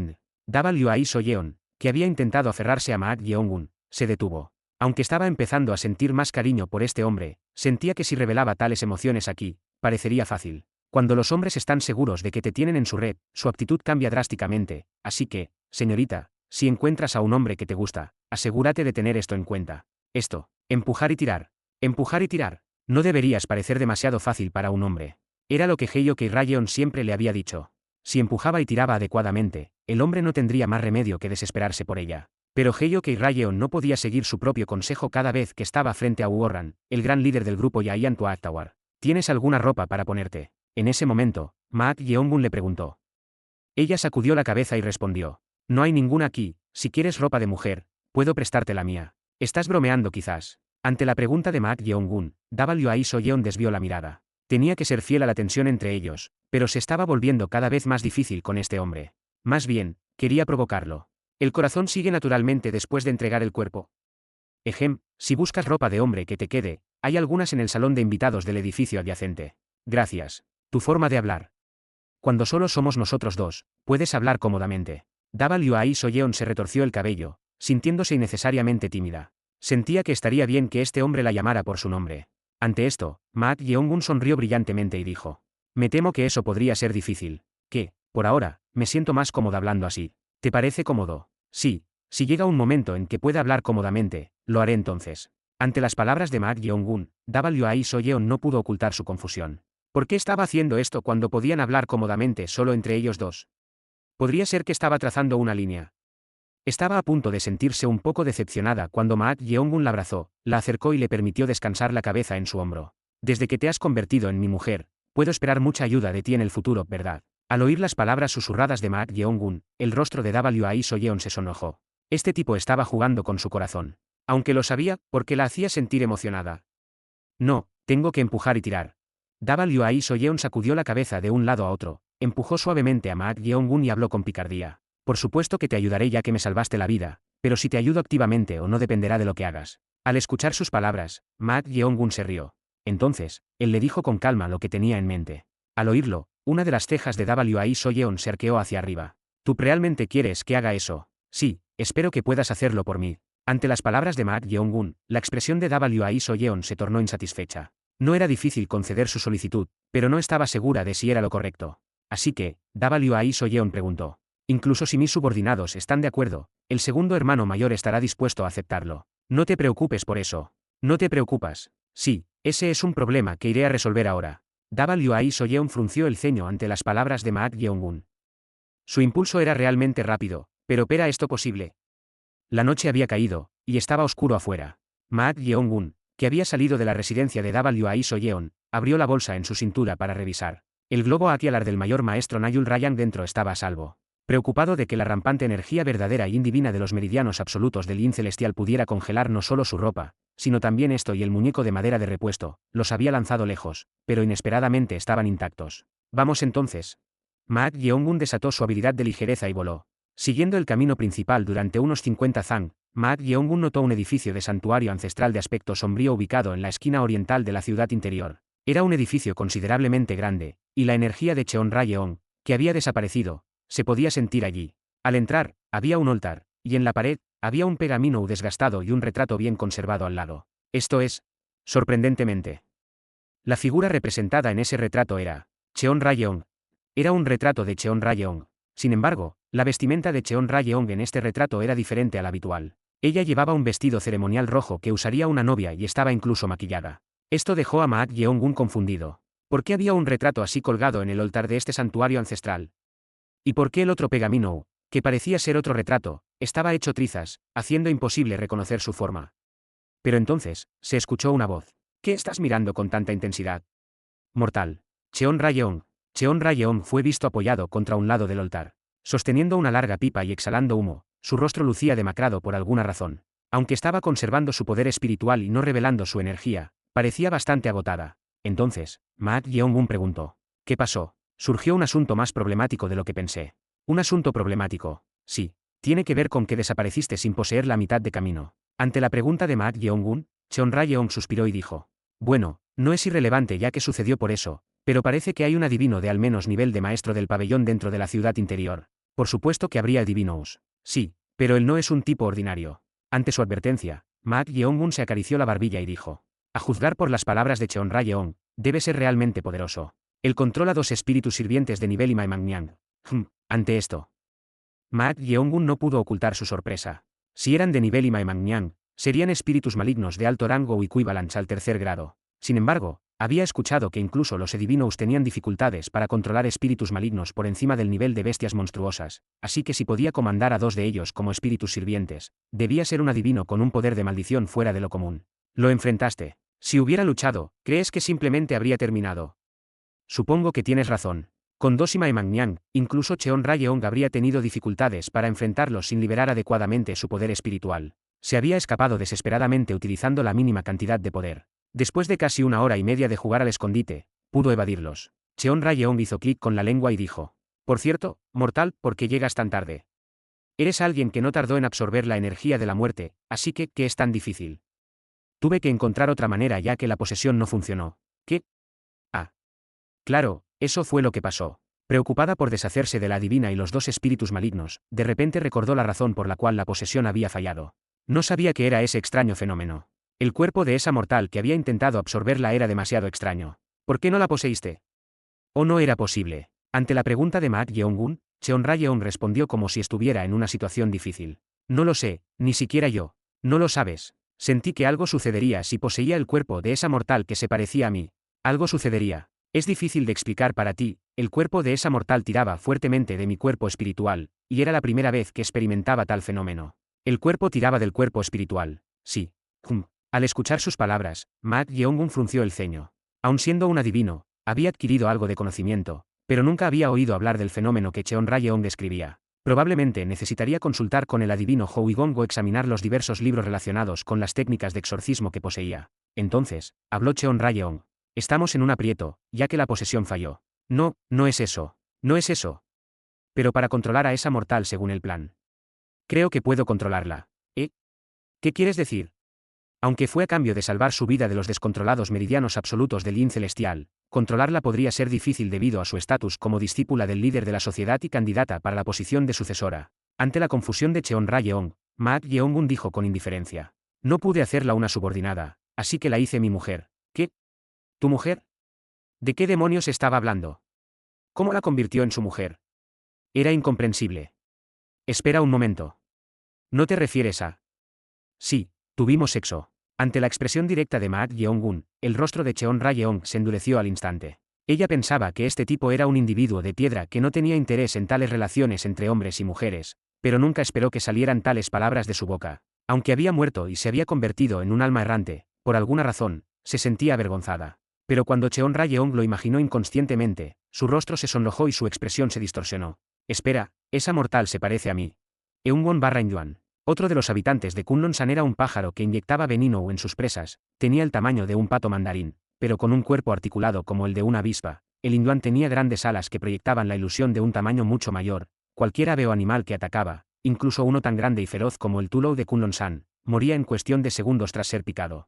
WA Soyeon, que había intentado aferrarse a Maak Yeong-gun, se detuvo. Aunque estaba empezando a sentir más cariño por este hombre, sentía que si revelaba tales emociones aquí, parecería fácil. Cuando los hombres están seguros de que te tienen en su red, su actitud cambia drásticamente, así que, señorita, si encuentras a un hombre que te gusta, asegúrate de tener esto en cuenta. Esto, empujar y tirar. Empujar y tirar. No deberías parecer demasiado fácil para un hombre. Era lo que Heyoke Rayeon siempre le había dicho. Si empujaba y tiraba adecuadamente, el hombre no tendría más remedio que desesperarse por ella. Pero Heyoke Rayeon no podía seguir su propio consejo cada vez que estaba frente a Warren, el gran líder del grupo Yayan Tuatawar. ¿Tienes alguna ropa para ponerte? En ese momento, Maak Yeong-gun le preguntó. Ella sacudió la cabeza y respondió. No hay ninguna aquí, si quieres ropa de mujer, puedo prestarte la mía. Estás bromeando quizás. Ante la pregunta de Maak Yeong-gun, WA Soyeon desvió la mirada. Tenía que ser fiel a la tensión entre ellos, pero se estaba volviendo cada vez más difícil con este hombre. Más bien, quería provocarlo. El corazón sigue naturalmente después de entregar el cuerpo. Si buscas ropa de hombre que te quede, hay algunas en el salón de invitados del edificio adyacente. Gracias. Tu forma de hablar. Cuando solo somos nosotros dos, puedes hablar cómodamente. W.A. Soyeon se retorció el cabello, sintiéndose innecesariamente tímida. Sentía que estaría bien que este hombre la llamara por su nombre. Ante esto, Mak Yeong-gun sonrió brillantemente y dijo: me temo que eso podría ser difícil. Por ahora, me siento más cómoda hablando así. ¿Te parece cómodo? Sí. Si llega un momento en que pueda hablar cómodamente, lo haré entonces. Ante las palabras de Mak Yeong-gun, W.A. Soyeon no pudo ocultar su confusión. ¿Por qué estaba haciendo esto cuando podían hablar cómodamente solo entre ellos dos? Podría ser que estaba trazando una línea. Estaba a punto de sentirse un poco decepcionada cuando Mak Yeong-gun la abrazó, la acercó y le permitió descansar la cabeza en su hombro. Desde que te has convertido en mi mujer, puedo esperar mucha ayuda de ti en el futuro, ¿verdad? Al oír las palabras susurradas de Mak Yeong-gun, el rostro de W.A. Soyeon se sonrojó. Este tipo estaba jugando con su corazón. Aunque lo sabía, porque la hacía sentir emocionada. No, tengo que empujar y tirar. W.A. Soyeon sacudió la cabeza de un lado a otro, empujó suavemente a Mak Yeong-gun y habló con picardía. Por supuesto que te ayudaré ya que me salvaste la vida, pero si te ayudo activamente o no dependerá de lo que hagas. Al escuchar sus palabras, Mak Yeong-gun se rió. Entonces, él le dijo con calma lo que tenía en mente. Al oírlo, una de las cejas de W.A. Soyeon se arqueó hacia arriba. ¿Tú realmente quieres que haga eso? Sí, espero que puedas hacerlo por mí. Ante las palabras de Mak Yeong-gun, la expresión de W.A. Soyeon se tornó insatisfecha. No era difícil conceder su solicitud, pero no estaba segura de si era lo correcto. Así que, W.A. Soyeon preguntó: incluso si mis subordinados están de acuerdo, el segundo hermano mayor estará dispuesto a aceptarlo. No te preocupes por eso. No te preocupas. Sí, ese es un problema que iré a resolver ahora. W.A. Soyeon frunció el ceño ante las palabras de Mak Yeong-gun. Su impulso era realmente rápido, pero ¿era esto posible? La noche había caído, y estaba oscuro afuera. Mak Yeong-gun, que había salido de la residencia de W.A. Soyeon, abrió la bolsa en su cintura para revisar. El globo Akialar del mayor maestro Nayul Rayang dentro estaba a salvo. Preocupado de que la rampante energía verdadera y indivina de los meridianos absolutos del yin celestial pudiera congelar no solo su ropa, sino también esto y el muñeco de madera de repuesto, los había lanzado lejos, pero inesperadamente estaban intactos. Vamos entonces. Mak Yeong-gun desató su habilidad de ligereza y voló. Siguiendo el camino principal durante unos 50 zang, Mak Yeong-gun notó un edificio de santuario ancestral de aspecto sombrío ubicado en la esquina oriental de la ciudad interior. Era un edificio considerablemente grande, y la energía de Cheon Rayeon, que había desaparecido, se podía sentir allí. Al entrar, había un altar, y en la pared, había un pergamino desgastado y un retrato bien conservado al lado. Esto es, sorprendentemente. La figura representada en ese retrato era Cheon Rayeon. Era un retrato de Cheon Rayeon. Sin embargo, la vestimenta de Cheon Rayeon en este retrato era diferente a la habitual. Ella llevaba un vestido ceremonial rojo que usaría una novia y estaba incluso maquillada. Esto dejó a Mak Yeong-gun confundido. ¿Por qué había un retrato así colgado en el altar de este santuario ancestral? ¿Y por qué el otro pergamino, que parecía ser otro retrato, estaba hecho trizas, haciendo imposible reconocer su forma? Pero entonces, se escuchó una voz. ¿Qué estás mirando con tanta intensidad? Mortal. Cheon Rayeon. Cheon Rayeon fue visto apoyado contra un lado del altar, sosteniendo una larga pipa y exhalando humo. Su rostro lucía demacrado por alguna razón. Aunque estaba conservando su poder espiritual y no revelando su energía, parecía bastante agotada. Entonces, Mak Yeong-gun preguntó: ¿qué pasó? Surgió un asunto más problemático de lo que pensé. Un asunto problemático. Sí. Tiene que ver con que desapareciste sin poseer la mitad de camino. Ante la pregunta de Mak Yeong-gun, Cheon Rayeon suspiró y dijo: bueno, no es irrelevante ya que sucedió por eso, pero parece que hay un adivino de al menos nivel de maestro del pabellón dentro de la ciudad interior. Por supuesto que habría adivinos. Sí, pero él no es un tipo ordinario. Ante su advertencia, Mak Yeong-gun se acarició la barbilla y dijo: a juzgar por las palabras de Cheon Rayeon, debe ser realmente poderoso. Él controla 2 espíritus sirvientes de nivel Ima Mangyang. Ante esto, Mak Yeong-gun no pudo ocultar su sorpresa. Si eran de nivel Ima Mangyang, serían espíritus malignos de alto rango o equivalents al 3er grado. Sin embargo, había escuchado que incluso los Edivinos tenían dificultades para controlar espíritus malignos por encima del nivel de bestias monstruosas, así que si podía comandar a 2 de ellos como espíritus sirvientes, debía ser un adivino con un poder de maldición fuera de lo común. Lo enfrentaste. Si hubiera luchado, ¿crees que simplemente habría terminado? Supongo que tienes razón. Con 2 Ima Mangyang, incluso Cheon Rayeon habría tenido dificultades para enfrentarlos sin liberar adecuadamente su poder espiritual. Se había escapado desesperadamente utilizando la mínima cantidad de poder. Después de casi 1 hora y media de jugar al escondite, pudo evadirlos. Cheon Rayeon hizo clic con la lengua y dijo: por cierto, mortal, ¿por qué llegas tan tarde? Eres alguien que no tardó en absorber la energía de la muerte, así que, ¿qué es tan difícil? Tuve que encontrar otra manera ya que la posesión no funcionó. ¿Qué? Ah. Claro, eso fue lo que pasó. Preocupada por deshacerse de la adivina y los dos espíritus malignos, de repente recordó la razón por la cual la posesión había fallado. No sabía que era ese extraño fenómeno. El cuerpo de esa mortal que había intentado absorberla era demasiado extraño. ¿Por qué no la poseíste? ¿O no era posible? Ante la pregunta de Mak Yeong-gun, Cheon-ra-yeon respondió como si estuviera en una situación difícil. No lo sé, ni siquiera yo. No lo sabes. Sentí que algo sucedería si poseía el cuerpo de esa mortal que se parecía a mí. Algo sucedería. Es difícil de explicar para ti, el cuerpo de esa mortal tiraba fuertemente de mi cuerpo espiritual, y era la primera vez que experimentaba tal fenómeno. El cuerpo tiraba del cuerpo espiritual. Sí. Al escuchar sus palabras, Mak Yeong-gun frunció el ceño. Aun siendo un adivino, había adquirido algo de conocimiento, pero nunca había oído hablar del fenómeno que Cheon-ra-yeon describía. Probablemente necesitaría consultar con el adivino Hou-gong o examinar los diversos libros relacionados con las técnicas de exorcismo que poseía. Entonces, habló Cheon-ra-yeon. Estamos en un aprieto, ya que la posesión falló. No, no es eso. No es eso. Pero para controlar a esa mortal según el plan. Creo que puedo controlarla. ¿Eh? ¿Qué quieres decir? Aunque fue a cambio de salvar su vida de los descontrolados meridianos absolutos del Yin celestial, controlarla podría ser difícil debido a su estatus como discípula del líder de la sociedad y candidata para la posición de sucesora. Ante la confusión de Cheon-ra-yeon, Mak Yeong-gun dijo con indiferencia. No pude hacerla una subordinada, así que la hice mi mujer. ¿Qué? ¿Tu mujer? ¿De qué demonios estaba hablando? ¿Cómo la convirtió en su mujer? Era incomprensible. Espera un momento. ¿No te refieres a...? Sí, tuvimos sexo. Ante la expresión directa de Mak Yeong-gun, el rostro de Cheon-ra-yeon se endureció al instante. Ella pensaba que este tipo era un individuo de piedra que no tenía interés en tales relaciones entre hombres y mujeres, pero nunca esperó que salieran tales palabras de su boca. Aunque había muerto y se había convertido en un alma errante, por alguna razón, se sentía avergonzada. Pero cuando Cheon-ra-yeon lo imaginó inconscientemente, su rostro se sonrojó y su expresión se distorsionó. Espera, esa mortal se parece a mí. Eunwon-Yuan. Otro de los habitantes de Kunlun-san era un pájaro que inyectaba veneno en sus presas, tenía el tamaño de un pato mandarín, pero con un cuerpo articulado como el de una avispa. El Inyuan tenía grandes alas que proyectaban la ilusión de un tamaño mucho mayor. Cualquier ave o animal que atacaba, incluso uno tan grande y feroz como el Tulou de Kunlun-san, moría en cuestión de segundos tras ser picado.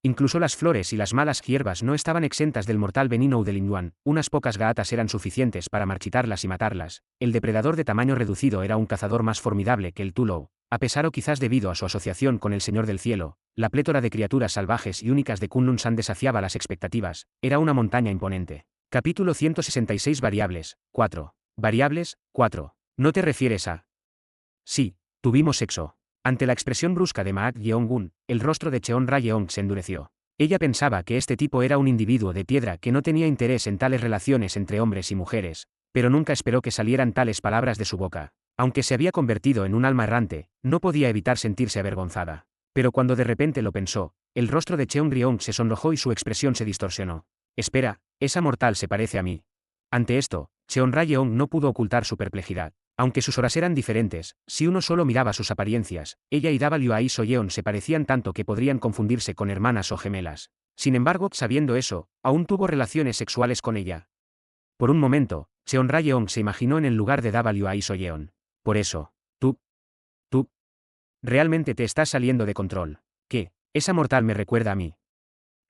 Incluso las flores y las malas hierbas no estaban exentas del mortal veneno del Inyuan, unas pocas gaatas eran suficientes para marchitarlas y matarlas. El depredador de tamaño reducido era un cazador más formidable que el Tulou. A pesar o quizás debido a su asociación con el Señor del Cielo, la plétora de criaturas salvajes y únicas de Kunlun-san desafiaba las expectativas, era una montaña imponente. Capítulo 166 Variables, 4. Variables, 4. ¿No te refieres a...? Sí, tuvimos sexo. Ante la expresión brusca de Mak Yeong-gun, el rostro de Cheon-ra-yeon se endureció. Ella pensaba que este tipo era un individuo de piedra que no tenía interés en tales relaciones entre hombres y mujeres, pero nunca esperó que salieran tales palabras de su boca. Aunque se había convertido en un alma errante, no podía evitar sentirse avergonzada. Pero cuando de repente lo pensó, el rostro de Cheon-ryong se sonrojó y su expresión se distorsionó. Espera, esa mortal se parece a mí. Ante esto, Cheon-ra-yeon no pudo ocultar su perplejidad. Aunque sus horas eran diferentes, si uno solo miraba sus apariencias, ella y WAI-so-yeon se parecían tanto que podrían confundirse con hermanas o gemelas. Sin embargo, sabiendo eso, aún tuvo relaciones sexuales con ella. Por un momento, Cheon-ra-yeon se imaginó en el lugar de WAI-so-yeon. Por eso, tú, realmente te estás saliendo de control. ¿Qué? Esa mortal me recuerda a mí.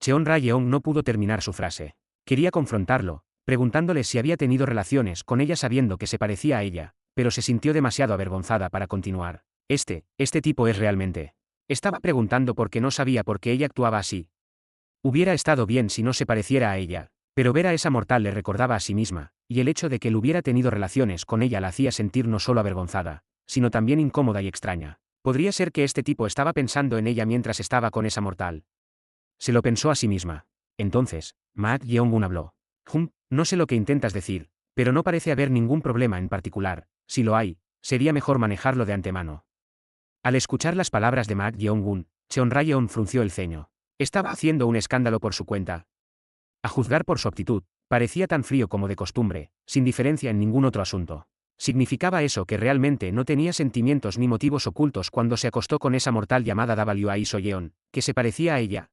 Cheon-ra-yeon no pudo terminar su frase. Quería confrontarlo, preguntándole si había tenido relaciones con ella sabiendo que se parecía a ella, pero se sintió demasiado avergonzada para continuar. Este tipo es realmente. Estaba preguntando porque no sabía por qué ella actuaba así. Hubiera estado bien si no se pareciera a ella, pero ver a esa mortal le recordaba a sí misma, y el hecho de que él hubiera tenido relaciones con ella la hacía sentir no solo avergonzada, sino también incómoda y extraña. ¿Podría ser que este tipo estaba pensando en ella mientras estaba con esa mortal? Se lo pensó a sí misma. Entonces, Mak Yeong-gun habló. No sé lo que intentas decir, pero no parece haber ningún problema en particular. Si lo hay, sería mejor manejarlo de antemano. Al escuchar las palabras de Mak Yeong-gun, Cheon-ra-yeon frunció el ceño. Estaba haciendo un escándalo por su cuenta. A juzgar por su actitud, parecía tan frío como de costumbre, sin diferencia en ningún otro asunto. ¿Significaba eso que realmente no tenía sentimientos ni motivos ocultos cuando se acostó con esa mortal llamada WAI-so-yeon, que se parecía a ella?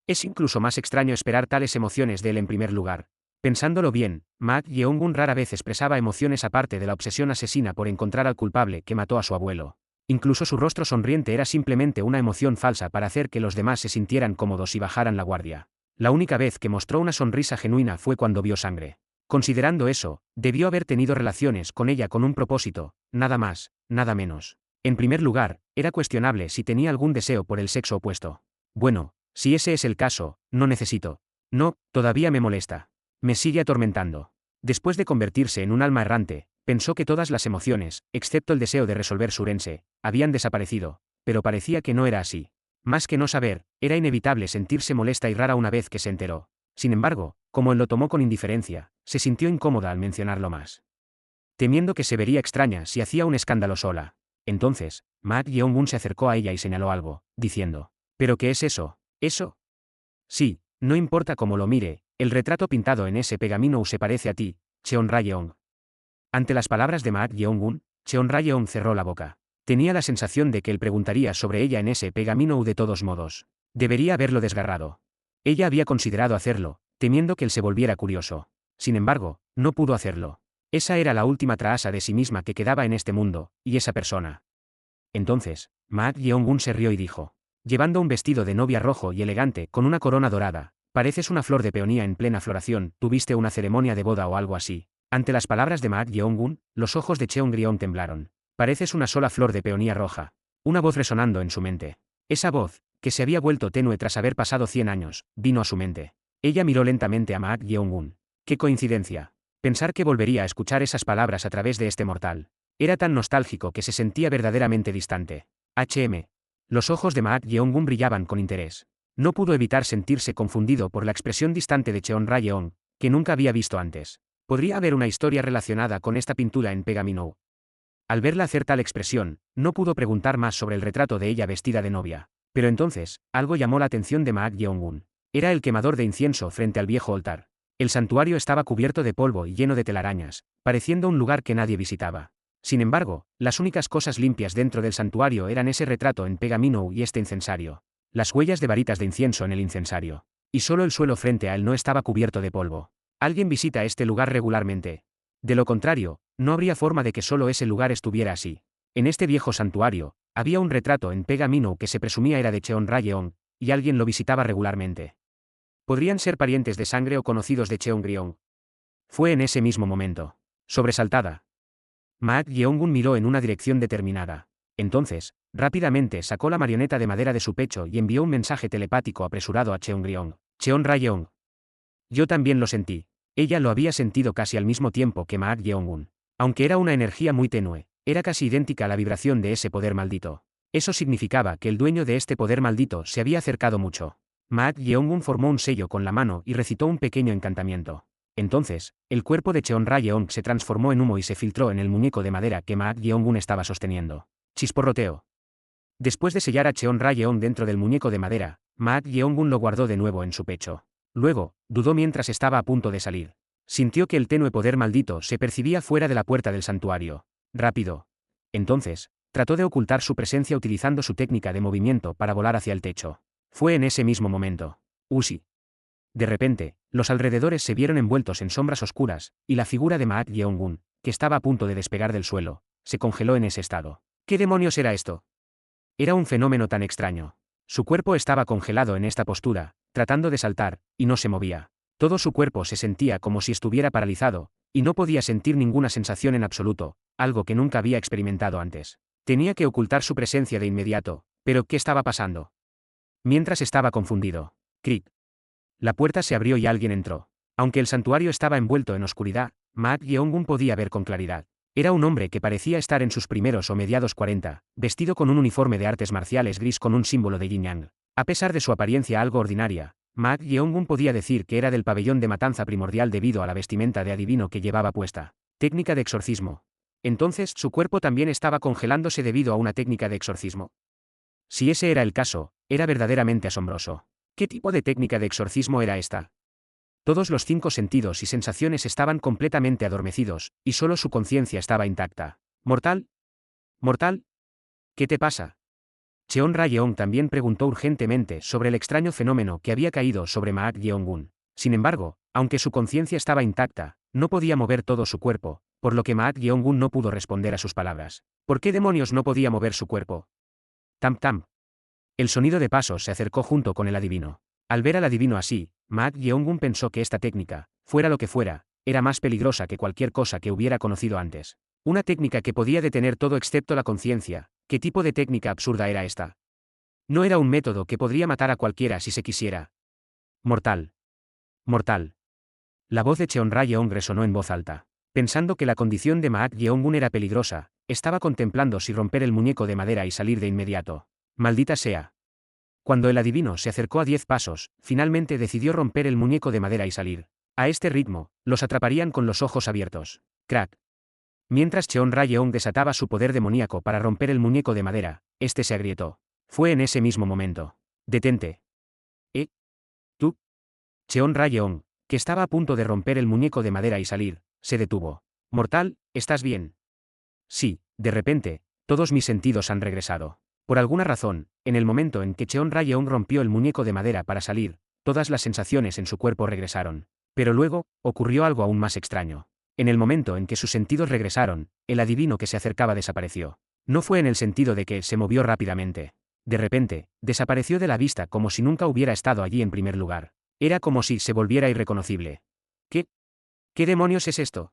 Es incluso más extraño esperar tales emociones de él en primer lugar. Pensándolo bien, Ma Yeongun rara vez expresaba emociones aparte de la obsesión asesina por encontrar al culpable que mató a su abuelo. Incluso su rostro sonriente era simplemente una emoción falsa para hacer que los demás se sintieran cómodos y bajaran la guardia. La única vez que mostró una sonrisa genuina fue cuando vio sangre. Considerando eso, debió haber tenido relaciones con ella con un propósito, nada más, nada menos. En primer lugar, era cuestionable si tenía algún deseo por el sexo opuesto. Bueno, si ese es el caso, no necesito. No, todavía me molesta. Me sigue atormentando. Después de convertirse en un alma errante, pensó que todas las emociones, excepto el deseo de resolver Surense, habían desaparecido, pero parecía que no era así. Más que no saber, era inevitable sentirse molesta y rara una vez que se enteró. Sin embargo, como él lo tomó con indiferencia, se sintió incómoda al mencionarlo más. Temiendo que se vería extraña si hacía un escándalo sola. Entonces, Ma Yeongun se acercó a ella y señaló algo, diciendo: ¿pero qué es eso? ¿Eso? Sí, no importa cómo lo mire, el retrato pintado en ese pergamino se parece a ti, Cheon Rayeon. Ante las palabras de Ma Yeongun, Cheon Rayeon cerró la boca. Tenía la sensación de que él preguntaría sobre ella en ese pergamino de todos modos. Debería haberlo desgarrado. Ella había considerado hacerlo, temiendo que él se volviera curioso. Sin embargo, no pudo hacerlo. Esa era la última traza de sí misma que quedaba en este mundo, y esa persona. Entonces, Ma Yeongun se rió y dijo: llevando un vestido de novia rojo y elegante con una corona dorada, pareces una flor de peonía en plena floración, ¿tuviste una ceremonia de boda o algo así? Ante las palabras de Ma Yeongun, los ojos de Cheon temblaron. Pareces una sola flor de peonía roja. Una voz resonando en su mente. Esa voz, que se había vuelto tenue tras haber pasado 100 años, vino a su mente. Ella miró lentamente a Ma Yeongun. ¡Qué coincidencia! Pensar que volvería a escuchar esas palabras a través de este mortal. Era tan nostálgico que se sentía verdaderamente distante. Los ojos de Ma Yeongun brillaban con interés. No pudo evitar sentirse confundido por la expresión distante de Cheon Rayeon, que nunca había visto antes. ¿Podría haber una historia relacionada con esta pintura en pergamino? Al verla hacer tal expresión, no pudo preguntar más sobre el retrato de ella vestida de novia. Pero entonces, algo llamó la atención de Ma Yeongun. Era el quemador de incienso frente al viejo altar. El santuario estaba cubierto de polvo y lleno de telarañas, pareciendo un lugar que nadie visitaba. Sin embargo, las únicas cosas limpias dentro del santuario eran ese retrato en pergamino y este incensario. Las huellas de varitas de incienso en el incensario. Y solo el suelo frente a él no estaba cubierto de polvo. ¿Alguien visita este lugar regularmente? De lo contrario, no habría forma de que solo ese lugar estuviera así. En este viejo santuario, había un retrato en pergamino que se presumía era de Cheon Rayeon, y alguien lo visitaba regularmente. ¿Podrían ser parientes de sangre o conocidos de Cheongryong? Fue en ese mismo momento. Sobresaltada, Ma Yeongun miró en una dirección determinada. Entonces, rápidamente sacó la marioneta de madera de su pecho y envió un mensaje telepático apresurado a Cheongryong. Cheon Rayeon. Yo también lo sentí. Ella lo había sentido casi al mismo tiempo que Ma Yeongun. Aunque era una energía muy tenue, era casi idéntica a la vibración de ese poder maldito. Eso significaba que el dueño de este poder maldito se había acercado mucho. Ma Yeongun formó un sello con la mano y recitó un pequeño encantamiento. Entonces, el cuerpo de Cheon Rayeon se transformó en humo y se filtró en el muñeco de madera que Ma Yeongun estaba sosteniendo. Chisporroteo. Después de sellar a Cheon Rayeon dentro del muñeco de madera, Ma Yeongun lo guardó de nuevo en su pecho. Luego, dudó mientras estaba a punto de salir. Sintió que el tenue poder maldito se percibía fuera de la puerta del santuario. Rápido. Entonces, trató de ocultar su presencia utilizando su técnica de movimiento para volar hacia el techo. Fue en ese mismo momento. Usi. De repente, los alrededores se vieron envueltos en sombras oscuras, y la figura de Ma Yeongun, que estaba a punto de despegar del suelo, se congeló en ese estado. ¿Qué demonios era esto? Era un fenómeno tan extraño. Su cuerpo estaba congelado en esta postura, tratando de saltar, y no se movía. Todo su cuerpo se sentía como si estuviera paralizado, y no podía sentir ninguna sensación en absoluto, algo que nunca había experimentado antes. Tenía que ocultar su presencia de inmediato, pero ¿qué estaba pasando? Mientras estaba confundido. Cric. La puerta se abrió y alguien entró. Aunque el santuario estaba envuelto en oscuridad, Ma Yeongun podía ver con claridad. Era un hombre que parecía estar en sus primeros o mediados 40, vestido con un uniforme de artes marciales gris con un símbolo de yin-yang. A pesar de su apariencia algo ordinaria, Ma Yeongun podía decir que era del pabellón de matanza primordial debido a la vestimenta de adivino que llevaba puesta. Técnica de exorcismo. Entonces, su cuerpo también estaba congelándose debido a una técnica de exorcismo. Si ese era el caso, era verdaderamente asombroso. ¿Qué tipo de técnica de exorcismo era esta? Todos los 5 sentidos y sensaciones estaban completamente adormecidos, y solo su conciencia estaba intacta. ¿Mortal? ¿Mortal? ¿Qué te pasa? Cheon Rayeon también preguntó urgentemente sobre el extraño fenómeno que había caído sobre Ma Yeongun. Sin embargo, Aunque su conciencia estaba intacta, no podía mover todo su cuerpo, por lo que Maat-Yeong-un no pudo responder a sus palabras. ¿Por qué demonios no podía mover su cuerpo? Tam tam. El sonido de pasos se acercó junto con el adivino. Al ver al adivino así, Maat-Yeong-un pensó que esta técnica, fuera lo que fuera, era más peligrosa que cualquier cosa que hubiera conocido antes. Una técnica que podía detener todo excepto la conciencia. ¿Qué tipo de técnica absurda era esta? No era un método que podría matar a cualquiera si se quisiera. Mortal. Mortal. La voz de Cheonra-yeong resonó en voz alta. Pensando que la condición de Maat-Yeong-un era peligrosa, estaba contemplando si romper el muñeco de madera y salir de inmediato. Maldita sea. Cuando el adivino se acercó a 10 pasos, finalmente decidió romper el muñeco de madera y salir. A este ritmo, los atraparían con los ojos abiertos. Crack. Mientras Cheonra-yeong desataba su poder demoníaco para romper el muñeco de madera, este se agrietó. Fue en ese mismo momento. Detente. ¿Tú? Cheonra-yeong, que estaba a punto de romper el muñeco de madera y salir, se detuvo. Mortal, ¿estás bien? Sí, de repente, todos mis sentidos han regresado. Por alguna razón, en el momento en que Cheonra-yeong rompió el muñeco de madera para salir, todas las sensaciones en su cuerpo regresaron. Pero luego, ocurrió algo aún más extraño. En el momento en que sus sentidos regresaron, el adivino que se acercaba desapareció. No fue en el sentido de que se movió rápidamente. De repente, desapareció de la vista como si nunca hubiera estado allí en primer lugar. Era como si se volviera irreconocible. ¿Qué? ¿Qué demonios es esto?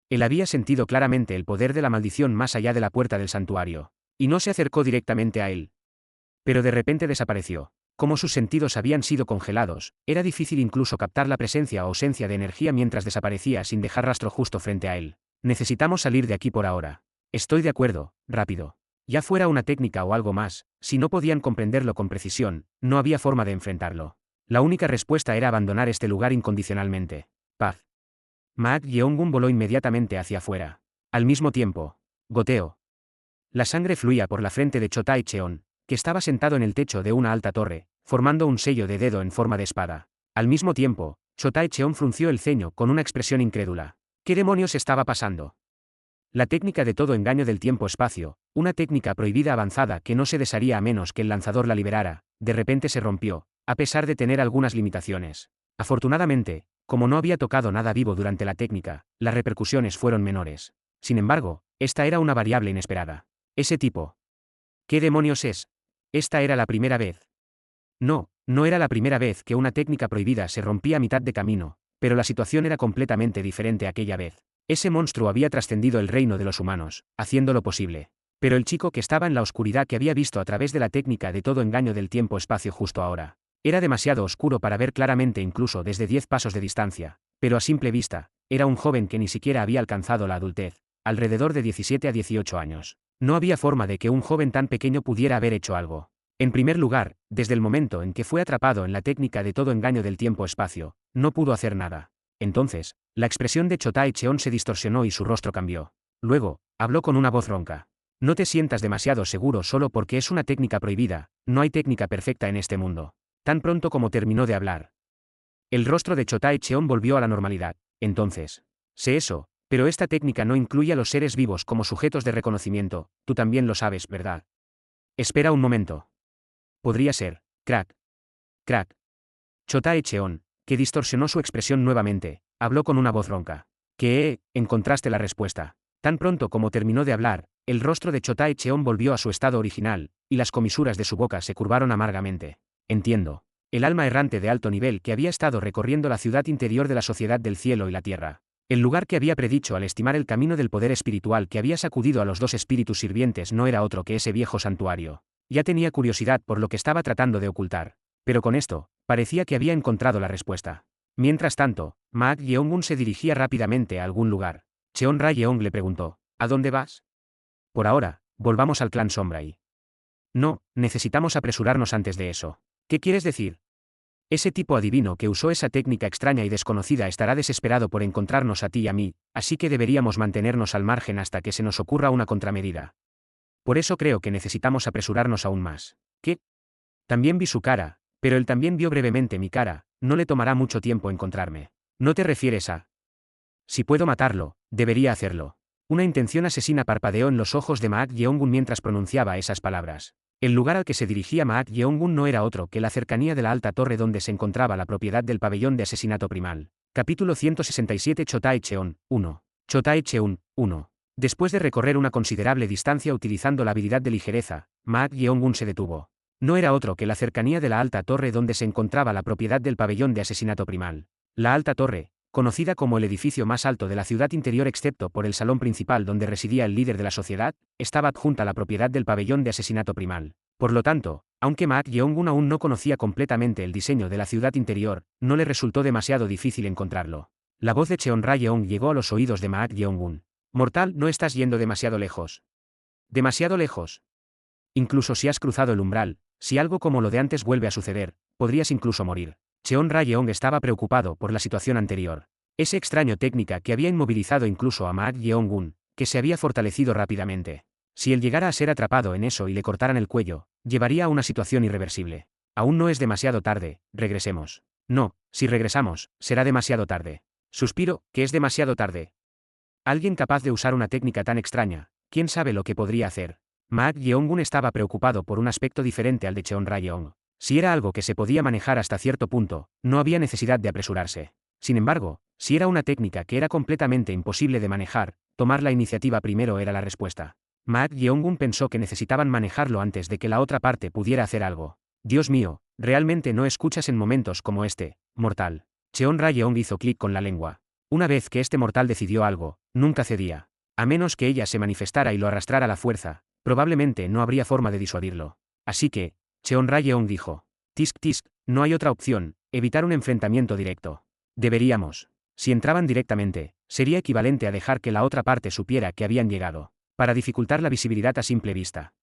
Él había sentido claramente el poder de la maldición más allá de la puerta del santuario. Y no se acercó directamente a él. Pero de repente desapareció. Como sus sentidos habían sido congelados, era difícil incluso captar la presencia o ausencia de energía mientras desaparecía sin dejar rastro justo frente a él. Necesitamos salir de aquí por ahora. Estoy de acuerdo, rápido. Ya fuera una técnica o algo más, si no podían comprenderlo con precisión, no había forma de enfrentarlo. La única respuesta era abandonar este lugar incondicionalmente. Paz. Maat-Yeong-un voló inmediatamente hacia afuera. Al mismo tiempo. Goteo. La sangre fluía por la frente de Chotae-cheon, que estaba sentado en el techo de una alta torre, formando un sello de dedo en forma de espada. Al mismo tiempo, Chotae-cheon frunció el ceño con una expresión incrédula. ¿Qué demonios estaba pasando? La técnica de todo engaño del tiempo-espacio, una técnica prohibida avanzada que no se desharía a menos que el lanzador la liberara, de repente se rompió, a pesar de tener algunas limitaciones. Afortunadamente, como no había tocado nada vivo durante la técnica, las repercusiones fueron menores. Sin embargo, esta era una variable inesperada. Ese tipo. ¿Qué demonios es? Esta era la primera vez. No, no era la primera vez que una técnica prohibida se rompía a mitad de camino, pero la situación era completamente diferente aquella vez. Ese monstruo había trascendido el reino de los humanos, haciéndolo posible. Pero el chico que estaba en la oscuridad que había visto a través de la técnica de todo engaño del tiempo-espacio justo ahora. Era demasiado oscuro para ver claramente incluso desde 10 pasos de distancia, pero a simple vista, era un joven que ni siquiera había alcanzado la adultez, alrededor de 17 a 18 años. No había forma de que un joven tan pequeño pudiera haber hecho algo. En primer lugar, desde el momento en que fue atrapado en la técnica de todo engaño del tiempo-espacio, no pudo hacer nada. Entonces, la expresión de Chotae-cheon se distorsionó y su rostro cambió. Luego, habló con una voz ronca. No te sientas demasiado seguro solo porque es una técnica prohibida, no hay técnica perfecta en este mundo. Tan pronto como terminó de hablar, el rostro de Chotae-cheon volvió a la normalidad. Entonces, sé eso, pero esta técnica no incluye a los seres vivos como sujetos de reconocimiento, tú también lo sabes, ¿verdad? Espera un momento. Podría ser, crack. Crack. Chotae-cheon, que distorsionó su expresión nuevamente, habló con una voz ronca. Encontraste la respuesta. Tan pronto como terminó de hablar, el rostro de Chotae-cheon volvió a su estado original, y las comisuras de su boca se curvaron amargamente. Entiendo. El alma errante de alto nivel que había estado recorriendo la ciudad interior de la sociedad del cielo y la tierra. El lugar que había predicho al estimar el camino del poder espiritual que había sacudido a los dos espíritus sirvientes no era otro que ese viejo santuario. Ya tenía curiosidad por lo que estaba tratando de ocultar. Pero con esto, parecía que había encontrado la respuesta. Mientras tanto, Maat-Yeong-un se dirigía rápidamente a algún lugar. Cheonra-yeong le preguntó, ¿a dónde vas? Por ahora, volvamos al clan Sombrai. No, necesitamos apresurarnos antes de eso. ¿Qué quieres decir? Ese tipo adivino que usó esa técnica extraña y desconocida estará desesperado por encontrarnos a ti y a mí, así que deberíamos mantenernos al margen hasta que se nos ocurra una contramedida. Por eso creo que necesitamos apresurarnos aún más. ¿Qué? También vi su cara, pero él también vio brevemente mi cara, no le tomará mucho tiempo encontrarme. ¿No te refieres a? Si puedo matarlo, debería hacerlo. Una intención asesina parpadeó en los ojos de Maat-Yeong-un mientras pronunciaba esas palabras. El lugar al que se dirigía Maat-Yeong-un no era otro que la cercanía de la alta torre donde se encontraba la propiedad del pabellón de asesinato primal. Capítulo 167 Chotae Cheon, 1. Chotae Cheon, 1. Después de recorrer una considerable distancia utilizando la habilidad de ligereza, Ma Yeong-gun se detuvo. No era otro que la cercanía de la alta torre donde se encontraba la propiedad del pabellón de asesinato primal. La alta torre, conocida como el edificio más alto de la ciudad interior excepto por el salón principal donde residía el líder de la sociedad, estaba adjunta a la propiedad del pabellón de asesinato primal. Por lo tanto, aunque Ma Yeong-gun aún no conocía completamente el diseño de la ciudad interior, no le resultó demasiado difícil encontrarlo. La voz de Cheon Ra-yeong llegó a los oídos de Ma Yeong-gun. Mortal, no estás yendo demasiado lejos. Demasiado lejos. Incluso si has cruzado el umbral, si algo como lo de antes vuelve a suceder, podrías incluso morir. Cheon Ra-yeong estaba preocupado por la situación anterior. Esa extraña técnica que había inmovilizado incluso a Ma Yeong-gun, que se había fortalecido rápidamente. Si él llegara a ser atrapado en eso y le cortaran el cuello, llevaría a una situación irreversible. Aún no es demasiado tarde, regresemos. No, si regresamos, será demasiado tarde. Suspiro, que es demasiado tarde. Alguien capaz de usar una técnica tan extraña, ¿quién sabe lo que podría hacer? Ma Yeong-gun estaba preocupado por un aspecto diferente al de Cheon Ra-yeong. Si era algo que se podía manejar hasta cierto punto, no había necesidad de apresurarse. Sin embargo, si era una técnica que era completamente imposible de manejar, tomar la iniciativa primero era la respuesta. Ma Yeong-gun pensó que necesitaban manejarlo antes de que la otra parte pudiera hacer algo. Dios mío, realmente no escuchas en momentos como este, mortal. Cheon Ra-yeong hizo clic con la lengua. Una vez que este mortal decidió algo, nunca cedía. A menos que ella se manifestara y lo arrastrara a la fuerza, probablemente no habría forma de disuadirlo. Así que, Cheon Ra-yeong dijo. Tisk tisk, no hay otra opción, evitar un enfrentamiento directo. Deberíamos. Si entraban directamente, sería equivalente a dejar que la otra parte supiera que habían llegado, para dificultar la visibilidad a simple vista.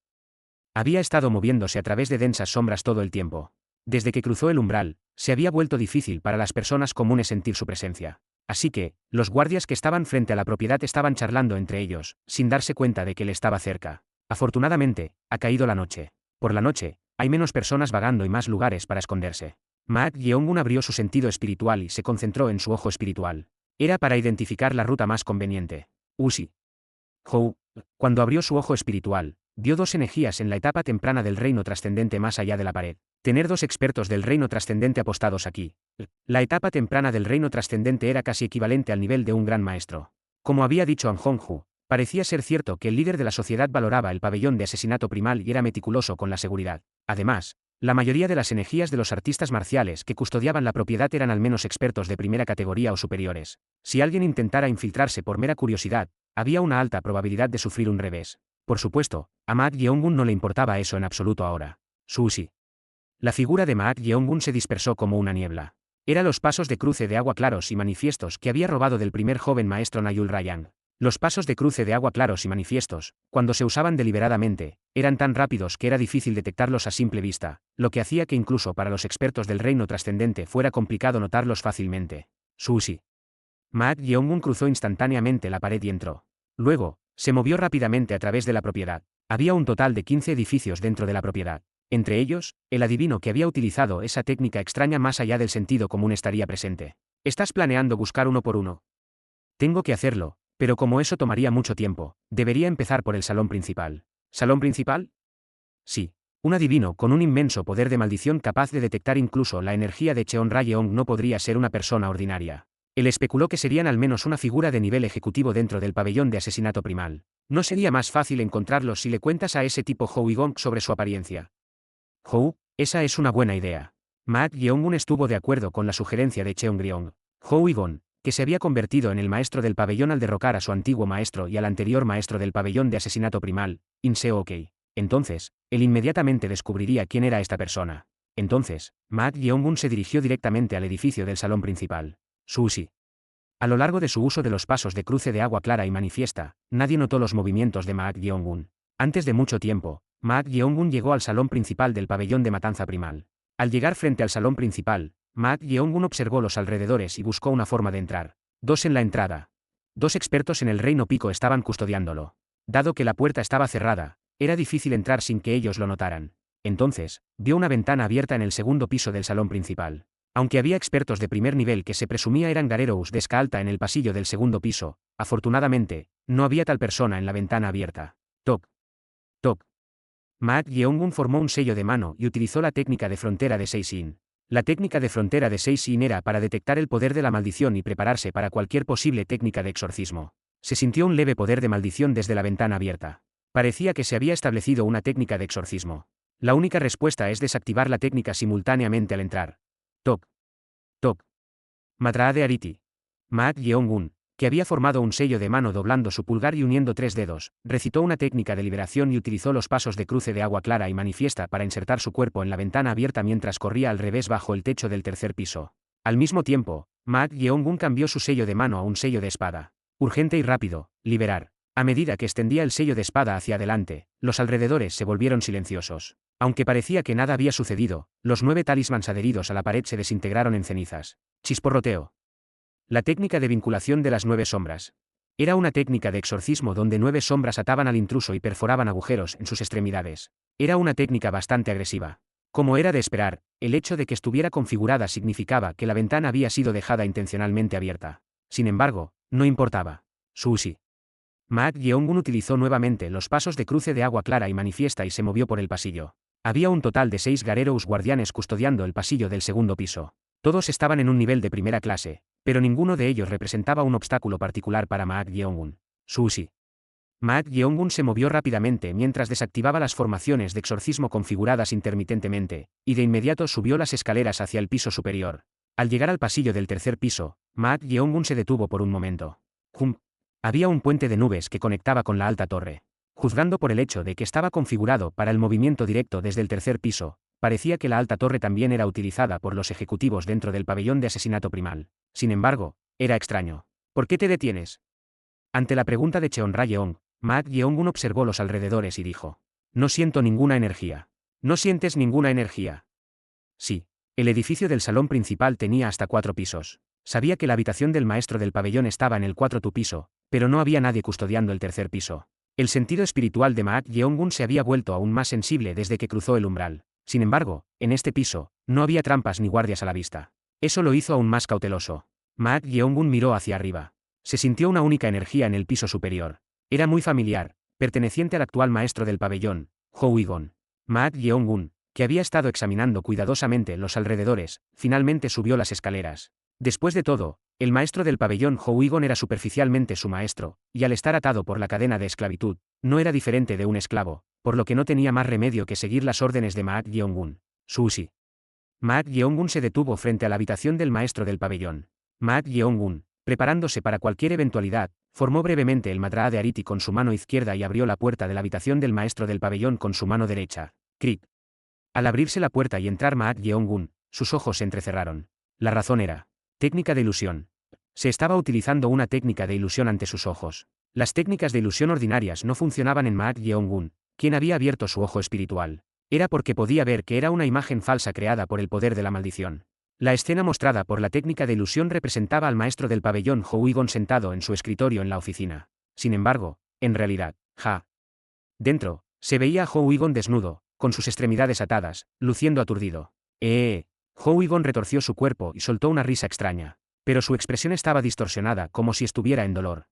Había estado moviéndose a través de densas sombras todo el tiempo. Desde que cruzó el umbral, se había vuelto difícil para las personas comunes sentir su presencia. Así que, los guardias que estaban frente a la propiedad estaban charlando entre ellos, sin darse cuenta de que él estaba cerca. Afortunadamente, ha caído la noche. Por la noche, hay menos personas vagando y más lugares para esconderse. Ma Yeong-gun abrió su sentido espiritual y se concentró en su ojo espiritual. Era para identificar la ruta más conveniente. Usi. Hou. Cuando abrió su ojo espiritual, vio dos energías en la etapa temprana del reino trascendente más allá de la pared. Tener dos expertos del reino trascendente apostados aquí. La etapa temprana del reino trascendente era casi equivalente al nivel de un gran maestro. Como había dicho An Hongju, parecía ser cierto que el líder de la sociedad valoraba el pabellón de asesinato primal y era meticuloso con la seguridad. Además, la mayoría de las energías de los artistas marciales que custodiaban la propiedad eran al menos expertos de primera categoría o superiores. Si alguien intentara infiltrarse por mera curiosidad, había una alta probabilidad de sufrir un revés. Por supuesto, a Ma Yeong-gun no le importaba eso en absoluto ahora. Sushi. La figura de Ma Yeong-gun se dispersó como una niebla. Era los pasos de cruce de agua claros y manifiestos que había robado del primer joven maestro Nayul Rayang. Los pasos de cruce de agua claros y manifiestos, cuando se usaban deliberadamente, eran tan rápidos que era difícil detectarlos a simple vista, lo que hacía que incluso para los expertos del reino trascendente fuera complicado notarlos fácilmente. Sushi. Ma Yeong-gun cruzó instantáneamente la pared y entró. Luego, se movió rápidamente a través de la propiedad. Había un total de 15 edificios dentro de la propiedad. Entre ellos, el adivino que había utilizado esa técnica extraña más allá del sentido común estaría presente. ¿Estás planeando buscar uno por uno? Tengo que hacerlo, pero como eso tomaría mucho tiempo, debería empezar por el salón principal. ¿Salón principal? Sí. Un adivino con un inmenso poder de maldición capaz de detectar incluso la energía de Cheon Ra-yeong no podría ser una persona ordinaria. Él especuló que serían al menos una figura de nivel ejecutivo dentro del pabellón de asesinato primal. ¿No sería más fácil encontrarlos si le cuentas a ese tipo Hou Igong sobre su apariencia? Hou, esa es una buena idea. Ma Yeong-gun estuvo de acuerdo con la sugerencia de Cheon Gryong. Hou Igong, que se había convertido en el maestro del pabellón al derrocar a su antiguo maestro y al anterior maestro del pabellón de asesinato primal, In Seo-kei. Entonces, él inmediatamente descubriría quién era esta persona. Entonces, Ma Yeong-gun se dirigió directamente al edificio del salón principal. Sushi. A lo largo de su uso de los pasos de cruce de agua clara y manifiesta, nadie notó los movimientos de Ma Yeong-gun. Antes de mucho tiempo, Ma Yeong-gun llegó al salón principal del pabellón de matanza primal. Al llegar frente al salón principal, Ma Yeong-gun observó los alrededores y buscó una forma de entrar. Dos en la entrada. Dos expertos en el reino pico estaban custodiándolo. Dado que la puerta estaba cerrada, era difícil entrar sin que ellos lo notaran. Entonces, vio una ventana abierta en el segundo piso del salón principal. Aunque había expertos de primer nivel que se presumía eran Garerous de escala alta en el pasillo del segundo piso, afortunadamente, no había tal persona en la ventana abierta. Toc. Toc. Ma Yeong-gun formó un sello de mano y utilizó la técnica de frontera de Seisin. La técnica de frontera de Seisin era para detectar el poder de la maldición y prepararse para cualquier posible técnica de exorcismo. Se sintió un leve poder de maldición desde la ventana abierta. Parecía que se había establecido una técnica de exorcismo. La única respuesta es desactivar la técnica simultáneamente al entrar. Toc. Toc. Madraá de Ariti. Maat Yeongun, que había formado un sello de mano doblando su pulgar y uniendo 3 dedos, recitó una técnica de liberación y utilizó los pasos de cruce de agua clara y manifiesta para insertar su cuerpo en la ventana abierta mientras corría al revés bajo el techo del tercer piso. Al mismo tiempo, Maat Yeongun cambió su sello de mano a un sello de espada. Urgente y rápido, liberar. A medida que extendía el sello de espada hacia adelante, los alrededores se volvieron silenciosos. Aunque parecía que nada había sucedido, los 9 talismans adheridos a la pared se desintegraron en cenizas. Chisporroteo. La técnica de vinculación de las 9 sombras. Era una técnica de exorcismo donde 9 sombras ataban al intruso y perforaban agujeros en sus extremidades. Era una técnica bastante agresiva. Como era de esperar, el hecho de que estuviera configurada significaba que la ventana había sido dejada intencionalmente abierta. Sin embargo, no importaba. Sushi. Maat Yeongun utilizó nuevamente los pasos de cruce de agua clara y manifiesta y se movió por el pasillo. Había un total de 6 Garerous guardianes custodiando el pasillo del segundo piso. Todos estaban en un nivel de primera clase, pero ninguno de ellos representaba un obstáculo particular para Maat Yeongun. Sushi. Maat Yeongun se movió rápidamente mientras desactivaba las formaciones de exorcismo configuradas intermitentemente, y de inmediato subió las escaleras hacia el piso superior. Al llegar al pasillo del tercer piso, Maat Yeongun se detuvo por un momento. Había un puente de nubes que conectaba con la alta torre. Juzgando por el hecho de que estaba configurado para el movimiento directo desde el tercer piso, parecía que la alta torre también era utilizada por los ejecutivos dentro del pabellón de asesinato primal. Sin embargo, era extraño. ¿Por qué te detienes? Ante la pregunta de Cheonra-yeong, Maat Yeongun observó los alrededores y dijo: No siento ninguna energía. ¿No sientes ninguna energía? Sí. El edificio del salón principal tenía hasta 4 pisos. Sabía que la habitación del maestro del pabellón estaba en el 4º piso, pero no había nadie custodiando el tercer piso. El sentido espiritual de Maat Yeongun se había vuelto aún más sensible desde que cruzó el umbral. Sin embargo, en este piso, no había trampas ni guardias a la vista. Eso lo hizo aún más cauteloso. Maat Yeongun miró hacia arriba. Se sintió una única energía en el piso superior. Era muy familiar, perteneciente al actual maestro del pabellón, Ho-Wigon. Maat Yeongun, que había estado examinando cuidadosamente los alrededores, finalmente subió las escaleras. Después de todo, el maestro del pabellón Ho-Wigon era superficialmente su maestro, y al estar atado por la cadena de esclavitud, no era diferente de un esclavo, por lo que no tenía más remedio que seguir las órdenes de Maat Yeongun. Sushi. Maat Yeongun se detuvo frente a la habitación del maestro del pabellón. Maat Yeongun, preparándose para cualquier eventualidad, formó brevemente el Madraá de Ariti con su mano izquierda y abrió la puerta de la habitación del maestro del pabellón con su mano derecha. Crit. Al abrirse la puerta y entrar Maat Yeongun, sus ojos se entrecerraron. La razón era: técnica de ilusión. Se estaba utilizando una técnica de ilusión ante sus ojos. Las técnicas de ilusión ordinarias no funcionaban en Maat Yeongun, quien había abierto su ojo espiritual. Era porque podía ver que era una imagen falsa creada por el poder de la maldición. La escena mostrada por la técnica de ilusión representaba al maestro del pabellón Ho-Wigon sentado en su escritorio en la oficina. Sin embargo, en realidad, dentro, se veía a Ho-Wigon desnudo, con sus extremidades atadas, luciendo aturdido. Ho-Wigon retorció su cuerpo y soltó una risa extraña. Pero su expresión estaba distorsionada, como si estuviera en dolor.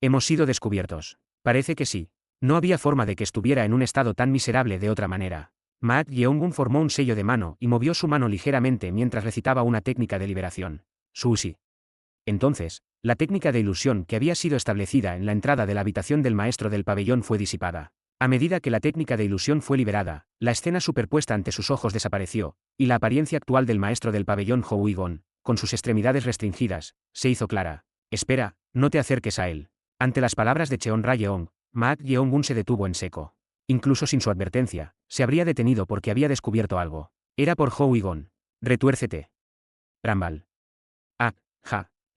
Hemos sido descubiertos. Parece que sí. No había forma de que estuviera en un estado tan miserable de otra manera. Maat Yeongun formó un sello de mano y movió su mano ligeramente mientras recitaba una técnica de liberación. Sushi. Entonces, la técnica de ilusión que había sido establecida en la entrada de la habitación del maestro del pabellón fue disipada. A medida que la técnica de ilusión fue liberada, la escena superpuesta ante sus ojos desapareció, y la apariencia actual del maestro del pabellón Ho-Wigon, con sus extremidades restringidas, se hizo clara. Espera, no te acerques a él. Ante las palabras de Cheonra-yeong, Maat Yeongun se detuvo en seco. Incluso sin su advertencia, se habría detenido porque había descubierto algo. Era por Ho-Wigon. Retuércete. Rambal.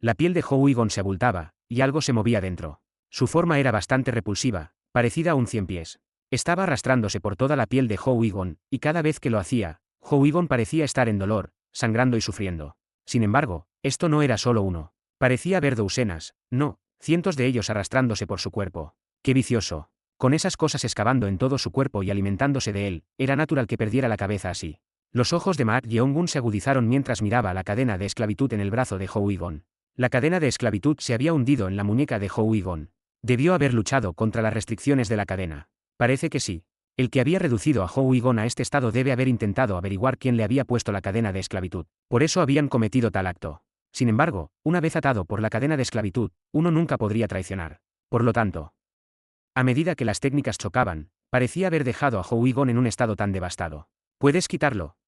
La piel de Ho-Wigon se abultaba, y algo se movía dentro. Su forma era bastante repulsiva, parecida a un 100 pies. Estaba arrastrándose por toda la piel de Ho-Wigon, y cada vez que lo hacía, Ho-Wigon parecía estar en dolor, sangrando y sufriendo. Sin embargo, esto no era solo uno. Parecía haber docenas, no, cientos de ellos arrastrándose por su cuerpo. ¡Qué vicioso! Con esas cosas excavando en todo su cuerpo y alimentándose de él, era natural que perdiera la cabeza así. Los ojos de Maat Yeongun se agudizaron mientras miraba la cadena de esclavitud en el brazo de Ho-Wigon. La cadena de esclavitud se había hundido en la muñeca de Ho-Wigon. Debió haber luchado contra las restricciones de la cadena. Parece que sí. El que había reducido a Hou Yigon a este estado debe haber intentado averiguar quién le había puesto la cadena de esclavitud. Por eso habían cometido tal acto. Sin embargo, una vez atado por la cadena de esclavitud, uno nunca podría traicionar. Por lo tanto, a medida que las técnicas chocaban, parecía haber dejado a Hou Yigon en un estado tan devastado. ¿Puedes quitarlo?